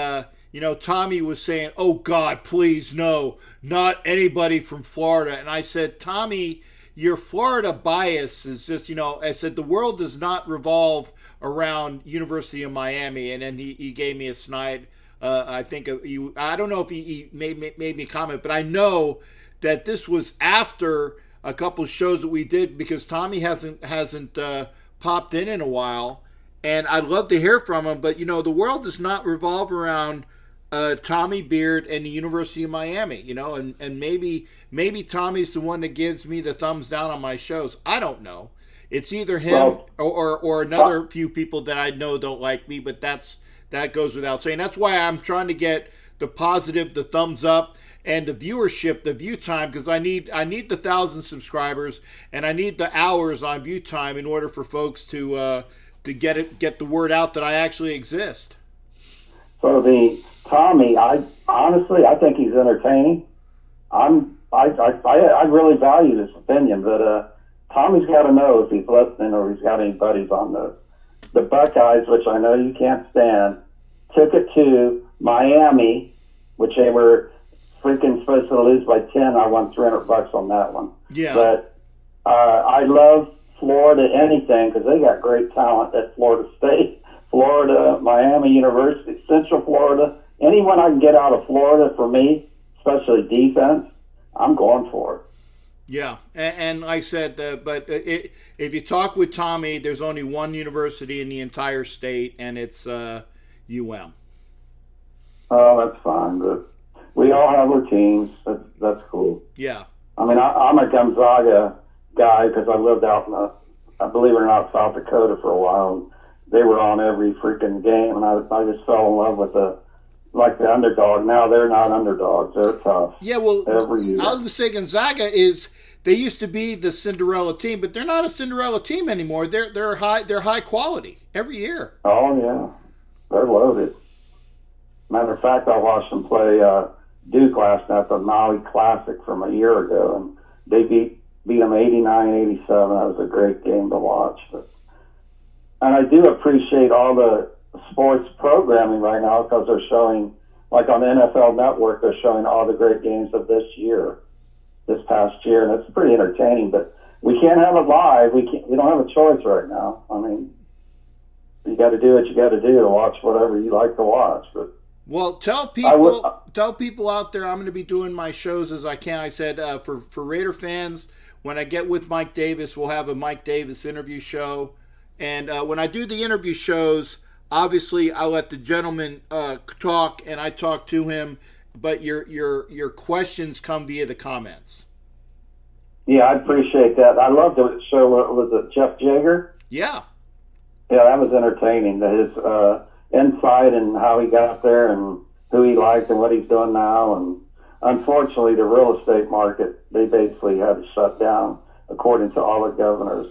Speaker 1: Tommy was saying, "Oh God, please no, not anybody from Florida." And I said, "Tommy, your Florida bias is just, I said the world does not revolve around University of Miami." And then he gave me a snide. I think I don't know if he made me comment, but I know that this was after a couple of shows that we did because Tommy hasn't popped in a while, and I'd love to hear from him. But the world does not revolve around Tommy Beard and the University of Miami. And maybe Tommy's the one that gives me the thumbs down on my shows. I don't know. It's either him or another few people that I know don't like me, but that goes without saying. That's why I'm trying to get the positive, the thumbs up, and the viewership, the view time, because I need the 1,000 subscribers and I need the hours on view time in order for folks to get the word out that I actually exist.
Speaker 8: So the Tommy, I think he's entertaining. I really value his opinion, but Tommy's got to know if he's listening or he's got any buddies on the Buckeyes, which I know you can't stand, took it to Miami, which they were freaking supposed to lose by 10. I won $300 on that one.
Speaker 1: Yeah.
Speaker 8: But I love Florida anything because they got great talent at Florida State, Florida, Miami University, Central Florida. Anyone I can get out of Florida for me, especially defense, I'm going for it.
Speaker 1: Yeah, and like I said, if you talk with Tommy, there's only one university in the entire state, and it's UM.
Speaker 8: Oh, that's fine. But we all have our teams. That's cool.
Speaker 1: Yeah.
Speaker 8: I mean, I'm a Gonzaga guy because I lived out in believe it or not, South Dakota for a while. And they were on every freaking game, and I just fell in love with the underdog. Now they're not underdogs; they're tough.
Speaker 1: Yeah, well,
Speaker 8: every year.
Speaker 1: I was going to say Gonzaga they used to be the Cinderella team, but they're not a Cinderella team anymore. They're high quality every year.
Speaker 8: Oh yeah, they're loaded. Matter of fact, I watched them play Duke last night, the Maui Classic from a year ago, and they beat them 89-87. That was a great game to watch. And I do appreciate all the sports programming right now because they're showing, like on the NFL Network, they're showing all the great games of this past year, and it's pretty entertaining. But we can't have it live. We don't have a choice right now. I mean, you got to do what you got to do to watch whatever you like to watch. But
Speaker 1: well, tell people out there I'm going to be doing my shows as I can. I said for Raider fans, when I get with Mike Davis, we'll have a Mike Davis interview show. And when I do the interview shows, obviously I let the gentleman talk, and I talk to him. But your questions come via the comments.
Speaker 8: Yeah, I appreciate that. I loved the show. Was it Jeff Jagger?
Speaker 1: Yeah.
Speaker 8: Yeah, that was entertaining. His insight and how he got there and who he liked and what he's doing now. And unfortunately, the real estate market, they basically had to shut down, according to all the governors.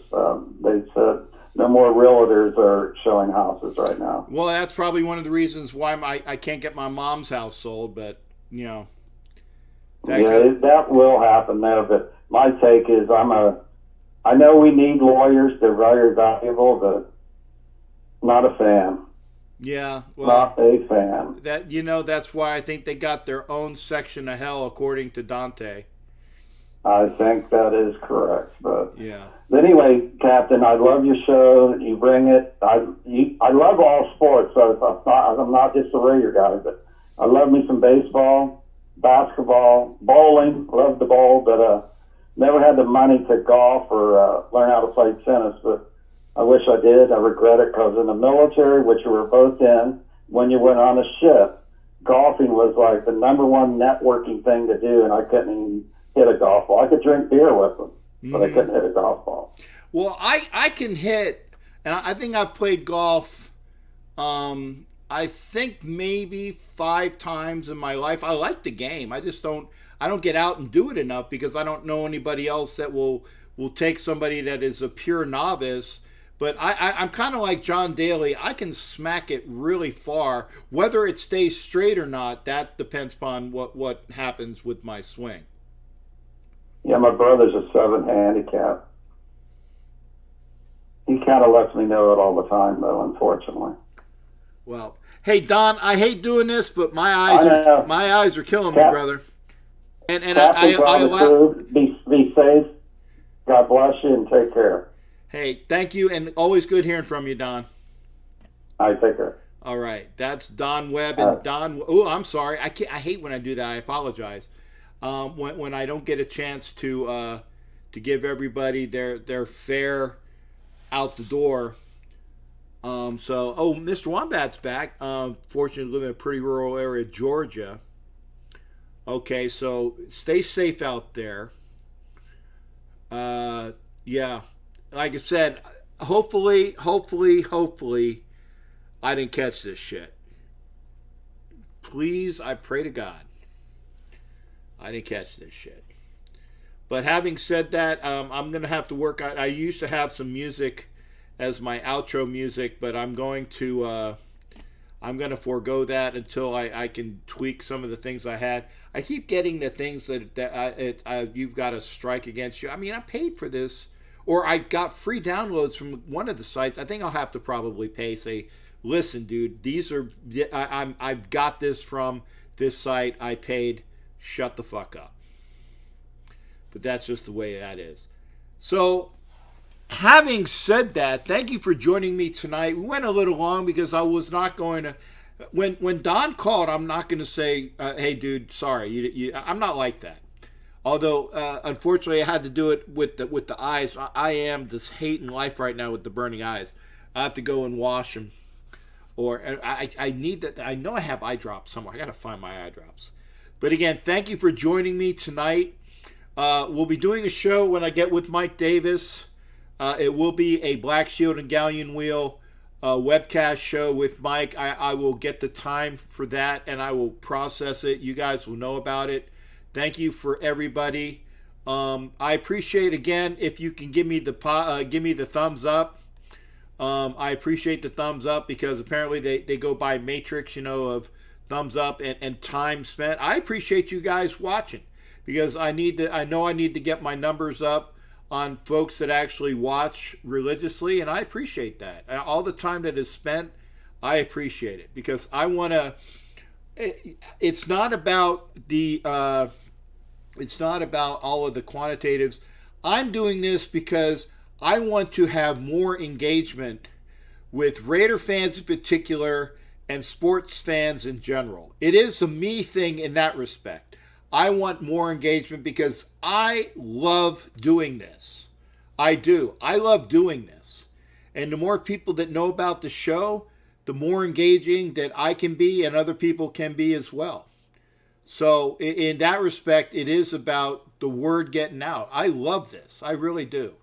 Speaker 8: They said no more realtors are showing houses right now.
Speaker 1: Well, that's probably one of the reasons why I can't get my mom's house sold, but,
Speaker 8: that will happen there. But my take is I know we need lawyers. They're very valuable, but not a fan.
Speaker 1: Yeah, well,
Speaker 8: not a fan.
Speaker 1: That's why I think they got their own section of hell, according to Dante.
Speaker 8: I think that is correct. But
Speaker 1: yeah.
Speaker 8: Anyway, Captain, I love your show. You bring it. I love all sports. So I'm not just a Raider guy, but I love me some baseball, basketball, bowling. Love the bowl, but never had the money to golf or learn how to play tennis. But I wish I did. I regret it because in the military, which we were both in, when you went on a ship, golfing was like the number one networking thing to do, and I couldn't even hit a golf ball. I could drink beer with them, but I couldn't hit a golf ball.
Speaker 1: Well, I can hit, and I think I've played golf, I think maybe 5 times in my life. I like the game. I don't get out and do it enough because I don't know anybody else that will take somebody that is a pure novice. But I'm kind of like John Daly. I can smack it really far. Whether it stays straight or not, that depends upon what happens with my swing.
Speaker 8: Yeah, my brother's a 7 handicap. He kind of lets me know it all the time, though, unfortunately.
Speaker 1: Well, hey, Don, I hate doing this, but my eyes are killing me, brother. And
Speaker 8: be safe. God bless you and take care.
Speaker 1: Hey, thank you, and always good hearing from you, Don.
Speaker 8: I take care.
Speaker 1: All right, that's Don Webb and Don. Oh, I'm sorry. I hate when I do that. I apologize. When I don't get a chance to to give everybody their fare out the door. Mr. Wombat's back. Fortunately, live in a pretty rural area of Georgia. Okay, so stay safe out there. Yeah, like I said, hopefully, I didn't catch this shit. Please, I pray to God, I didn't catch this shit. But having said that, I'm gonna have to work on. I used to have some music as my outro music, but I'm going to forego that until I can tweak some of the things I had. I keep getting the things that you've got to strike against you. I mean, I paid for this, or I got free downloads from one of the sites. I think I'll have to probably pay. Say, listen, dude, these are I've got this from this site. I paid. Shut the fuck up. But that's just the way that is. So, having said that, thank you for joining me tonight. We went a little long because I was not going to. When Don called, I'm not going to say, "Hey, dude, sorry." I'm not like that. Although, unfortunately, I had to do it with the eyes. I am just hating life right now with the burning eyes. I have to go and wash them, or I need that. I know I have eye drops somewhere. I got to find my eye drops. But again, thank you for joining me tonight. We'll be doing a show when I get with Mike Davis. It will be a Black Shield and Galleon Wheel webcast show with Mike. I will get the time for that, and I will process it. You guys will know about it. Thank you for everybody. I appreciate, again, if you can give me the thumbs up. I appreciate the thumbs up because apparently they go by matrix, of thumbs up and time spent. I appreciate you guys watching because I know I need to get my numbers up on folks that actually watch religiously, and I appreciate that. All the time that is spent, I appreciate it because I want to. It's not about all of the quantitatives. I'm doing this because I want to have more engagement with Raider fans in particular and sports fans in general. It is a me thing in that respect. I want more engagement because I love doing this. I do. I love doing this. And the more people that know about the show, the more engaging that I can be and other people can be as well. So in that respect, it is about the word getting out. I love this. I really do.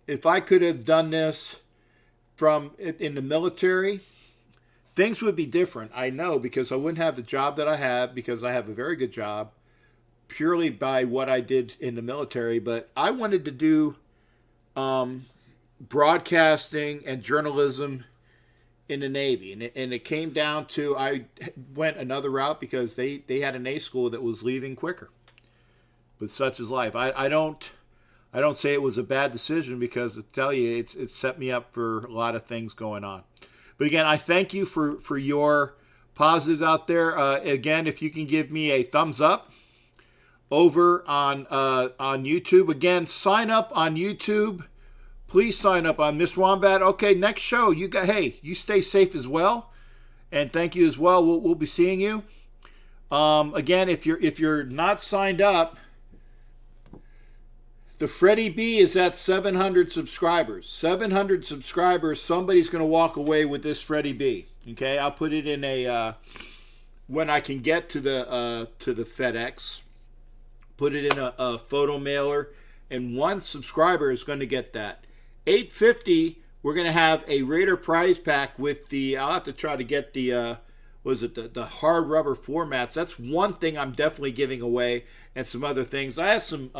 Speaker 1: If I could have done this in the military, things would be different, I know, because I wouldn't have the job that I have, because I have a very good job, purely by what I did in the military. But I wanted to do broadcasting and journalism in the Navy. And it came down to, I went another route because they had an A school that was leaving quicker. But such is life. I don't say it was a bad decision because, to tell you, it set me up for a lot of things going on. But again, I thank you for your positives out there. Again, if you can give me a thumbs up over on YouTube. Again, sign up on YouTube. Please sign up on Mr. Wombat. Okay, next show. You stay safe as well. And thank you as well. We'll be seeing you. Again, if you're not signed up, the Freddie B is at 700 subscribers. 700 subscribers, somebody's going to walk away with this Freddie B. Okay, I'll put it in when I can get to the FedEx, put it in a photo mailer, and one subscriber is going to get that. 850, we're going to have a Raider prize pack with I'll have to try to get the hard rubber floor mats. That's one thing I'm definitely giving away, and some other things. I have some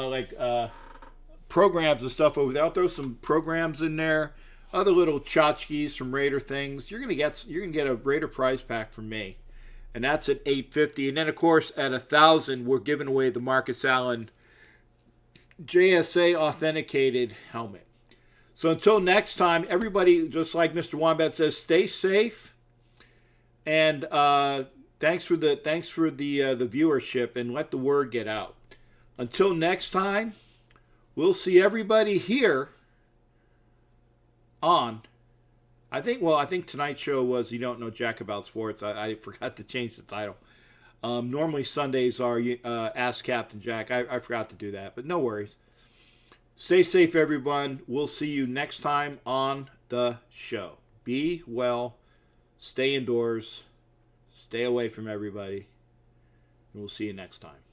Speaker 1: programs and stuff over there. I'll throw some programs in there, other little tchotchkes from Raider things. You're gonna get a Raider prize pack from me, and that's at $850. And then of course at $1,000 we're giving away the Marcus Allen JSA authenticated helmet. So until next time, everybody, just like Mr. Wombat says, stay safe, and thanks for the viewership, and let the word get out. Until next time. We'll see everybody here on, I think tonight's show was You Don't Know Jack About Sports. I forgot to change the title. Normally Sundays are Ask Captain Jack. I forgot to do that, but no worries. Stay safe, everyone. We'll see you next time on the show. Be well. Stay indoors. Stay away from everybody. And we'll see you next time.